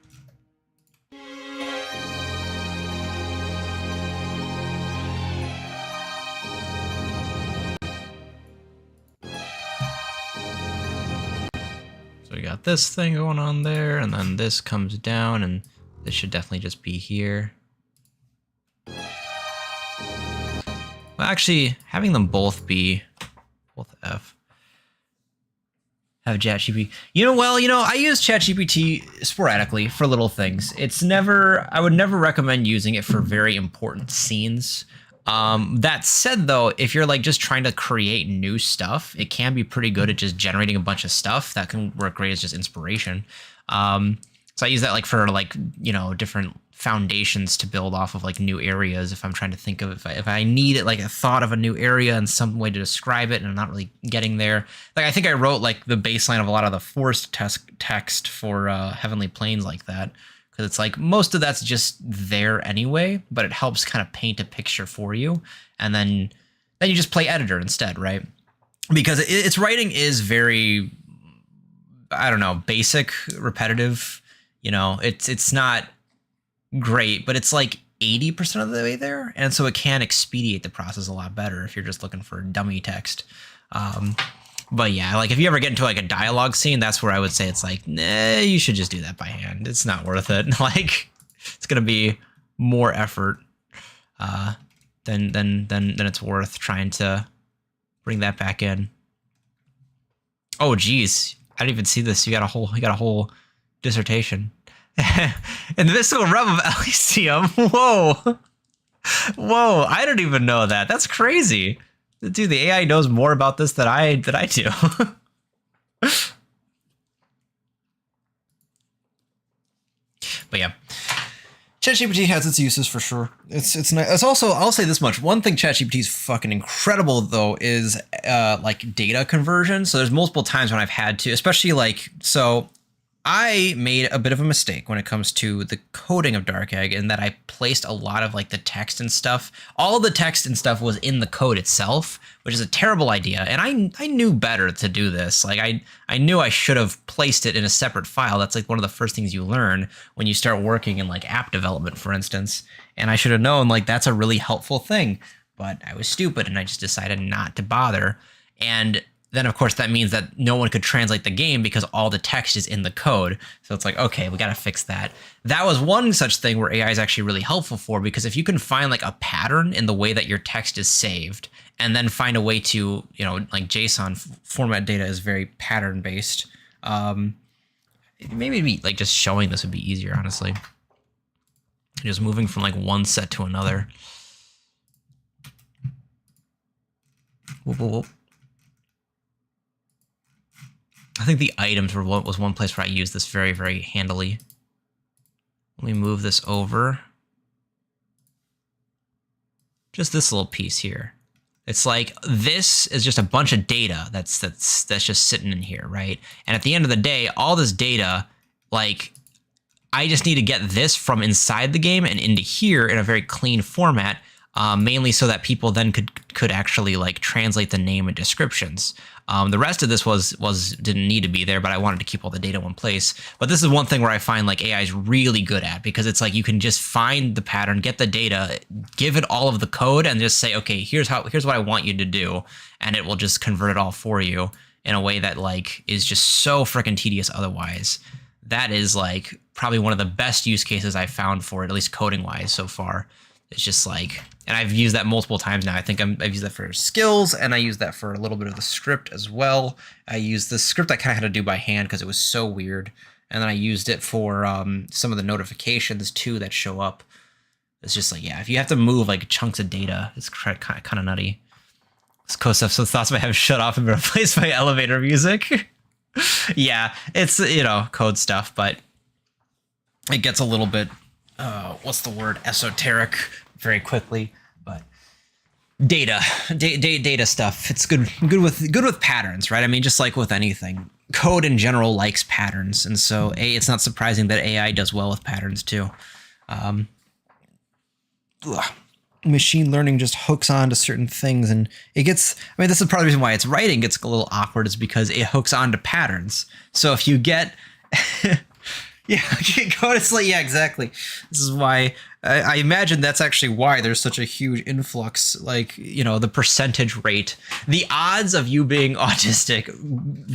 So we got this thing going on there, and then this comes down, and this should definitely just be here. Well, actually, having them both be both F. Have ChatGPT. I use ChatGPT sporadically for little things. I would never recommend using it for very important scenes. That said, though, if you're like just trying to create new stuff, it can be pretty good at just generating a bunch of stuff that can work great as just inspiration. So I use that like for like, different foundations to build off of like new areas. If I'm trying to think of if I need like a thought of a new area and some way to describe it and I'm not really getting there. Like I think I wrote like the baseline of a lot of the forced text for Heavenly Plains like that. Because it's like most of that's just there anyway, but it helps kind of paint a picture for you. And then you just play editor instead, right? Because its writing is very, I don't know, basic, repetitive. It's not great, but it's like 80% of the way there. And so it can expedite the process a lot better if you're just looking for dummy text. But yeah, like if you ever get into like a dialogue scene, that's where I would say it's like, nah, you should just do that by hand. It's not worth it. Like it's gonna be more effort than it's worth trying to bring that back in. Oh geez, I didn't even see this. You got a whole dissertation. In the mystical realm of Elysium. Whoa, I don't even know that. That's crazy. Dude, the AI knows more about this than I do. But yeah, ChatGPT has its uses for sure. It's nice. It's also, I'll say this much. One thing ChatGPT is fucking incredible though is like data conversion. So there's multiple times when I've had to, especially like, so I made a bit of a mistake when it comes to the coding of Dark Egg in that I placed a lot of like the text and stuff. All the text and stuff was in the code itself, which is a terrible idea. And I knew better to do this. Like I knew I should have placed it in a separate file. That's like one of the first things you learn when you start working in like app development, for instance. And I should have known like that's a really helpful thing, but I was stupid and I just decided not to bother. And then, of course, that means that no one could translate the game because all the text is in the code. So it's like, okay, we got to fix that. That was one such thing where AI is actually really helpful for, because if you can find like a pattern in the way that your text is saved and then find a way to, like JSON format data is very pattern based. Maybe like just showing this would be easier, honestly. Just moving from like one set to another. Whoop, whoop, whoop. I think the items was one place where I used this very, very handily. Let me move this over. Just this little piece here. It's like this is just a bunch of data that's just sitting in here, right? And at the end of the day, all this data, like I just need to get this from inside the game and into here in a very clean format. mainly so that people then could actually like translate the name and descriptions. The rest of this was didn't need to be there, but I wanted to keep all the data in one place. But this is one thing where I find like AI is really good at, because it's like you can just find the pattern, get the data, give it all of the code, and just say, okay, here's what I want you to do, and it will just convert it all for you in a way that like is just so freaking tedious otherwise. That is like probably one of the best use cases I've found for it, at least coding wise so far. It's just like, and I've used that multiple times now. I think I've used that for skills, and I used that for a little bit of the script as well. I used the script I kind of had to do by hand because it was so weird. And then I used it for some of the notifications too that show up. It's just like, yeah, if you have to move like chunks of data, it's kind of nutty. This code stuff, so thoughts might have shut off and been replaced by elevator music. Yeah, it's, you know, code stuff, but it gets a little bit, what's the word, esoteric very quickly. But data stuff, it's good with patterns, right? I mean, just like with anything, code in general likes patterns, and so it's not surprising that AI does well with patterns too. Machine learning just hooks on to certain things, and it gets, I mean, this is part of the reason why its writing gets a little awkward, is because it hooks on to patterns. So if you get yeah, code, it's like, yeah, exactly. This is why I imagine that's actually why there's such a huge influx, like, you know, the percentage rate, the odds of you being autistic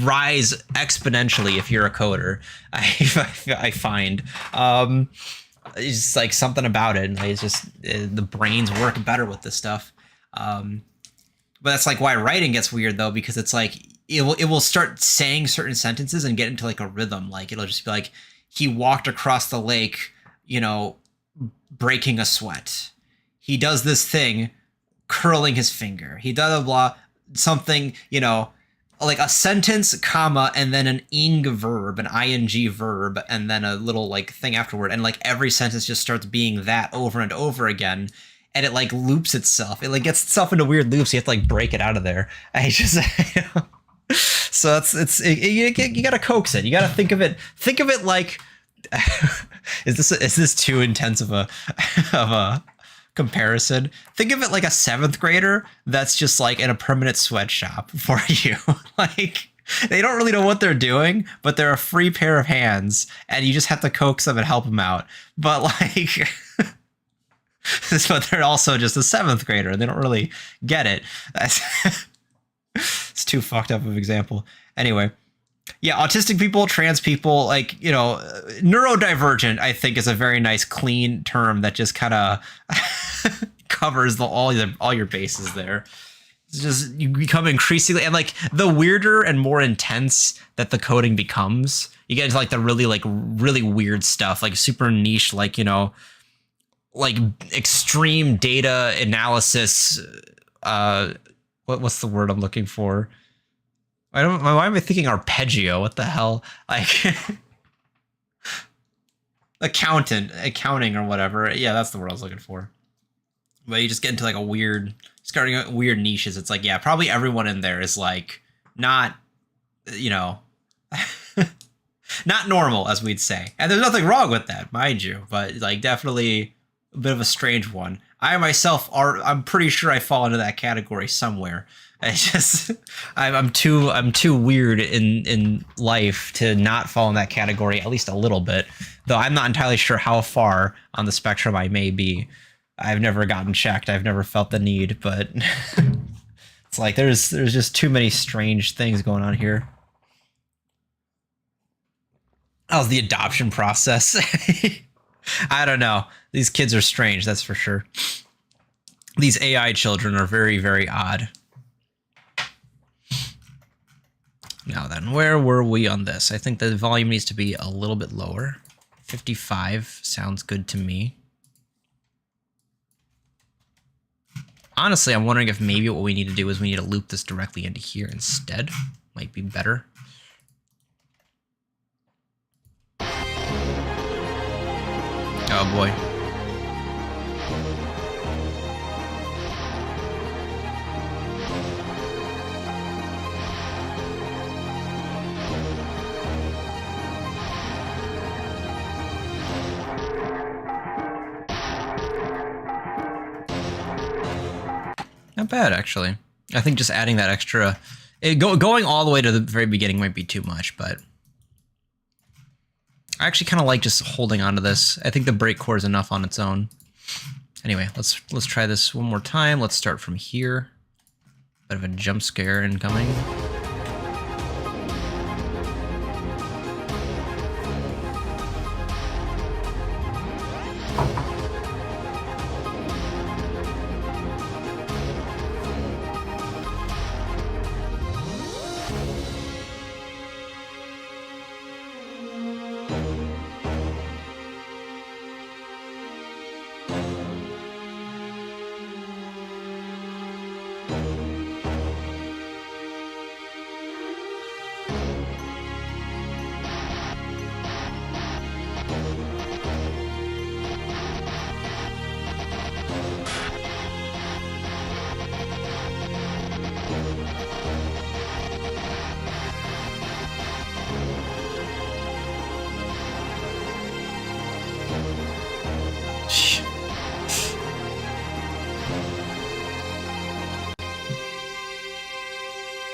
rise exponentially if you're a coder. I find it's just like something about it. It's just the brains work better with this stuff. But that's like why writing gets weird though, because it's like it will start saying certain sentences and get into like a rhythm. Like it'll just be like, he walked across the lake, you know, breaking a sweat. He does this thing, curling his finger. He does blah, something, you know, like a sentence, comma, and then an ing verb, an ing verb, and then a little like thing afterward. And like every sentence just starts being that over and over again. And it like loops itself. It like gets itself into weird loops. You have to like break it out of there. I just, you know. So you gotta coax it. You gotta think of it like, is this too intense of a comparison? Think of it like a 7th grader that's just like in a permanent sweatshop for you. Like they don't really know what they're doing, but they're a free pair of hands, and you just have to coax them and help them out. But like, but they're also just a 7th grader, and they don't really get it. It's too fucked up of an example. Anyway, yeah, autistic people, trans people, like, you know, neurodivergent, I think is a very nice, clean term that just kind of covers all your bases there. It's just, you become increasingly, and like the weirder and more intense that the coding becomes, you get into like the really weird stuff, like super niche, like, you know, like extreme data analysis, what's the word I'm looking for? Why am I thinking arpeggio? What the hell? Like accounting or whatever. Yeah, that's the word I was looking for. But you just get into like starting weird niches. It's like, yeah, probably everyone in there is like not, you know, not normal, as we'd say. And there's nothing wrong with that, mind you, but like definitely a bit of a strange one. I myself I'm pretty sure I fall into that category somewhere. It's just I'm too weird in life to not fall in that category, at least a little bit. Though I'm not entirely sure how far on the spectrum I may be. I've never gotten checked. I've never felt the need, but it's like there's just too many strange things going on here. How's the adoption process? I don't know. These kids are strange, that's for sure. These AI children are very, very odd. Now then, where were we on this? I think the volume needs to be a little bit lower. 55 sounds good to me. Honestly, I'm wondering if maybe what we need to do is we need to loop this directly into here instead. Might be better. Oh boy. Not bad, actually. I think just adding that extra... going all the way to the very beginning might be too much, but... I actually kind of like just holding on to this. I think the break chord is enough on its own. Anyway, let's try this one more time. Let's start from here. Bit of a jump scare incoming.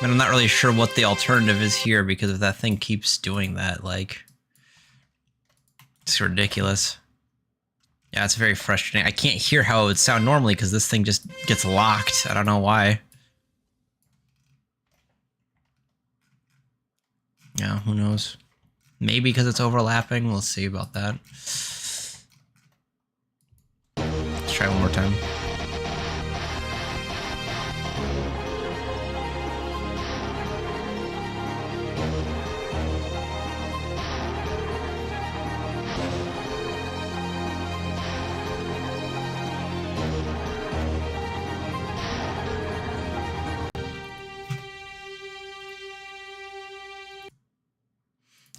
And I'm not really sure what the alternative is here, because if that thing keeps doing that, like, it's ridiculous. Yeah, it's very frustrating. I can't hear how it would sound normally because this thing just gets locked. I don't know why. Yeah, who knows? Maybe because it's overlapping. We'll see about that. Let's try one more time.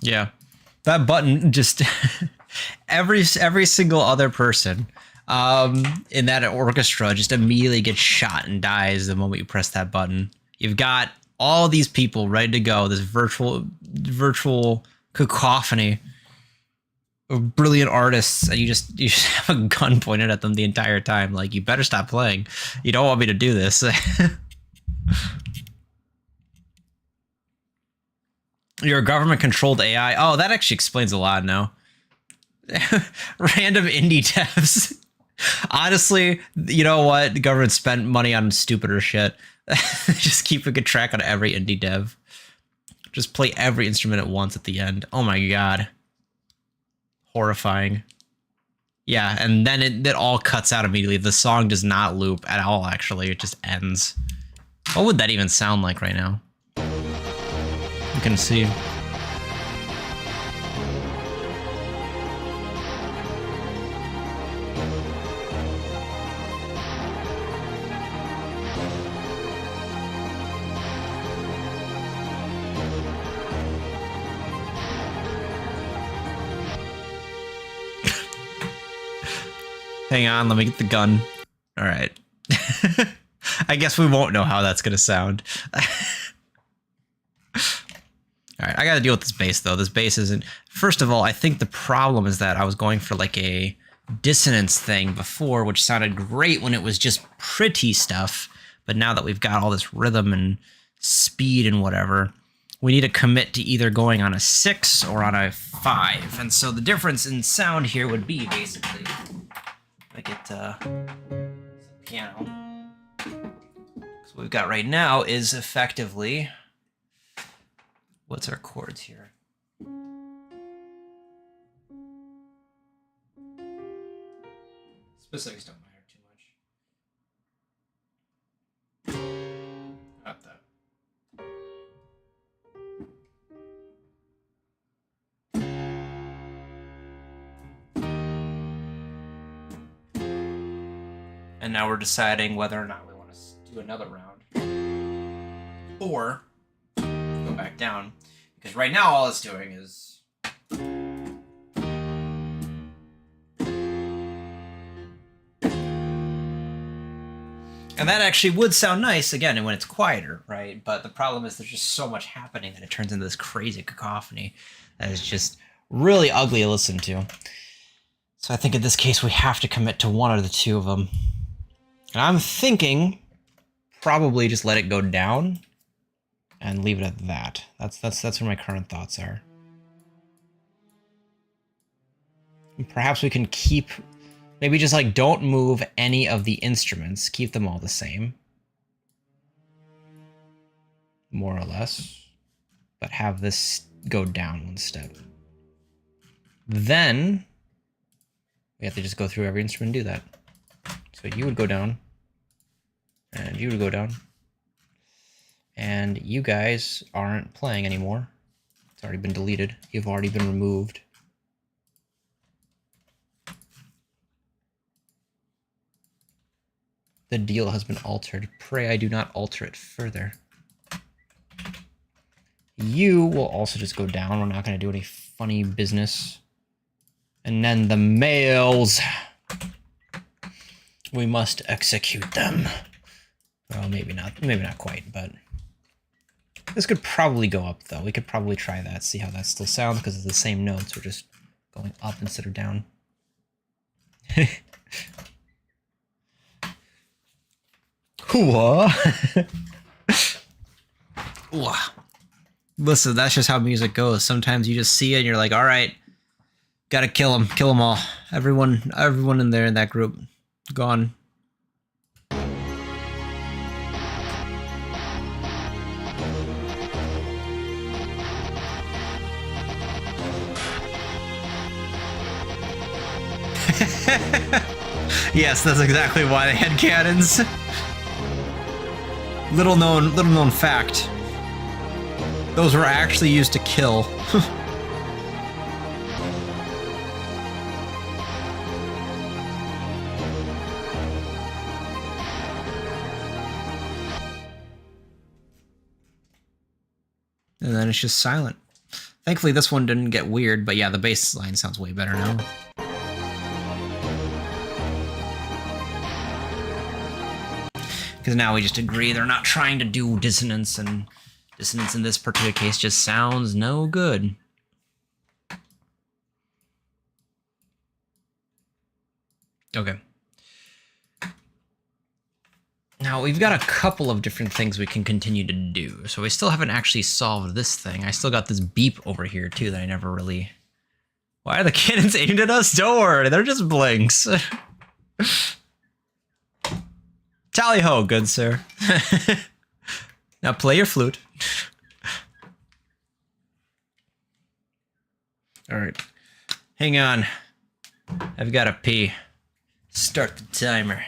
Yeah, that button just every single other person in that orchestra just immediately gets shot and dies the moment you press that button. You've got all these people ready to go, this virtual cacophony of brilliant artists, and you just have a gun pointed at them the entire time. Like, you better stop playing. You don't want me to do this. You're a government-controlled AI. Oh, that actually explains a lot now. Random indie devs. Honestly, you know what? The government spent money on stupider shit. Just keep a good track on every indie dev. Just play every instrument at once at the end. Oh my god. Horrifying. Yeah, and then it all cuts out immediately. The song does not loop at all, actually. It just ends. What would that even sound like right now? You can see. Hang on, let me get the gun. All right. I guess we won't know how that's gonna sound. All right, I gotta deal with this bass though. This bass isn't... First of all, I think the problem is that I was going for like a dissonance thing before, which sounded great when it was just pretty stuff. But now that we've got all this rhythm and speed and whatever, we need to commit to either going on a 6 or on a 5. And so the difference in sound here would be basically... If I get some piano. So what we've got right now is effectively... What's our chords here? Specifics don't matter too much. Not that. And now we're deciding whether or not we want to do another round. Or go back down. Because right now all it's doing is... And that actually would sound nice, again, when it's quieter, right? But the problem is there's just so much happening that it turns into this crazy cacophony that is just really ugly to listen to. So I think in this case we have to commit to one or the two of them. And I'm thinking probably just let it go down and leave it at that. That's where my current thoughts are. And perhaps we can keep, maybe just like don't move any of the instruments, keep them all the same. More or less. But have this go down one step. Then we have to just go through every instrument and do that. So you would go down. And you would go down. And you guys aren't playing anymore. It's already been deleted. You've already been removed. The deal has been altered. Pray I do not alter it further. You will also just go down. We're not going to do any funny business. And then the males. We must execute them. Well, maybe not quite, but this could probably go up, though. We could probably try that, see how that still sounds, because it's the same notes. We're just going up instead of down. Listen, that's just how music goes. Sometimes you just see it and you're like, all right, gotta kill them all. Everyone in there in that group, gone. Yes, that's exactly why they had cannons. Little known fact. Those were actually used to kill. And then it's just silent. Thankfully, this one didn't get weird, but yeah, the bass line sounds way better now. Because now we just agree they're not trying to do dissonance, and dissonance in this particular case just sounds no good. Okay. Now, we've got a couple of different things we can continue to do. So we still haven't actually solved this thing. I still got this beep over here, too, that I never really... Why are the cannons aimed at us? Don't worry, they're just blinks. Tally-ho, good sir. Now play your flute. Alright. Hang on. I've got to pee. Start the timer.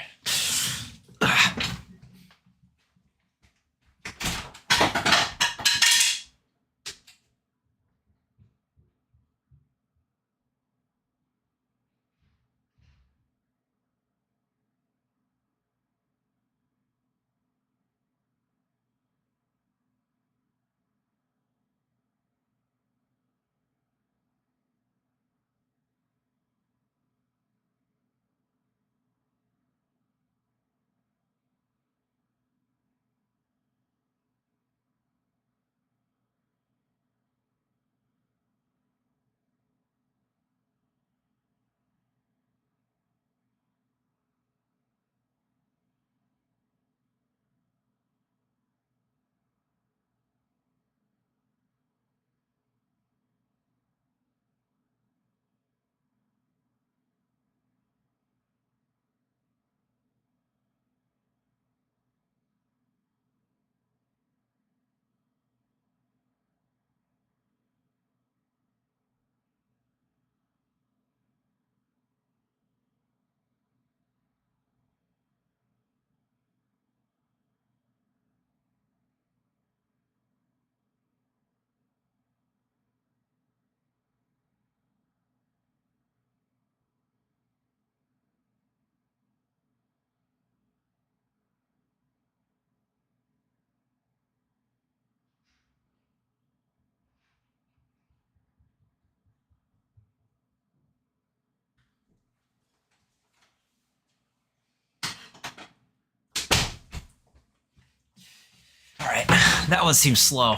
Alright, that one seems slow.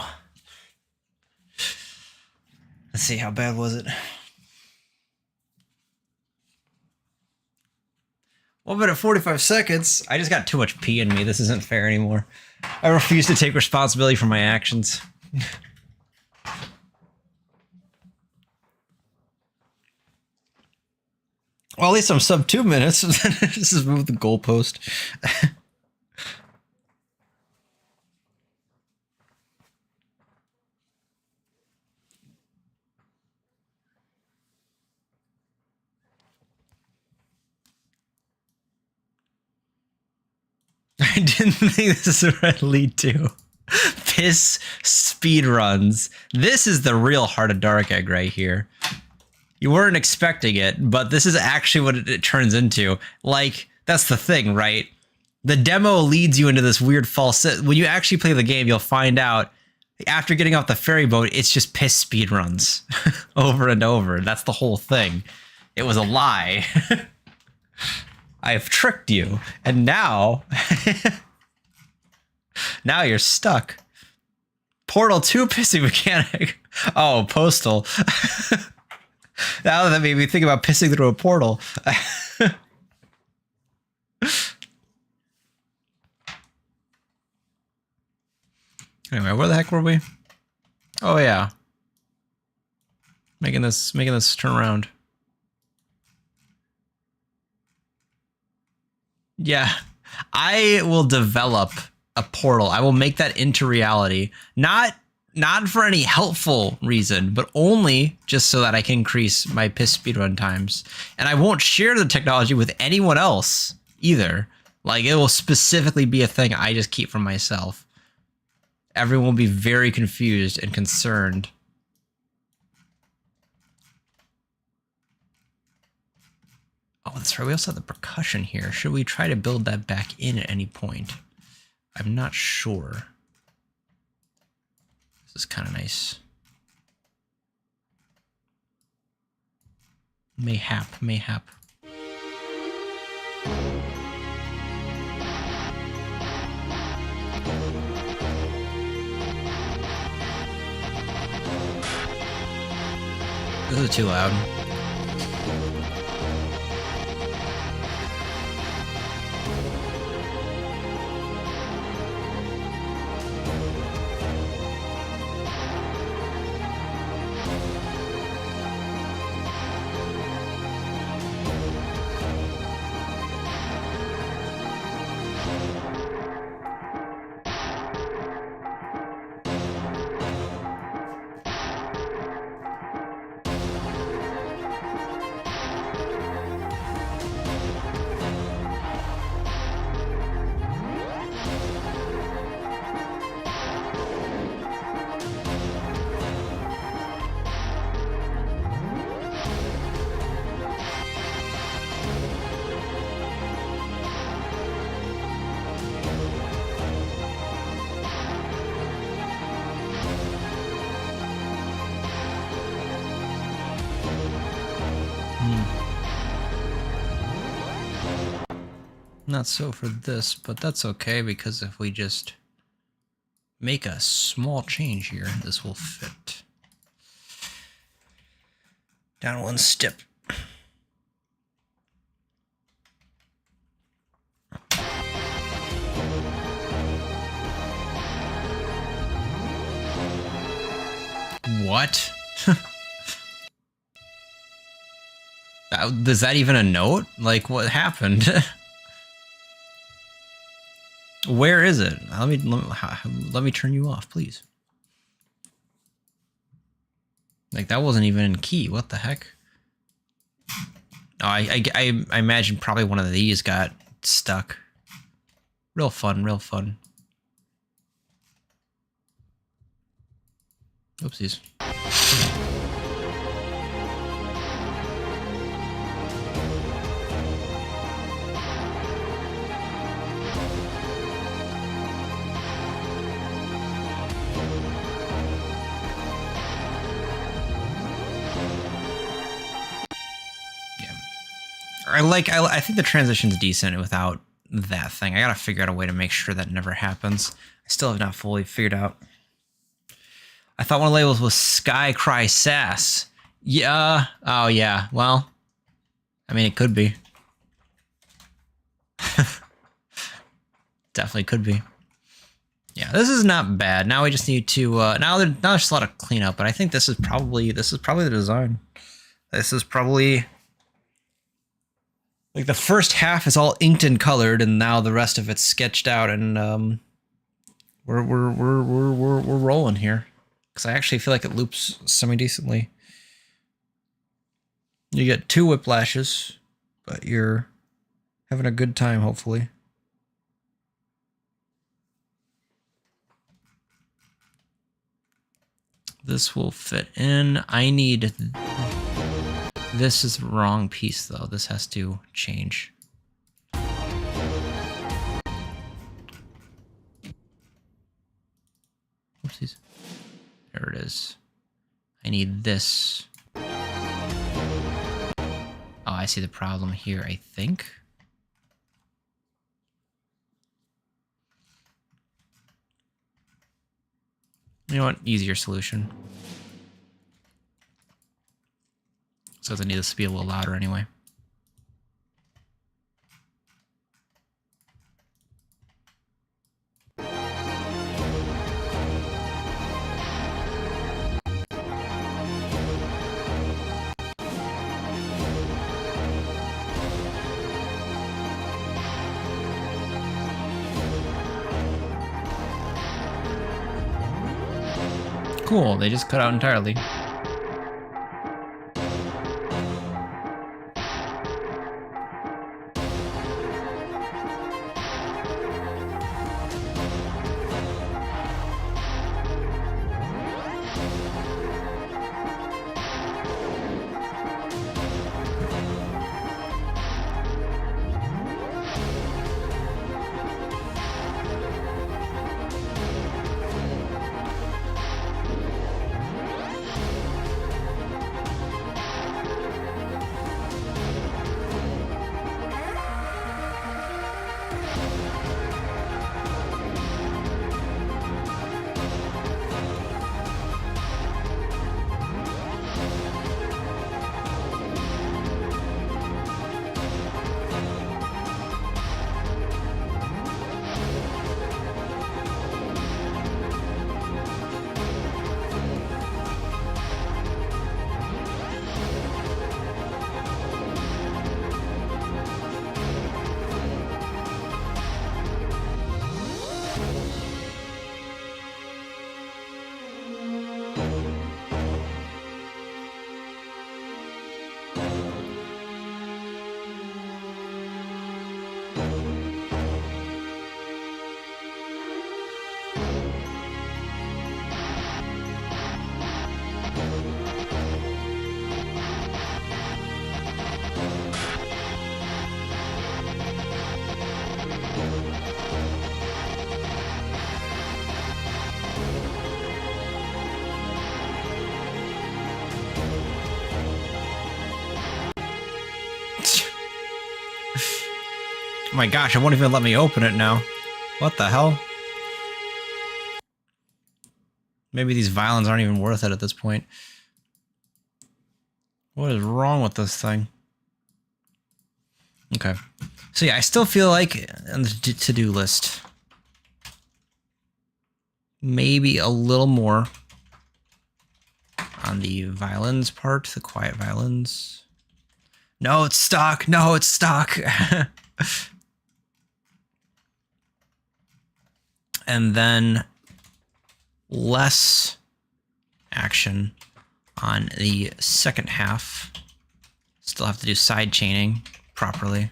Let's see, how bad was it? 1 minute 45 seconds. I just got too much pee in me. This isn't fair anymore. I refuse to take responsibility for my actions. Well, at least I'm sub 2 minutes. This is move the goalpost. I didn't think this is what I'd lead to. Piss speedruns. This is the real heart of Dark Egg right here. You weren't expecting it, but this is actually what it turns into. Like, that's the thing, right? The demo leads you into this weird false... When you actually play the game, you'll find out, after getting off the ferry boat, it's just piss speedruns. Over and over. That's the whole thing. It was a lie. I have tricked you. And now... now you're stuck. Portal 2 pissing mechanic. Oh, Postal. Now that made me think about pissing through a portal. Anyway, where the heck were we? Oh yeah. Making this turn around. Yeah. I will develop a portal. I will make that into reality. Not for any helpful reason, but only just so that I can increase my piss speedrun times. And I won't share the technology with anyone else either. Like, it will specifically be a thing I just keep for myself. Everyone will be very confused and concerned. Oh, that's right. We also have the percussion here. Should we try to build that back in at any point? I'm not sure. This is kind of nice. Mayhap. This is too loud. Not so for this, but that's okay, because if we just make a small change here, this will fit. Down one step. What? Is that even a note? Like, what happened? Where is it? Let me turn you off, please. Like, that wasn't even in key. What the heck? Oh, I imagine probably one of these got stuck. Real fun, real fun. Oopsies. I think the transition's decent without that thing. I gotta figure out a way to make sure that never happens. I still have not fully figured out. I thought one of the labels was Sky Cry Sass. Yeah. Oh, yeah. Well, I mean, it could be. Definitely could be. Yeah, this is not bad. Now we just need to now there's just a lot of cleanup, but I think this is probably the design. This is probably like the first half is all inked and colored, and now the rest of it's sketched out, and we're rolling here. Because I actually feel like it loops semi-decently. You get 2 whiplashes, but you're having a good time, hopefully. This will fit in. I need... This is the wrong piece, though. This has to change. Oopsies. There it is. I need this. Oh, I see the problem here, I think. You know what? Easier solution. So I need this to be a little louder anyway. Cool, they just cut out entirely. Oh my gosh, it won't even let me open it now. What the hell? Maybe these violins aren't even worth it at this point. What is wrong with this thing? Okay. So yeah, I still feel like on the to-do list, maybe a little more on the violins part, the quiet violins. No, it's stuck. No, it's stuck. And then less action on the second half. Still have to do side chaining properly.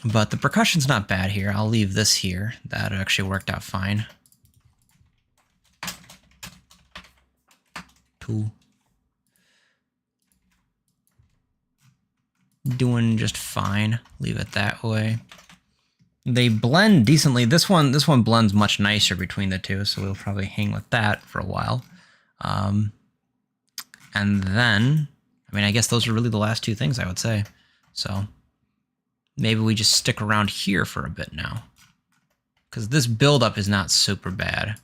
But the percussion's not bad here. I'll leave this here. That actually worked out fine. Cool. Doing just fine. Leave it that way. They blend decently. This one blends much nicer between the two, so we'll probably hang with that for a while. And then, I mean, I guess those are really the last two things I would say. So maybe we just stick around here for a bit now, because this buildup is not super bad.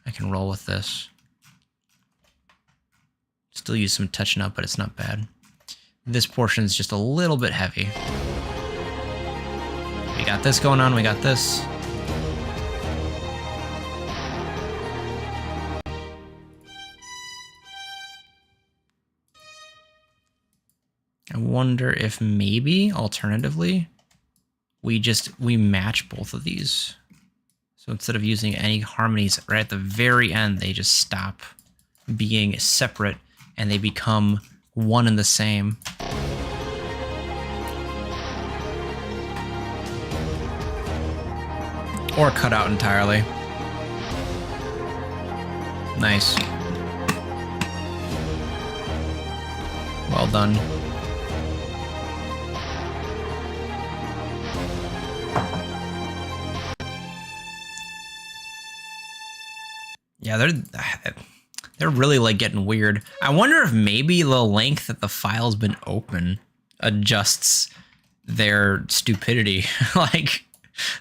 I can roll with this. Still use some touching up, but it's not bad. This portion is just a little bit heavy. got this going on, we got this. I wonder if maybe, alternatively, we match both of these. So instead of using any harmonies right at the very end, they just stop being separate and they become one and the same. Or cut out entirely. Nice. Well done. Yeah, they're really like getting weird. I wonder if maybe the length that the file's been open adjusts their stupidity. Like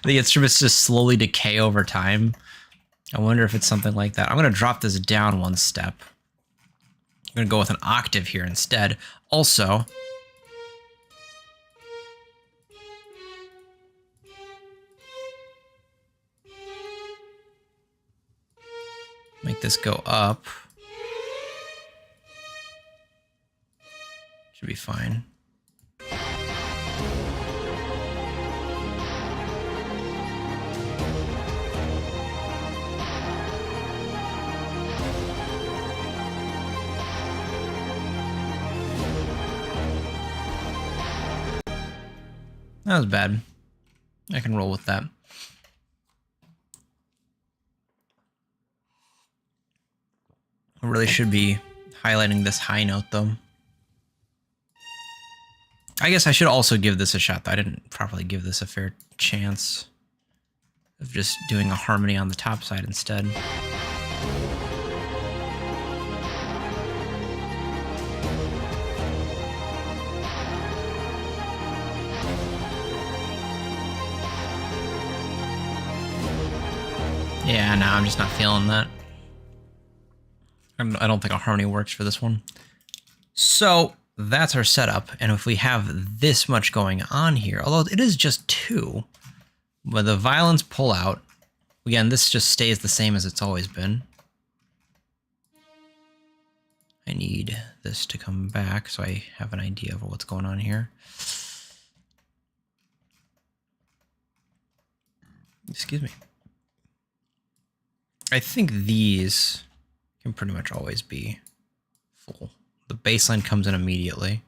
the instruments just slowly decay over time. I wonder if it's something like that. I'm gonna drop this down one step. I'm gonna go with an octave here instead. Also, make this go up. Should be fine. That was bad. I can roll with that. I really should be highlighting this high note, though. I guess I should also give this a shot, though. I didn't properly give this a fair chance of just doing a harmony on the top side instead. Yeah, no, I'm just not feeling that. I don't think a harmony works for this one. So that's our setup. And if we have this much going on here, although it is just 2, but the violins pull out. Again, this just stays the same as it's always been. I need this to come back so I have an idea of what's going on here. Excuse me. I think these can pretty much always be full. The bass line comes in immediately.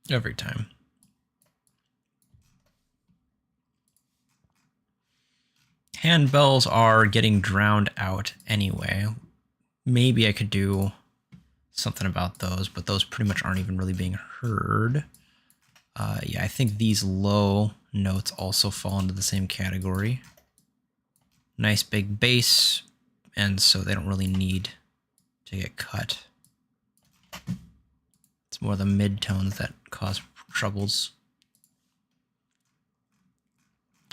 Every time. Handbells are getting drowned out anyway. Maybe I could do something about those, but those pretty much aren't even really being heard. Yeah, I think these low notes also fall into the same category. Nice big bass, and so they don't really need to get cut. It's more the mid-tones that cause troubles.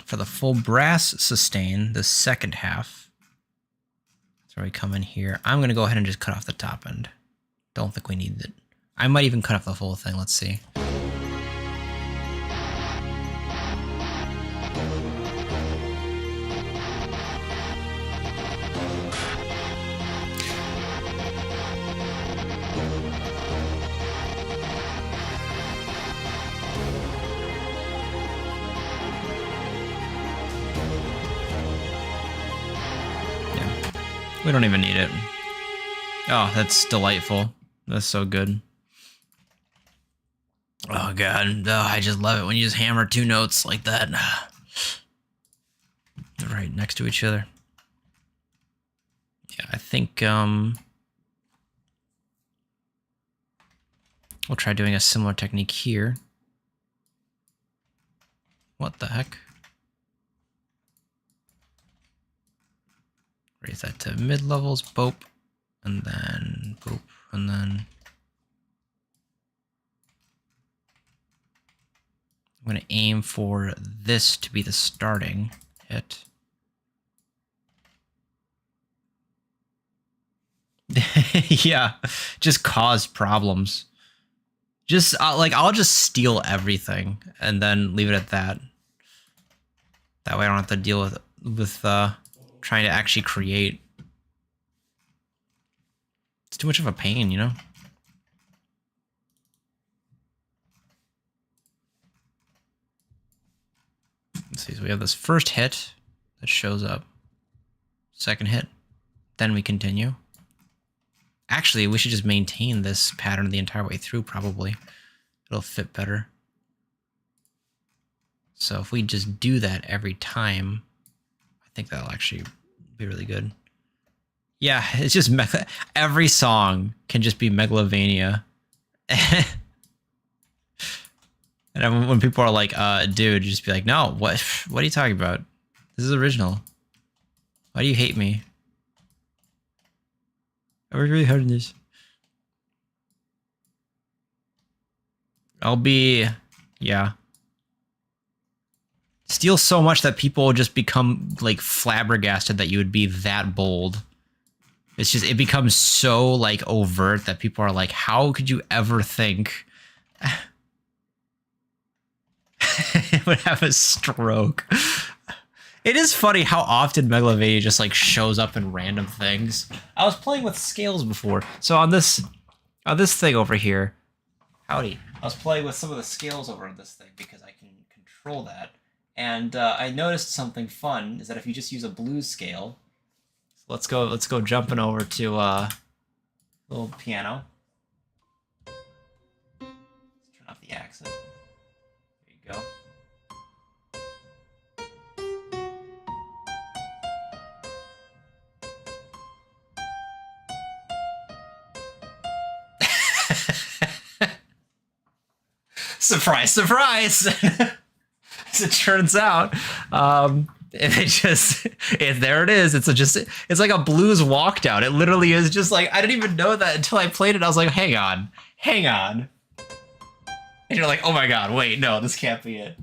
For the full brass sustain, the second half, that's where we come in here. I'm going to go ahead and just cut off the top end. Don't think we need it. I might even cut off the whole thing. Let's see. We don't even need it. Oh, that's delightful. That's so good. Oh god, oh, I just love it when you just hammer 2 notes like that. They're right next to each other. Yeah, I think we'll try doing a similar technique here. What the heck? Raise that to mid-levels, boop, and then boop, and then I'm going to aim for this to be the starting hit. Yeah, just cause problems. Just like I'll just steal everything and then leave it at that. That way I don't have to deal with trying to actually create. It's too much of a pain, you know? Let's see, so we have this first hit that shows up. Second hit. Then we continue. Actually, we should just maintain this pattern the entire way through, probably. It'll fit better. So if we just do that every time, I think that'll actually be really good. Yeah, it's just every song can just be Megalovania. And when people are like, dude, just be like, no, what are you talking about? This is original. Why do you hate me? I worked really hard on this. I'll be, yeah. Steal so much that people will just become like flabbergasted that you would be that bold. It's just, it becomes so like overt that people are like, how could you ever think it would have a stroke? It is funny how often Megalovania just like shows up in random things. I was playing with scales before. So on this thing over here, howdy. I was playing with some of the scales over on this thing because I can control that. And I noticed something fun is that if you just use a blues scale, let's go jumping over to little piano. Let's turn off the accent. There you go. Surprise, surprise! As it turns out, there it is. It's like a blues walk down. It literally is just like, I didn't even know that until I played it. I was like, hang on. And you're like, oh my god, wait, no, this can't be it.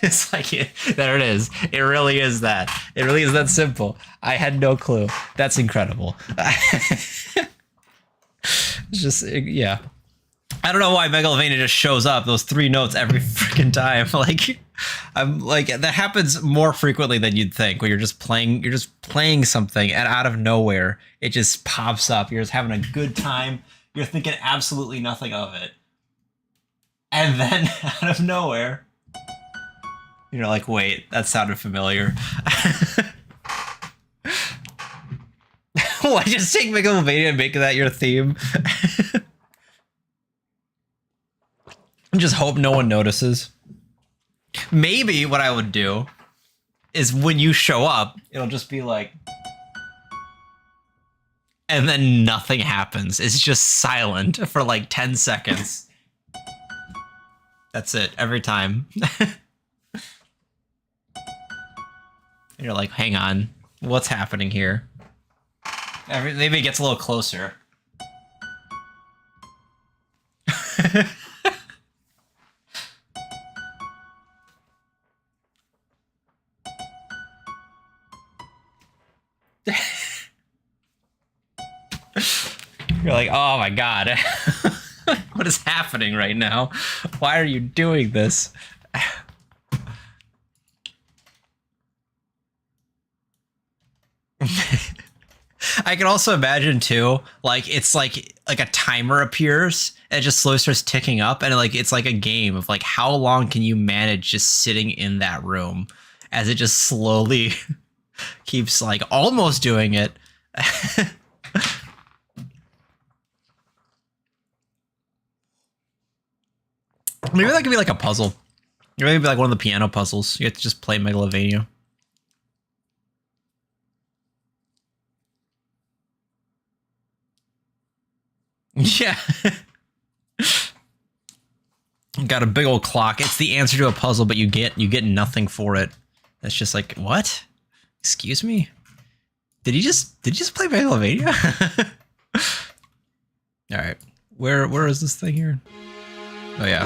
It's like, there it is. It really is that. It really is that simple. I had no clue. That's incredible. It's just, yeah. I don't know why Megalovania just shows up, those 3 notes every freaking time. Like, I'm like, that happens more frequently than you'd think, when you're just playing something and out of nowhere, it just pops up. You're just having a good time. You're thinking absolutely nothing of it. And then out of nowhere, you're like, wait, that sounded familiar. Why just take Megalovania and make that your theme? Just hope no one notices. Maybe what I would do is when you show up, it'll just be like, and then nothing happens. It's just silent for like 10 seconds. That's it, every time. And you're like, hang on, what's happening here? Maybe it gets a little closer. You're like, oh my god. What is happening right now? Why are you doing this? I can also imagine too, like it's like a timer appears and it just slowly starts ticking up, and like it's like a game of like how long can you manage just sitting in that room as it just slowly keeps like almost doing it. Maybe that could be like a puzzle. Maybe like one of the piano puzzles. You have to just play Megalovania. Yeah. Got a big old clock. It's the answer to a puzzle, but you get nothing for it. That's just like, what? Excuse me? Did you just play Megalovania? All right. Where is this thing here? Oh yeah.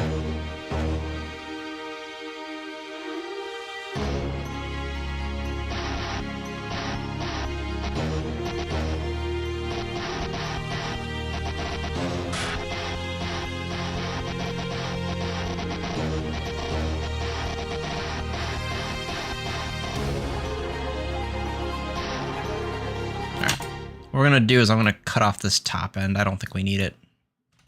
what we're gonna do is I'm gonna cut off this top end. I don't think we need it.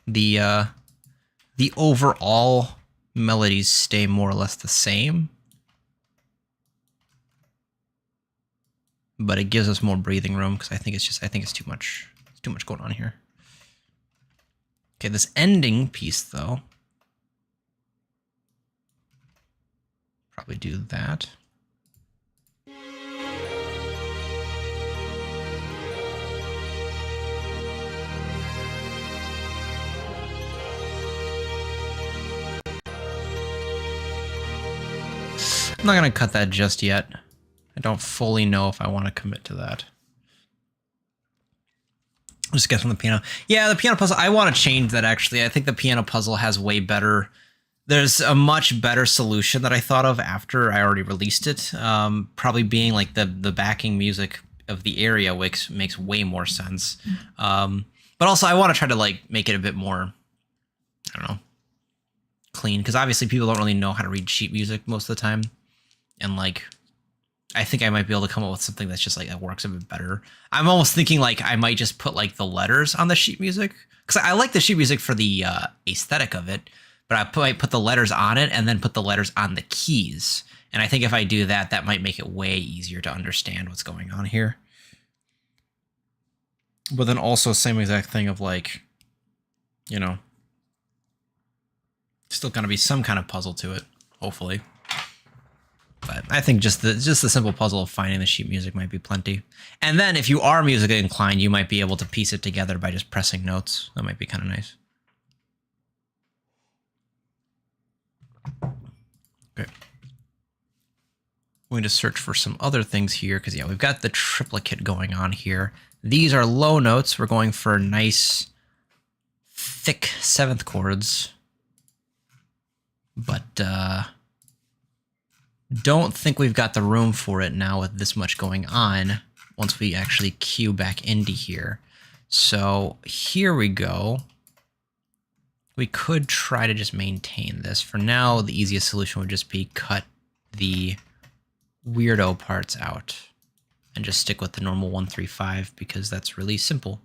The overall melodies stay more or less the same, but it gives us more breathing room because I think it's too much. It's too much going on here. Okay, this ending piece though, probably do that. I'm not gonna cut that just yet. I don't fully know if I want to commit to that. Just guess from the piano. Yeah, the piano puzzle, I want to change that actually. I think the piano puzzle has way better... There's a much better solution that I thought of after I already released it. Probably being like the backing music of the area makes way more sense. But also I want to try to like make it a bit more, I don't know, clean. Because obviously people don't really know how to read sheet music most of the time. And like, I think I might be able to come up with something that's just like, that works a bit better. I'm almost thinking like I might just put like the letters on the sheet music. Because I like the sheet music for the aesthetic of it. But I might put the letters on it and then put the letters on the keys. And I think if I do that, that might make it way easier to understand what's going on here. But then also same exact thing of like, you know, still gonna be some kind of puzzle to it, hopefully. But I think just the simple puzzle of finding the sheet music might be plenty. And then if you are musically inclined, you might be able to piece it together by just pressing notes. That might be kind of nice. Okay. I'm going to search for some other things here because, yeah, we've got the triplicate going on here. These are low notes. We're going for nice, thick seventh chords. But don't think we've got the room for it now with this much going on once we actually cue back into here. So here we go. We could try to just maintain this. For now, the easiest solution would just be cut the weirdo parts out and just stick with the normal 1-3-5 because that's really simple.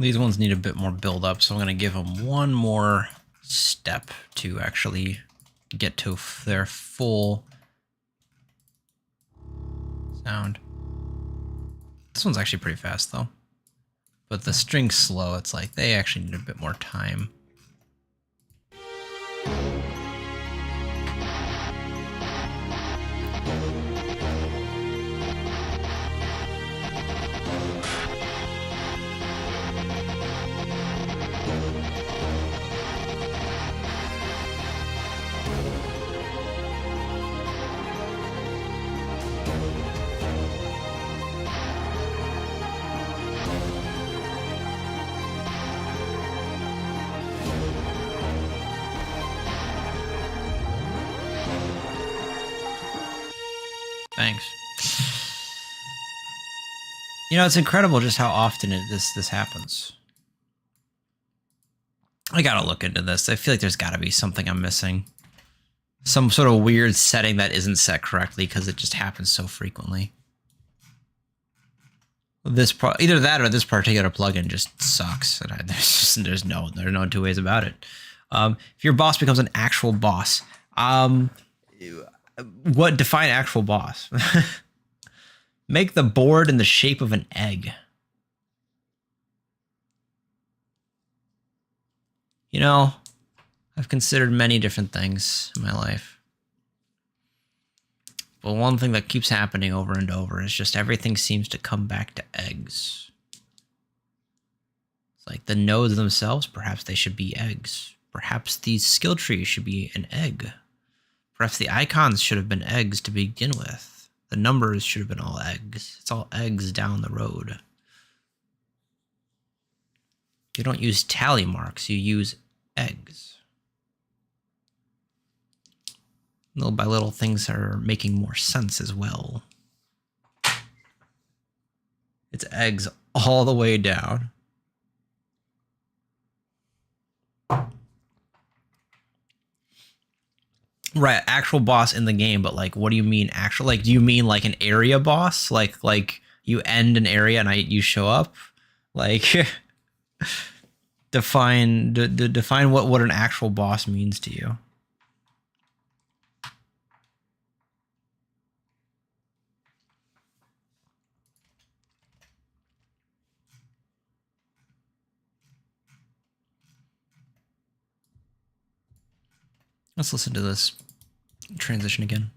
These ones need a bit more build up, so I'm going to give them one more step to actually get to their full sound. This one's actually pretty fast though. But the string's slow, it's like they actually need a bit more time. Thanks. You know, it's incredible just how often this happens. I gotta look into this. I feel like there's gotta be something I'm missing. Some sort of weird setting that isn't set correctly because it just happens so frequently. Either that or this particular plugin just sucks. And there's no two ways about it. If your boss becomes an actual boss, what define actual boss? Make the board in the shape of an egg. You know, I've considered many different things in my life. But one thing that keeps happening over and over is just everything seems to come back to eggs. It's like the nodes themselves, perhaps they should be eggs. Perhaps these skill trees should be an egg. Perhaps the icons should have been eggs to begin with. The numbers should have been all eggs. It's all eggs down the road. You don't use tally marks, you use eggs. Little by little, things are making more sense as well. It's eggs all the way down. Right, actual boss in the game, but like, what do you mean actual? Like, do you mean like an area boss? Like you end an area and you show up? Like, define what an actual boss means to you. Let's listen to this transition again.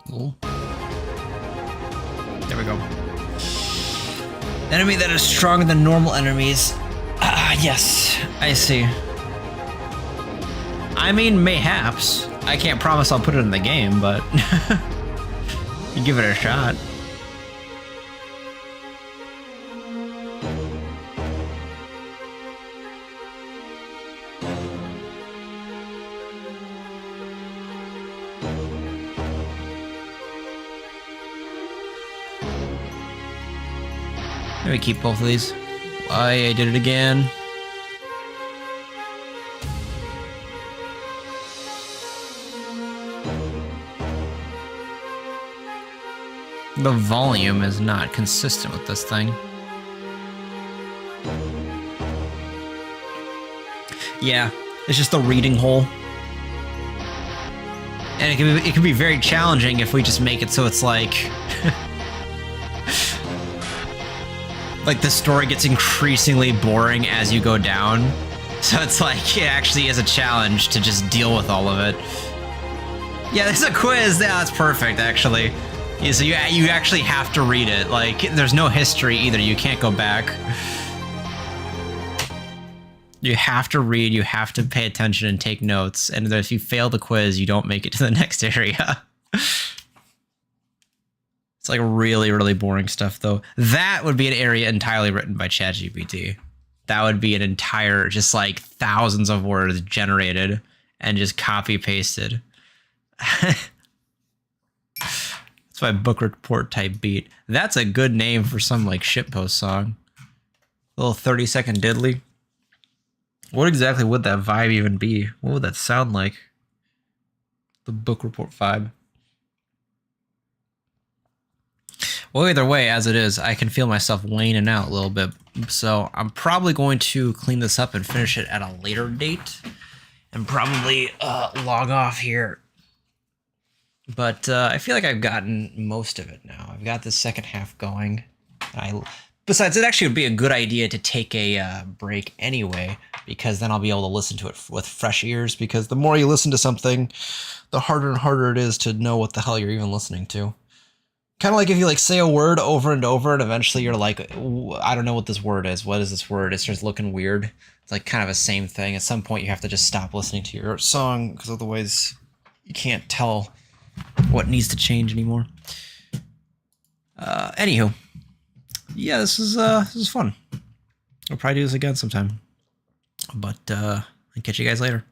Cool. There we go. Enemy that is stronger than normal enemies. Yes, I see. I mean, mayhaps. I can't promise I'll put it in the game, but you give it a shot. Let me keep both of these. I did it again. The volume is not consistent with this thing. Yeah, it's just the reading hole. And it can be very challenging if we just make it so it's like... like the story gets increasingly boring as you go down. So it's like, it actually is a challenge to just deal with all of it. Yeah, there's a quiz. Yeah, that's perfect, actually. Yeah, so you actually have to read it. Like, there's no history either. You can't go back. You have to read, you have to pay attention and take notes, and if you fail the quiz, you don't make it to the next area. It's like really, really boring stuff, though. That would be an area entirely written by ChatGPT. That would be an entire, just like thousands of words generated and just copy-pasted. That's my book report type beat. That's a good name for some like shitpost song. A little 30-second diddly. What exactly would that vibe even be? What would that sound like? The book report vibe. Well, either way, as it is, I can feel myself waning out a little bit. So I'm probably going to clean this up and finish it at a later date. And probably log off here. But I feel like I've gotten most of it now. I've got the second half going. Besides, it actually would be a good idea to take a break anyway, because then I'll be able to listen to it with fresh ears, because the more you listen to something, the harder and harder it is to know what the hell you're even listening to. Kind of like if you like say a word over and over and eventually you're like, I don't know what this word is. What is this word? It starts looking weird. It's like kind of the same thing. At some point you have to just stop listening to your song, because otherwise you can't tell what needs to change anymore. Anywho. Yeah, this is fun. I'll probably do this again sometime. But I'll catch you guys later.